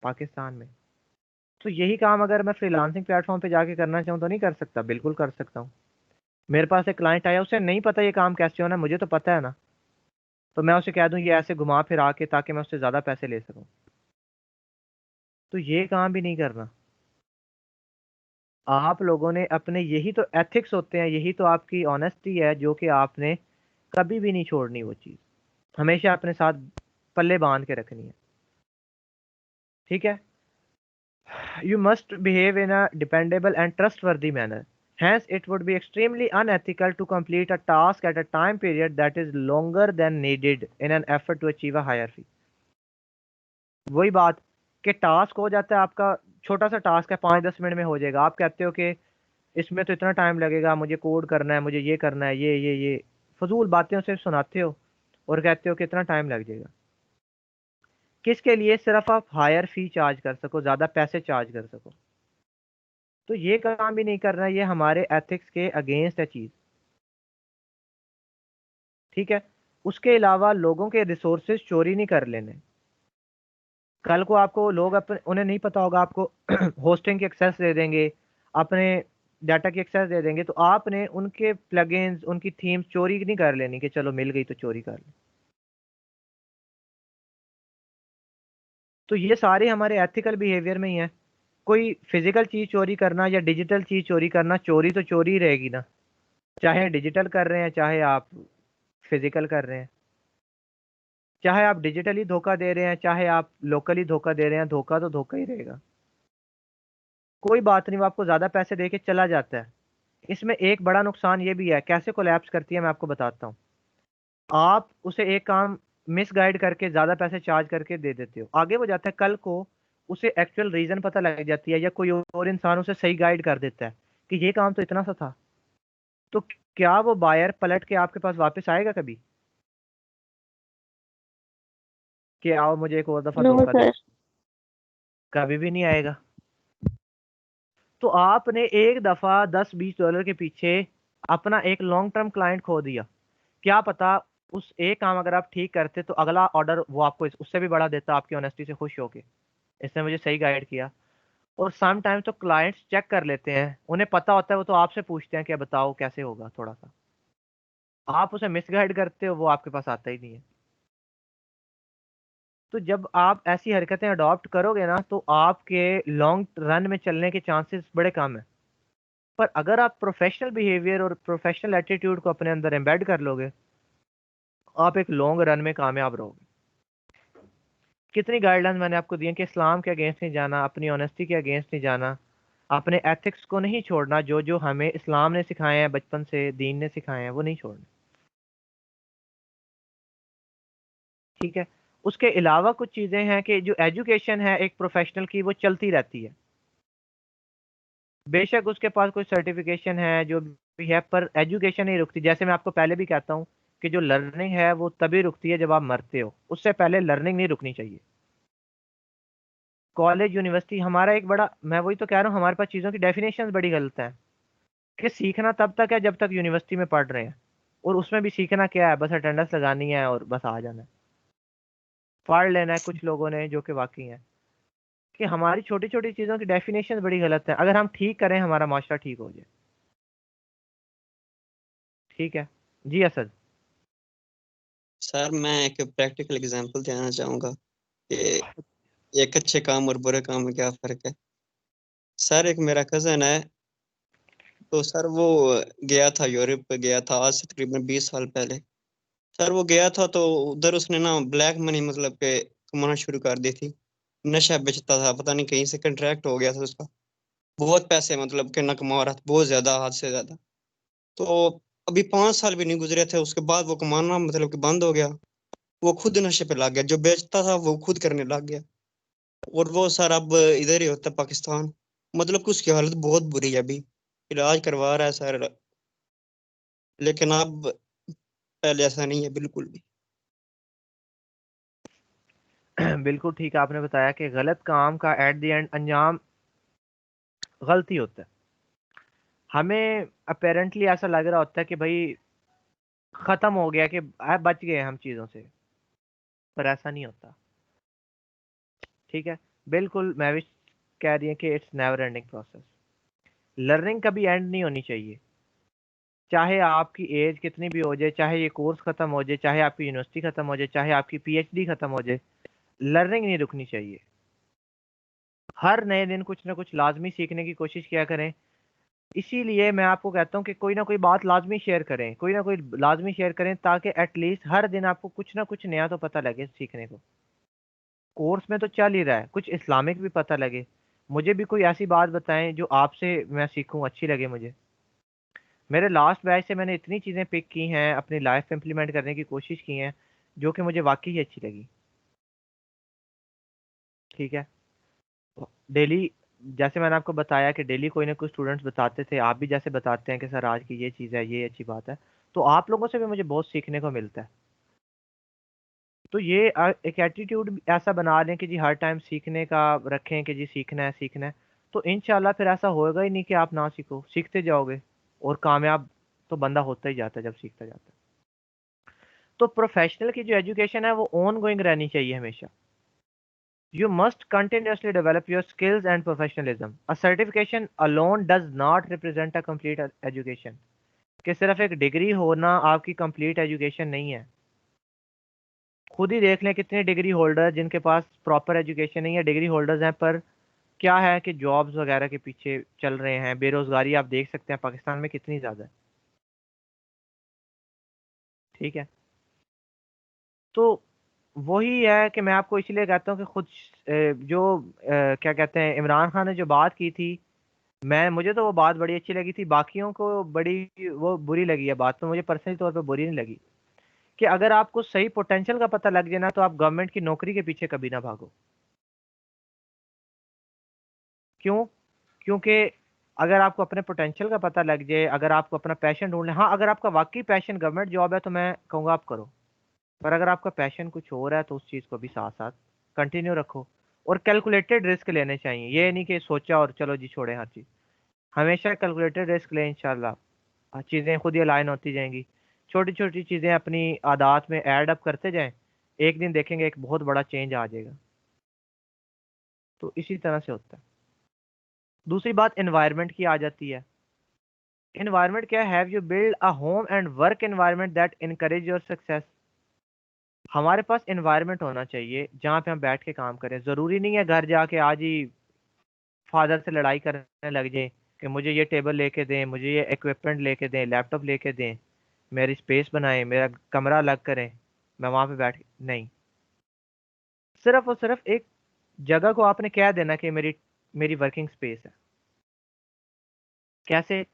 पाकिस्तान में। तो यही काम अगर मैं फ्रीलांसिंग प्लेटफॉर्म पे जाके करना चाहूँ तो नहीं कर सकता? बिल्कुल कर सकता हूँ। मेरे पास एक क्लाइंट आया, उसे नहीं पता ये काम कैसे होना है, मुझे तो पता है ना, तो मैं उसे कह दूं ये ऐसे घुमा फिरा के, ताकि मैं उससे ज़्यादा पैसे ले सकूं। तो ये काम भी नहीं करना। आप लोगों ने अपने, यही तो एथिक्स होते हैं, यही तो आपकी ऑनेस्टी है, जो कि आपने कभी भी नहीं छोड़नी, वो चीज़ हमेशा अपने साथ पल्ले बांध के रखनी है। ठीक है? You must behave in a dependable and trustworthy manner. Hence, it would be extremely unethical to complete a task at a time period that is longer than needed in an effort to achieve a higher fee. वही बात कि task हो जाता है आपका, छोटा सा task है, 5-10 मिनट में हो जाएगा, आप कहते हो कि इसमें तो इतना टाइम लगेगा, मुझे कोड करना है, मुझे ये करना है, ये फजूल बातें उसे सुनाते हो और कहते हो कि इतना टाइम लग जाएगा। किसके लिए? सिर्फ आप हायर फी चार्ज कर सको, ज़्यादा पैसे चार्ज कर सको। तो ये काम भी नहीं करना, ये हमारे एथिक्स के अगेंस्ट है चीज़। ठीक है? उसके अलावा लोगों के रिसोर्सेज चोरी नहीं कर लेने। कल को आपको लोग अपने, उन्हें नहीं पता होगा, आपको होस्टिंग की एक्सेस दे देंगे, अपने डाटा की एक्सेस दे देंगे, तो आपने उनके प्लगइन्स, उनकी थीम्स चोरी नहीं कर लेनी कि चलो मिल गई तो चोरी कर ले। तो ये सारे हमारे एथिकल बिहेवियर में ही है। कोई फिजिकल चीज चोरी करना या डिजिटल चीज चोरी करना, चोरी तो चोरी ही रहेगी ना, चाहे डिजिटल कर रहे हैं चाहे आप फिजिकल कर रहे हैं, चाहे आप डिजिटली धोखा दे रहे हैं चाहे आप लोकली धोखा दे रहे हैं, धोखा तो धोखा ही रहेगा। कोई बात नहीं, वो आपको ज्यादा पैसे दे के चला जाता है। इसमें एक बड़ा नुकसान ये भी है, कैसे कोलैप्स करती है मैं आपको बताता हूँ। आप उसे एक काम मिस गाइड करके ज्यादा पैसे चार्ज करके दे देते हो, आगे वो जाता है, कल को उसे एक्चुअल रीजन पता लग जाती है, या कोई और इंसान उसे सही गाइड कर देता है कि ये काम तो इतना सा था, तो क्या वो बायर पलट के आपके पास वापस आएगा कभी कि आओ मुझे एक और दफा नो धोखा दे? सर। कभी भी नहीं आएगा। तो आपने एक दफा $10-20 के पीछे अपना एक लॉन्ग टर्म क्लाइंट खो दिया। क्या पता उस एक काम अगर आप ठीक करते तो अगला ऑर्डर वो आपको उससे भी बड़ा देता, आपकी ऑनेस्टी से खुश होके, इसने मुझे सही गाइड किया। और सम टाइम तो क्लाइंट्स चेक कर लेते हैं, उन्हें पता होता है, वो तो आपसे पूछते हैं कि बताओ कैसे होगा, थोड़ा सा आप उसे मिसगाइड करते हो, वो आपके पास आता ही नहीं है। तो जब आप ऐसी हरकतें अडॉप्ट करोगे ना, तो आपके लॉन्ग रन में चलने के चांसेस बड़े कम है। पर अगर आप प्रोफेशनल बिहेवियर और प्रोफेशनल एटीट्यूड को अपने अंदर एम्बेड कर लोगे, आप एक लॉन्ग रन में कामयाब रहोगे। कितनी गाइडलाइन मैंने आपको दी हैं कि इस्लाम के अगेंस्ट नहीं जाना, अपनी ऑनेस्टी के अगेंस्ट नहीं जाना, अपने एथिक्स को नहीं छोड़ना, जो जो हमें इस्लाम ने सिखाए हैं, बचपन से दीन ने सिखाए हैं, वो नहीं छोड़ना। ठीक है? उसके अलावा कुछ चीज़ें हैं कि जो एजुकेशन है एक प्रोफेशनल की वो चलती रहती है। बेशक उसके पास कोई सर्टिफिकेशन है जो भी है, पर एजुकेशन नहीं रुकती। जैसे मैं आपको पहले भी कहता हूँ कि जो लर्निंग है वो तभी रुकती है जब आप मरते हो, उससे पहले लर्निंग नहीं रुकनी चाहिए। कॉलेज यूनिवर्सिटी हमारा एक बड़ा, मैं वही तो कह रहा हूँ, हमारे पास चीज़ों की डेफिनेशन बड़ी गलत है कि सीखना तब तक है जब तक यूनिवर्सिटी में पढ़ रहे हैं, और उसमें भी सीखना क्या है, बस अटेंडेंस लगानी है और बस आ जाना है, पढ़ लेना है कुछ लोगों ने जो कि वाकई है कि हमारी छोटी छोटी चीज़ों की डेफिनेशन बड़ी गलत है। अगर हम ठीक करें हमारा माशरा ठीक हो जाए। ठीक है जी असद। सर मैं एक प्रैक्टिकल एग्जांपल देना चाहूँगा कि एक अच्छे काम और बुरे काम में क्या फ़र्क है। सर एक मेरा कज़न है, तो सर वो गया था, यूरोप गया था आज से तकरीबन 20 साल पहले। सर वो गया था तो उधर उसने ना ब्लैक मनी मतलब के कमाना शुरू कर दी थी। नशा बेचता था, पता नहीं कहीं से कंट्रैक्ट हो गया था उसका, बहुत पैसे मतलब के न कमा रहा था, बहुत ज़्यादा, हद से ज़्यादा। तो अभी 5 साल भी नहीं गुजरे थे उसके बाद वो कमाना मतलब कि बंद हो गया। वो खुद नशे पे लग गया, जो बेचता था वो खुद करने लग गया। और वो सर अब इधर ही होता है, पाकिस्तान। मतलब कि उसकी हालत बहुत बुरी है, अभी इलाज करवा रहा है सर, लेकिन अब पहले ऐसा नहीं है बिल्कुल भी। बिल्कुल ठीक है, आपने बताया कि गलत काम का एट द एंड अंजाम गलती होता है। हमें अपेरेंटली ऐसा लग रहा होता है कि भाई खत्म हो गया, कि बच गए हम चीज़ों से, पर ऐसा नहीं होता। ठीक है, बिल्कुल मैं भी कह रही है कि it's never ending process. Learning कभी एंड नहीं होनी चाहिए, चाहे आपकी एज कितनी भी हो जाए, चाहे ये कोर्स खत्म हो जाए, चाहे आपकी यूनिवर्सिटी खत्म हो जाए, चाहे आपकी पीएचडी खत्म हो जाए, लर्निंग नहीं रुकनी चाहिए। हर नए दिन कुछ ना कुछ लाजमी सीखने की कोशिश किया करें। इसीलिए मैं आपको कहता हूँ कि कोई ना कोई बात लाजमी शेयर करें, कोई ना कोई लाजमी शेयर करें, ताकि एटलीस्ट हर दिन आपको कुछ ना कुछ नया तो पता लगे सीखने को। कोर्स में तो चल ही रहा है, कुछ इस्लामिक भी पता लगे। मुझे भी कोई ऐसी बात बताएं जो आपसे मैं सीखूं, अच्छी लगे मुझे। मेरे लास्ट बैच से मैंने इतनी चीज़ें पिक की हैं, अपनी लाइफ में इम्प्लीमेंट करने की कोशिश की हैं, जो कि मुझे वाकई ही अच्छी लगी। ठीक है, डेली, जैसे मैंने आपको बताया कि डेली कोई ना कोई स्टूडेंट्स बताते थे, आप भी जैसे बताते हैं कि सर आज की ये चीज़ है, ये अच्छी बात है, तो आप लोगों से भी मुझे बहुत सीखने को मिलता है। तो ये एक एटीट्यूड ऐसा बना लें कि जी हर टाइम सीखने का रखें कि जी सीखना है सीखना है, तो इंशाल्लाह फिर ऐसा होएगा ही नहीं कि आप ना सीखो, सीखते जाओगे और कामयाब तो बंदा होता ही जाता है जब सीखता जाता है। तो प्रोफेशनल की जो एजुकेशन है वो ऑन गोइंग रहनी चाहिए हमेशा। You must continuously develop your skills and professionalism. A certification alone does not represent a complete education. कि सिर्फ एक डिग्री होना आपकी कंप्लीट एजुकेशन नहीं है। खुद ही देख लें कितने डिग्री होल्डर जिनके पास प्रॉपर एजुकेशन नहीं है, डिग्री होल्डर्स हैं, पर क्या है कि जॉब्स वगैरह के पीछे चल रहे हैं। बेरोजगारी आप देख सकते हैं पाकिस्तान में कितनी ज़्यादा है। ठीक है, तो वही है कि मैं आपको इसलिए कहता हूँ कि खुद जो क्या कहते हैं, इमरान खान ने जो बात की थी, मैं मुझे तो वो बात बड़ी अच्छी लगी थी, बाकियों को बड़ी वो बुरी लगी है बात, तो मुझे पर्सनली तौर पे बुरी नहीं लगी। कि अगर आपको सही पोटेंशियल का पता लग जाए ना, तो आप गवर्नमेंट की नौकरी के पीछे कभी ना भागो। क्यों? क्योंकि अगर आपको अपने पोटेंशियल का पता लग जाए, अगर आपको अपना पैशन ढूंढना, हाँ अगर आपका वाकई पैशन गवर्नमेंट जॉब है तो मैं कहूँगा आप करो। पर अगर आपका पैशन कुछ और है तो उस चीज़ को भी साथ साथ कंटिन्यू रखो। और कैलकुलेटेड रिस्क लेने चाहिए, ये नहीं कि सोचा और चलो जी छोड़े हर चीज़। हमेशा कैलकुलेटेड रिस्क लें, इंशाल्लाह चीज़ें खुद ही अलाइन होती जाएंगी। छोटी छोटी चीज़ें अपनी आदत में ऐड अप करते जाएं, एक दिन देखेंगे एक बहुत बड़ा चेंज आ जाएगा। तो इसी तरह से होता है। दूसरी बात एनवायरनमेंट की आ जाती है। एनवायरनमेंट क्या है? Have you build a home and work environment that encourage your success. हमारे पास एनवायरनमेंट होना चाहिए जहाँ पे हम बैठ के काम करें। ज़रूरी नहीं है घर जाके आज ही फादर से लड़ाई करने लग जाए कि मुझे ये टेबल लेके दें, मुझे ये इक्विपमेंट लेके दें, लैपटॉप लेके दें, मेरी स्पेस बनाएं, मेरा कमरा अलग करें, मैं वहाँ पे बैठ नहीं। सिर्फ और सिर्फ एक जगह को आपने कह देना कि मेरी मेरी वर्किंग स्पेस है। कैसे?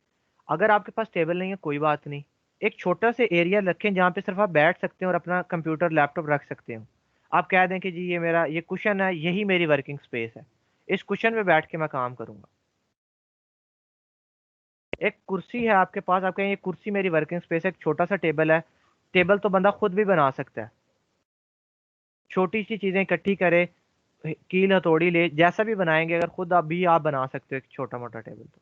अगर आपके पास टेबल नहीं है कोई बात नहीं, एक छोटा सा एरिया रखें जहाँ पे सिर्फ आप बैठ सकते हैं और अपना कंप्यूटर लैपटॉप रख सकते हो। आप कह दें कि जी ये मेरा ये कुशन है, यही मेरी वर्किंग स्पेस है, इस कुशन पे बैठ के मैं काम करूंगा। एक कुर्सी है आपके पास, आप कहें ये कुर्सी मेरी वर्किंग स्पेस है, एक छोटा सा टेबल है, टेबल तो बंदा खुद भी बना सकता है, छोटी सी चीजें इकट्ठी करे, कील हथौड़ी ले, जैसा भी बनाएंगे, अगर खुद आप बना सकते हो एक छोटा मोटा टेबल तो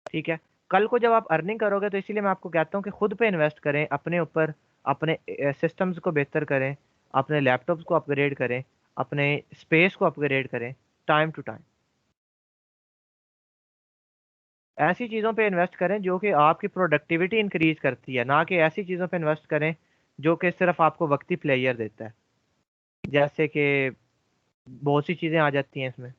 ठीक है। कल को जब आप अर्निंग करोगे तो इसीलिए मैं आपको कहता हूँ कि खुद पे इन्वेस्ट करें, अपने ऊपर, अपने सिस्टम्स को बेहतर करें, अपने लैपटॉप्स को अपग्रेड करें, अपने स्पेस को अपग्रेड करें टाइम टू टाइम। ऐसी चीज़ों पे इन्वेस्ट करें जो कि आपकी प्रोडक्टिविटी इंक्रीज करती है, ना कि ऐसी चीज़ों पे इन्वेस्ट करें जो कि सिर्फ आपको वक्ती प्लेयर देता है, जैसे कि बहुत सी चीज़ें आ जाती हैं इसमें।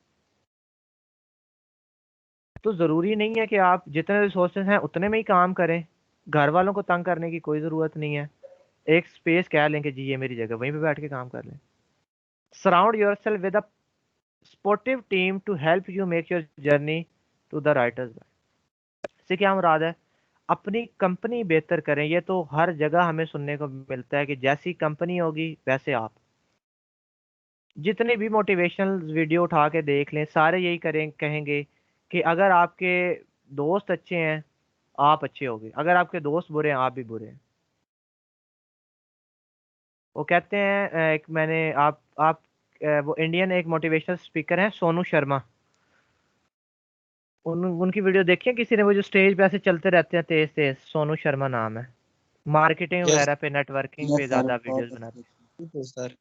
तो ज़रूरी नहीं है कि आप जितने रिसोर्सेज हैं उतने में ही काम करें, घर वालों को तंग करने की कोई ज़रूरत नहीं है। एक स्पेस कह लें कि जी ये मेरी जगह, वहीं पे बैठ के काम कर लें। Surround yourself with a supportive team to help you make your journey to the writers. इससे क्या मुराद है? अपनी कंपनी बेहतर करें। ये तो हर जगह हमें सुनने को मिलता है कि जैसी कंपनी होगी वैसे आप। जितने भी मोटिवेशनल वीडियो उठा के देख लें, सारे यही कहेंगे कि अगर आपके दोस्त अच्छे हैं आप अच्छे होगे, अगर आपके दोस्त बुरे हैं आप भी बुरे हैं। वो कहते हैं एक मैंने आप वो इंडियन एक मोटिवेशनल स्पीकर हैं सोनू शर्मा, उनकी वीडियो देखी है किसी ने? वो जो स्टेज पे ऐसे चलते रहते हैं तेज तेज, सोनू शर्मा नाम है, मार्केटिंग यस वगैरह पे, नेटवर्किंग पे यस सर, ज्यादा वीडियोस बहुत बनाते हैं। अच्छे सर।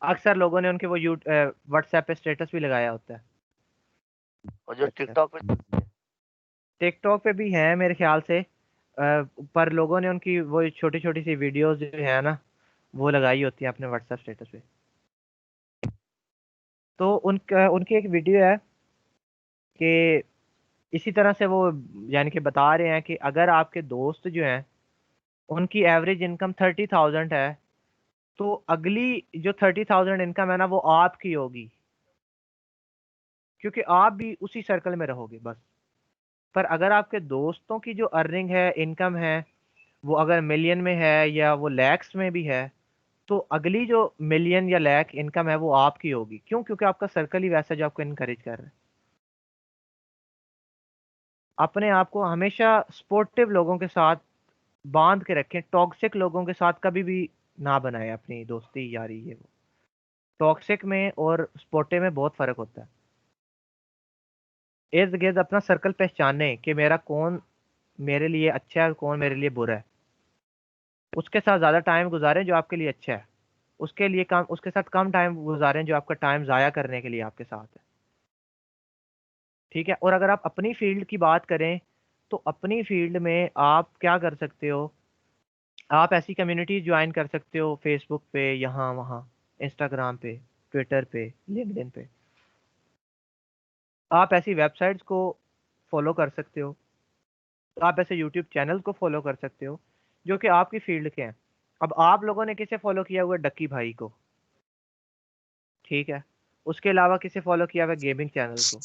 अक्सर लोगों ने उनके वो व्हाट्सएप पे स्टेटस भी लगाया होता है। और जो अच्छा, टिकटॉक पे टिकटॉक पे भी है मेरे ख्याल से, पर लोगों ने उनकी वो छोटी छोटी सी वीडियोस जो है ना वो लगाई होती है अपने व्हाट्सएप स्टेटस पे। तो उनकी एक वीडियो है कि इसी तरह से वो यानी कि बता रहे हैं कि अगर आपके दोस्त जो हैं उनकी एवरेज इनकम 30,000 है, तो अगली जो 30,000 इनकम है ना वो आपकी होगी, क्योंकि आप भी उसी सर्कल में रहोगे बस। पर अगर आपके दोस्तों की जो अर्निंग है, इनकम है, वो अगर मिलियन में है या वो लैक्स में भी है, तो अगली जो मिलियन या लैख इनकम है वो आपकी होगी। क्यों? क्योंकि आपका सर्कल ही वैसा जो आपको इनकरेज कर रहा है। अपने आप को हमेशा स्पोर्टिव लोगों के साथ बांध के रखें, टॉक्सिक लोगों के साथ कभी भी ना बनाए अपनी दोस्ती यारी। ये वो टॉक्सिक में और स्पोर्टिव में बहुत फर्क होता है। इर्द गिर्द अपना सर्कल पहचाने कि मेरा कौन मेरे लिए अच्छा है और कौन मेरे लिए बुरा है, उसके साथ ज़्यादा टाइम गुजारें जो आपके लिए अच्छा है, उसके साथ कम टाइम गुजारें जो आपका टाइम ज़ाया करने के लिए आपके साथ है। ठीक है। और अगर आप अपनी फील्ड की बात करें तो अपनी फील्ड में आप क्या कर सकते हो? आप ऐसी कम्युनिटी ज्वाइन कर सकते हो, फेसबुक पे, यहाँ वहाँ, इंस्टाग्राम पे, ट्विटर पे, लिंक्डइन पे। आप ऐसी वेबसाइट्स को फॉलो कर सकते हो, आप ऐसे यूट्यूब चैनल को फॉलो कर सकते हो जो कि आपकी फील्ड के हैं। अब आप लोगों ने किसे फॉलो किया हुआ है? डक्की भाई को, ठीक है। उसके अलावा किसे फॉलो किया हुआ है? गेमिंग चैनल को।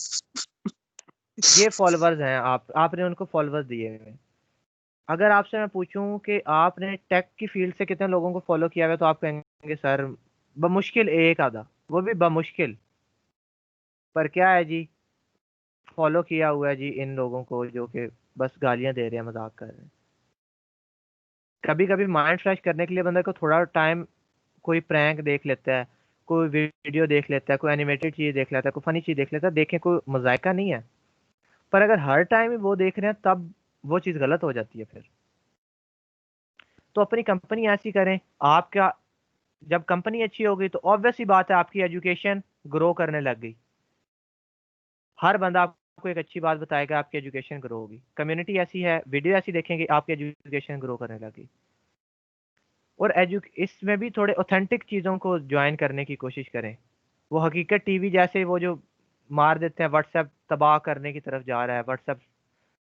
ये फॉलोअर्स हैं, आपने उनको फॉलोअर्स दिए हुए हैं। अगर आपसे मैं पूछूं कि आपने टेक की फील्ड से कितने लोगों को फॉलो किया हुआ है, तो आप कहेंगे सर बमुश्किल एक आधा, वो भी बमुश्किल। पर क्या है जी, फॉलो किया हुआ है जी इन लोगों को जो कि बस गालियां दे रहे हैं, मजाक कर रहे हैं। कभी कभी माइंड फ्रेश करने के लिए बंदे को थोड़ा टाइम कोई प्रैंक देख लेता है, कोई वीडियो देख लेता है, कोई एनिमेटेड चीज देख लेता है, कोई फनी चीज देख लेता है, देखें कोई मजायका नहीं है। पर अगर हर टाइम ही वो देख रहे हैं तब वो चीज गलत हो जाती है फिर। तो अपनी कंपनी ऐसी करें, आपका जब कंपनी अच्छी हो गई तो ऑब्वियस ही बात है आपकी एजुकेशन ग्रो करने लग गई। हर बंदा आपको एक अच्छी बात बताएगा, आपकी एजुकेशन ग्रो होगी। कम्युनिटी ऐसी है, वीडियो ऐसी देखेंगे, आपकी एजुकेशन ग्रो करने लगी। और इसमें भी थोड़े ऑथेंटिक चीज़ों को ज्वाइन करने की कोशिश करें। वो हकीकत टीवी जैसे वो जो मार देते हैं, व्हाट्सएप तबाह करने की तरफ जा रहा है, व्हाट्सएप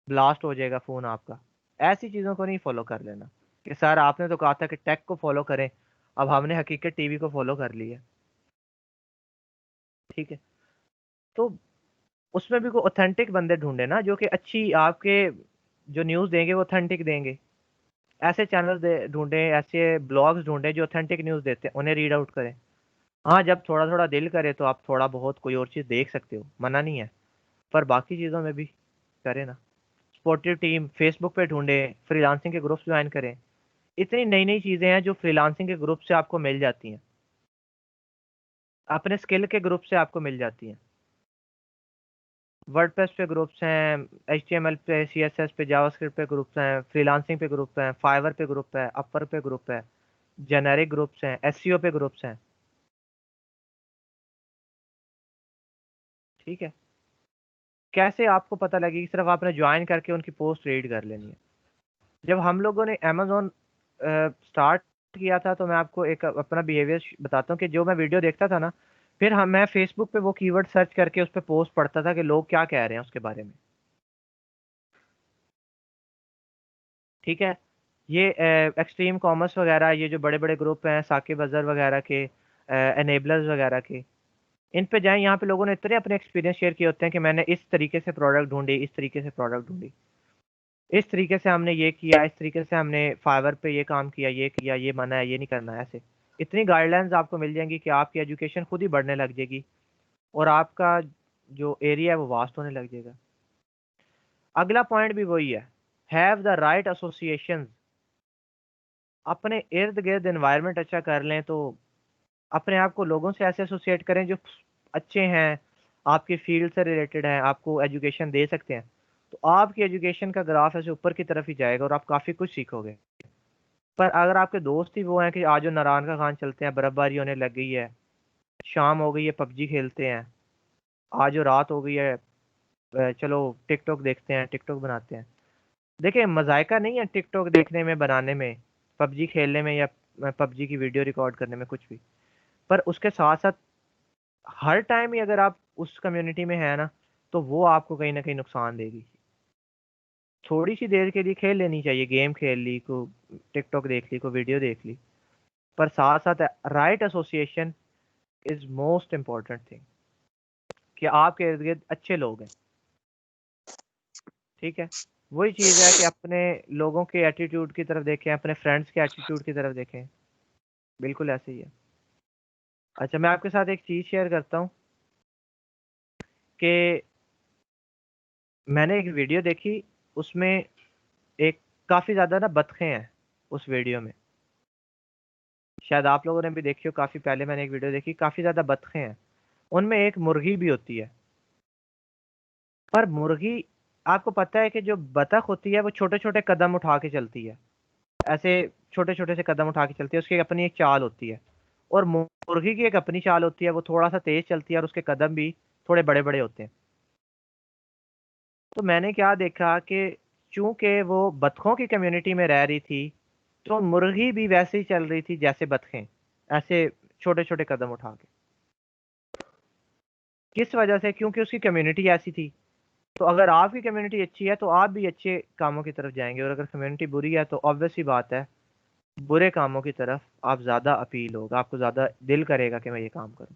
ब्लास्ट हो जाएगा फ़ोन आपका, ऐसी चीज़ों को नहीं फॉलो कर लेना कि सर आपने तो कहा था कि टेक को फॉलो करें, अब हमने हकीकत टीवी को फॉलो कर लिया। ठीक है। तो उसमें भी कोई ऑथेंटिक बंदे ढूंढे ना जो कि अच्छी आपके जो न्यूज़ देंगे वो ऑथेंटिक देंगे। ऐसे चैनल ढूंढें, ऐसे ब्लॉग्स ढूंढें जो ऑथेंटिक न्यूज़ देते हैं, उन्हें रीड आउट करें। हाँ, जब थोड़ा थोड़ा दिल करे तो आप थोड़ा बहुत कोई और चीज़ देख सकते हो, मना नहीं है, पर बाकी चीज़ों में भी करें ना। स्पोर्टिव टीम फेसबुक पे ढूंढें, फ्रीलांसिंग के ग्रुप्स ज्वाइन करें। इतनी नई नई चीज़ें हैं जो फ्रीलांसिंग के ग्रुप से आपको मिल जाती हैं, अपने स्किल के ग्रुप से आपको मिल जाती हैं। वर्डप्रेस पे ग्रुप्स हैं, HTML पे, CSS पे, जावास्क्रिप्ट पे ग्रुप्स हैं, फ्रीलांसिंग पे ग्रुप हैं, फाइवर पे ग्रुप है, अपर पे ग्रुप है, जेनेरिक ग्रुप्स हैं, SEO पे ग्रुप्स हैं। ठीक है, कैसे आपको पता लगेगी? सिर्फ आपने ज्वाइन करके उनकी पोस्ट रीड कर लेनी है। जब हम लोगों ने अमेजोन स्टार्ट किया था, तो मैं आपको एक अपना बिहेवियर बताता हूँ कि जो मैं वीडियो देखता था ना, फिर मैं फेसबुक पे वो कीवर्ड सर्च करके उस पर पोस्ट पढ़ता था कि लोग क्या कह रहे हैं उसके बारे में। ठीक है, ये एक्सट्रीम कॉमर्स वगैरह, ये जो बड़े बड़े ग्रुप हैं साकिब अजहर वगैरह के, एनेबलर्स वगैरह के, इन पे जाएं। यहाँ पे लोगों ने इतने अपने एक्सपीरियंस शेयर किए होते हैं कि मैंने इस तरीके से प्रोडक्ट ढूंढी, इस तरीके से प्रोडक्ट ढूंढी, इस तरीके से हमने ये किया, इस तरीके से हमने फाइवर पे ये काम किया, ये किया, ये मना है, ये नहीं करना है। ऐसे इतनी गाइडलाइंस आपको मिल जाएंगी कि आपकी एजुकेशन खुद ही बढ़ने लग जाएगी और आपका जो एरिया है वो वास्ट होने लग जाएगा। अगला पॉइंट भी वही है, हैव द राइट एसोसिएशन। अपने इर्द गिर्द एनवायरनमेंट अच्छा कर लें, तो अपने आप को लोगों से ऐसे एसोसिएट करें जो अच्छे हैं, आपकी फील्ड से रिलेटेड हैं, आपको एजुकेशन दे सकते हैं। तो आपकी एजुकेशन का ग्राफ ऐसे ऊपर की तरफ ही जाएगा और आप काफ़ी कुछ सीखोगे। पर अगर आपके दोस्त ही वो हैं कि आज नारायण का खान चलते हैं, बर्फबारी होने लग गई है, शाम हो गई है, पबजी खेलते हैं, आज रात हो गई है, चलो टिकटॉक देखते हैं, टिकटॉक बनाते हैं। देखिए, मजायका नहीं है टिकटॉक देखने में, बनाने में, पबजी खेलने में, या पबजी की वीडियो रिकॉर्ड करने में, कुछ भी। पर उसके साथ साथ हर टाइम ही अगर आप उस कम्युनिटी में है ना, तो वो आपको कहीं ना कहीं नुकसान देगी। थोड़ी सी देर के लिए खेल लेनी चाहिए, गेम खेल ली, को टिकटॉक देख ली, को वीडियो देख ली, पर साथ साथ right association is most important thing, कि आपके इर्द गिर्द अच्छे लोग हैं। ठीक है, वही चीज़ है कि अपने लोगों के एटीट्यूड की तरफ देखें, अपने फ्रेंड्स के एटीट्यूड की तरफ देखें, बिल्कुल ऐसे ही है। अच्छा, मैं आपके साथ एक चीज़ शेयर करता हूँ कि मैंने एक वीडियो देखी, उसमें एक काफ़ी ज़्यादा ना बतखें हैं उस वीडियो में, शायद आप लोगों ने भी देखी हो। काफ़ी पहले मैंने एक वीडियो देखी, काफ़ी ज़्यादा बतखें हैं, उनमें एक मुर्गी भी होती है। पर मुर्गी, आपको पता है कि जो बतख होती है वो छोटे छोटे कदम उठा के चलती है, ऐसे छोटे छोटे से कदम उठा के चलती है, उसकी अपनी एक चाल होती है। और मुर्गी की एक अपनी चाल होती है, वो थोड़ा सा तेज चलती है और उसके कदम भी थोड़े बड़े बड़े होते हैं। तो मैंने क्या देखा कि चूंकि वो बतखों की कम्युनिटी में रह रही थी, तो मुर्गी भी वैसे ही चल रही थी जैसे बतखें, ऐसे छोटे छोटे कदम उठा के। किस वजह से? क्योंकि उसकी कम्युनिटी ऐसी थी। तो अगर आपकी कम्युनिटी अच्छी है तो आप भी अच्छे कामों की तरफ जाएंगे, और अगर कम्युनिटी बुरी है तो ऑब्वियस सी बात है, बुरे कामों की तरफ आप ज़्यादा अपील होगा, आपको ज़्यादा दिल करेगा कि मैं ये काम करूं।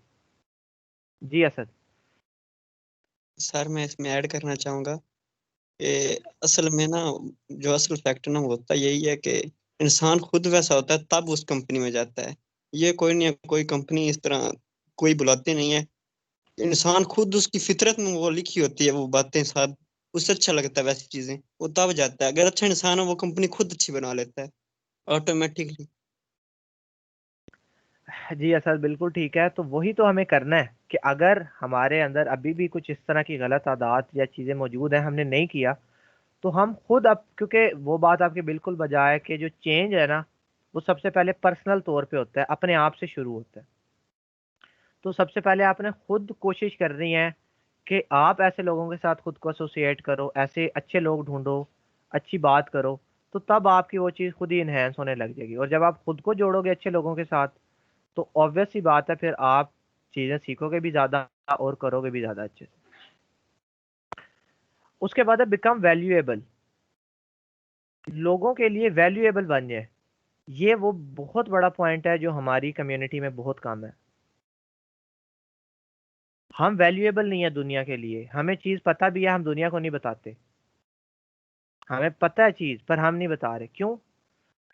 जी असद। सर मैं इसमें ऐड करना चाहूँगा कि असल में ना, जो असल फैक्ट ना होता यही है कि इंसान खुद वैसा होता है तब उस कंपनी में जाता है। ये कोई नहीं है, कोई कंपनी इस तरह कोई बुलाती नहीं है। इंसान खुद, उसकी फितरत में वो लिखी होती है वो बातें सब, उससे अच्छा लगता है वैसी चीजें, वो तब जाता है। अगर अच्छा इंसान हो वो कंपनी खुद अच्छी बना लेता है ऑटोमेटिकली। जी असद, बिल्कुल ठीक है। तो वही तो हमें करना है कि अगर हमारे अंदर अभी भी कुछ इस तरह की गलत आदत या चीज़ें मौजूद हैं, हमने नहीं किया, तो हम खुद अब, क्योंकि वो बात आपकी बिल्कुल बजाय है कि जो चेंज है ना, वो सबसे पहले पर्सनल तौर पे होता है, अपने आप से शुरू होता है। तो सबसे पहले आपने खुद कोशिश करनी है कि आप ऐसे लोगों के साथ खुद को एसोसिएट करो, ऐसे अच्छे लोग ढूंढो, अच्छी बात करो, तो तब आपकी वो चीज़ खुद ही इन्हेंस होने लग जाएगी। और जब आप खुद को जोड़ोगे अच्छे लोगों के साथ, तो ऑब्वियस सी बात है, फिर आप चीज़ें सीखोगे भी ज़्यादा और करोगे भी ज़्यादा अच्छे से। उसके बाद है बिकम वैल्यूएबल, लोगों के लिए वैल्यूएबल बन जाए। ये वो बहुत बड़ा पॉइंट है जो हमारी कम्युनिटी में बहुत कम है। हम वैल्यूएबल नहीं है दुनिया के लिए, हमें चीज़ पता भी है, हम दुनिया को नहीं बताते। हमें पता है चीज़, पर हम नहीं बता रहे। क्यों?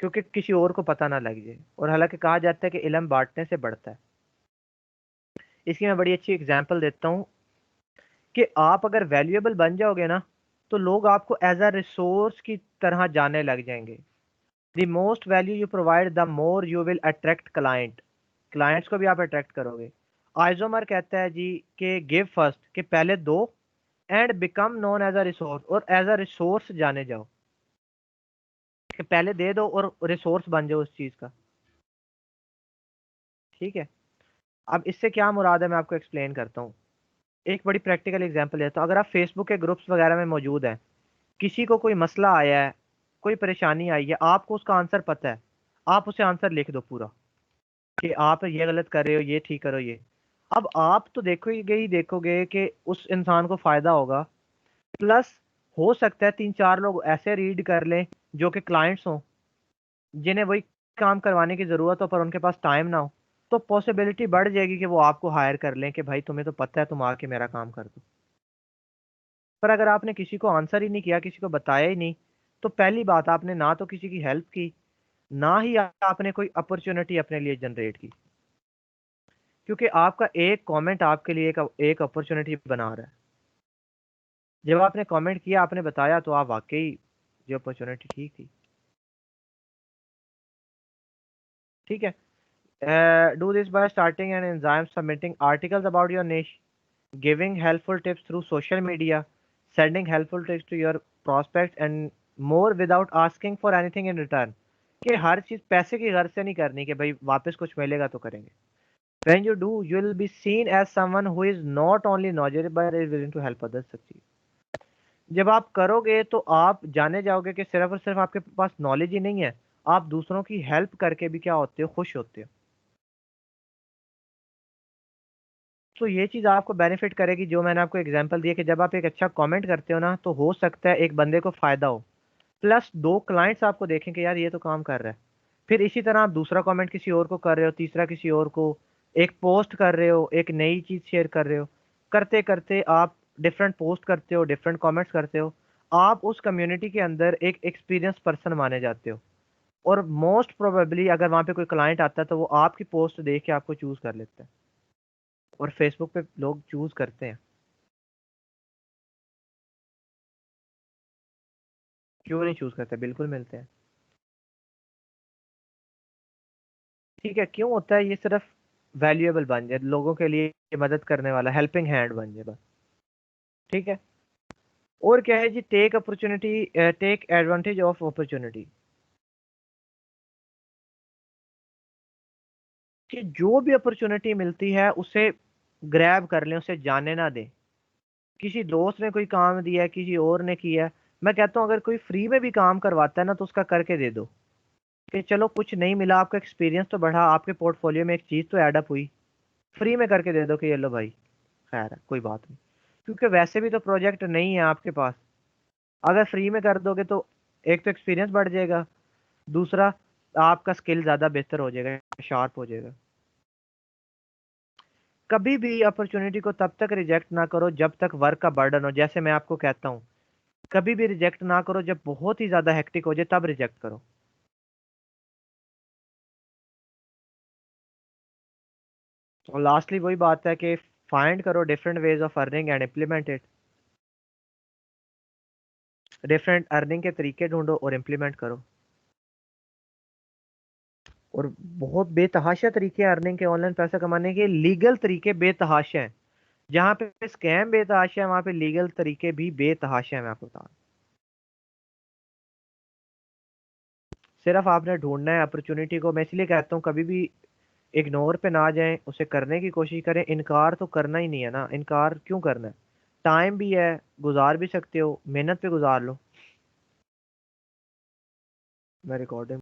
क्योंकि किसी और को पता ना लग जाए। और हालांकि कहा जाता है कि इल्म बांटने से बढ़ता है। इसकी मैं बड़ी अच्छी एग्जांपल देता हूँ कि आप अगर वैल्यूएबल बन जाओगे ना, तो लोग आपको एज अ रिसोर्स की तरह जाने लग जाएंगे। The most value you provide the more you will attract clients को भी आप अट्रैक्ट करोगे। आइजोमर कहता है जी कि गिव फर्स्ट, कि पहले दो, and become known as a resource, और एज अ रिसोर्स जाने जाओ, कि पहले दे दो और रिसोर्स बन जाओ उस चीज का। ठीक है, अब इससे क्या मुराद है मैं आपको एक्सप्लेन करता हूँ। एक बड़ी प्रैक्टिकल एग्जांपल देता हूँ। अगर आप फेसबुक के ग्रुप्स वगैरह में मौजूद हैं, किसी को कोई मसला आया है, कोई परेशानी आई है, आपको उसका आंसर पता है, आप उसे आंसर लिख दो पूरा कि आप ये गलत कर रहे हो, ये ठीक करो ये। अब आप तो देखोगे ही देखोगे कि उस इंसान को फायदा होगा, प्लस हो सकता है 3-4 लोग ऐसे रीड कर लें जो कि क्लाइंट्स हों, जिन्हें वही काम करवाने की जरूरत हो पर उनके पास टाइम ना हो, तो पॉसिबिलिटी बढ़ जाएगी कि वो आपको हायर कर लें कि भाई तुम्हें तो पता है, तुम आके मेरा काम कर दो। पर अगर आपने किसी को आंसर ही नहीं किया, किसी को बताया ही नहीं, तो पहली बात आपने ना तो किसी की हेल्प की, ना ही आपने कोई अपॉर्चुनिटी अपने लिए जनरेट की। क्योंकि आपका एक कमेंट आपके लिए एक अपॉर्चुनिटी बना रहा है। जब आपने कमेंट किया, आपने बताया, तो आप वाकई जो अपॉर्चुनिटी ठीक थी। ठीक है, do this by starting an enzyme, submitting articles about your niche, giving helpful tips through social media, sending helpful tips to your prospects and more without asking for anything in return। कि हर चीज पैसे की गर्ज से नहीं करनी कि भाई वापस कुछ मिलेगा तो करेंगे। When you do, you will be seen as someone who is not only knowledgeable but is willing to help others succeed। जब आप करोगे तो आप जाने जाओगे कि सिर्फ और सिर्फ आपके पास नॉलेज ही नहीं है, आप दूसरों की हेल्प करके भी क्या होते हो, खुश होते हो। तो ये चीज़ आपको बेनिफिट करेगी, जो मैंने आपको एग्जांपल दिया कि जब आप एक अच्छा कमेंट करते हो ना, तो हो सकता है एक बंदे को फायदा हो, प्लस 2 क्लाइंट्स आपको देखें कि यार ये तो काम कर रहा है। फिर इसी तरह आप दूसरा कमेंट किसी और को कर रहे हो, तीसरा किसी और को, एक पोस्ट कर रहे हो, एक नई चीज़ शेयर कर रहे हो, करते करते आप डिफरेंट पोस्ट करते हो, डिफरेंट कमेंट्स करते हो, आप उस कम्युनिटी के अंदर एक एक्सपीरियंस पर्सन माने जाते हो। और मोस्ट प्रोबेबली अगर वहाँ पे कोई क्लाइंट आता है तो वो आपकी पोस्ट देख के आपको चूज कर लेता है। और फेसबुक पे लोग चूज करते हैं, क्यों नहीं चूज करते, बिल्कुल मिलते हैं। ठीक है, क्यों होता है, ये सिर्फ वैल्यूएबल बन जाए, लोगों के लिए मदद करने वाला हेल्पिंग हैंड बन जाए बस। ठीक है, और क्या है जी, टेक एडवांटेज ऑफ अपॉर्चुनिटी। कि जो भी अपॉर्चुनिटी मिलती है उसे ग्रैब कर लें, उसे जाने ना दें। किसी दोस्त ने कोई काम दिया है, किसी और ने किया है, मैं कहता हूँ अगर कोई फ्री में भी काम करवाता है ना, तो उसका करके दे दो कि चलो कुछ नहीं मिला, आपका एक्सपीरियंस तो बढ़ा, आपके पोर्टफोलियो में एक चीज तो ऐड अप हुई, फ्री में करके दे दो कि ये लो भाई, खैर है कोई बात नहीं। क्योंकि वैसे भी तो प्रोजेक्ट नहीं है आपके पास, अगर फ्री में कर दोगे तो एक तो एक्सपीरियंस बढ़ जाएगा, दूसरा आपका स्किल ज्यादा बेहतर हो जाएगा, शार्प हो जाएगा। कभी भी अपॉर्चुनिटी को तब तक रिजेक्ट ना करो जब तक वर्क का बर्डन हो। जैसे मैं आपको कहता हूँ, कभी भी रिजेक्ट ना करो जब बहुत ही ज्यादा हेक्टिक हो जाए, तब रिजेक्ट करो। और लास्टली वही बात है कि फाइंड करो different ways of earning and implement it. Different earning के तरीके ढूंढो और इम्प्लीमेंट करो। और बहुत बेतहाशा तरीके हैं अर्निंग के, ऑनलाइन पैसा कमाने के। लीगल तरीके बेतहाशा हैं, जहाँ पे स्कैम बेतहाशा है वहां पे लीगल तरीके भी बेतहाशा है, मैं आपको बता रहा हूं। सिर्फ आपने ढूंढना है अपॉर्चुनिटी को। मैं इसलिए कहता हूँ कभी भी इग्नोर पे ना जाएं, उसे करने की कोशिश करें। इनकार तो करना ही नहीं है ना, इनकार क्यों करना है, टाइम भी है, गुजार भी सकते हो, मेहनत पे गुजार लो। मैं रिकॉर्डिंग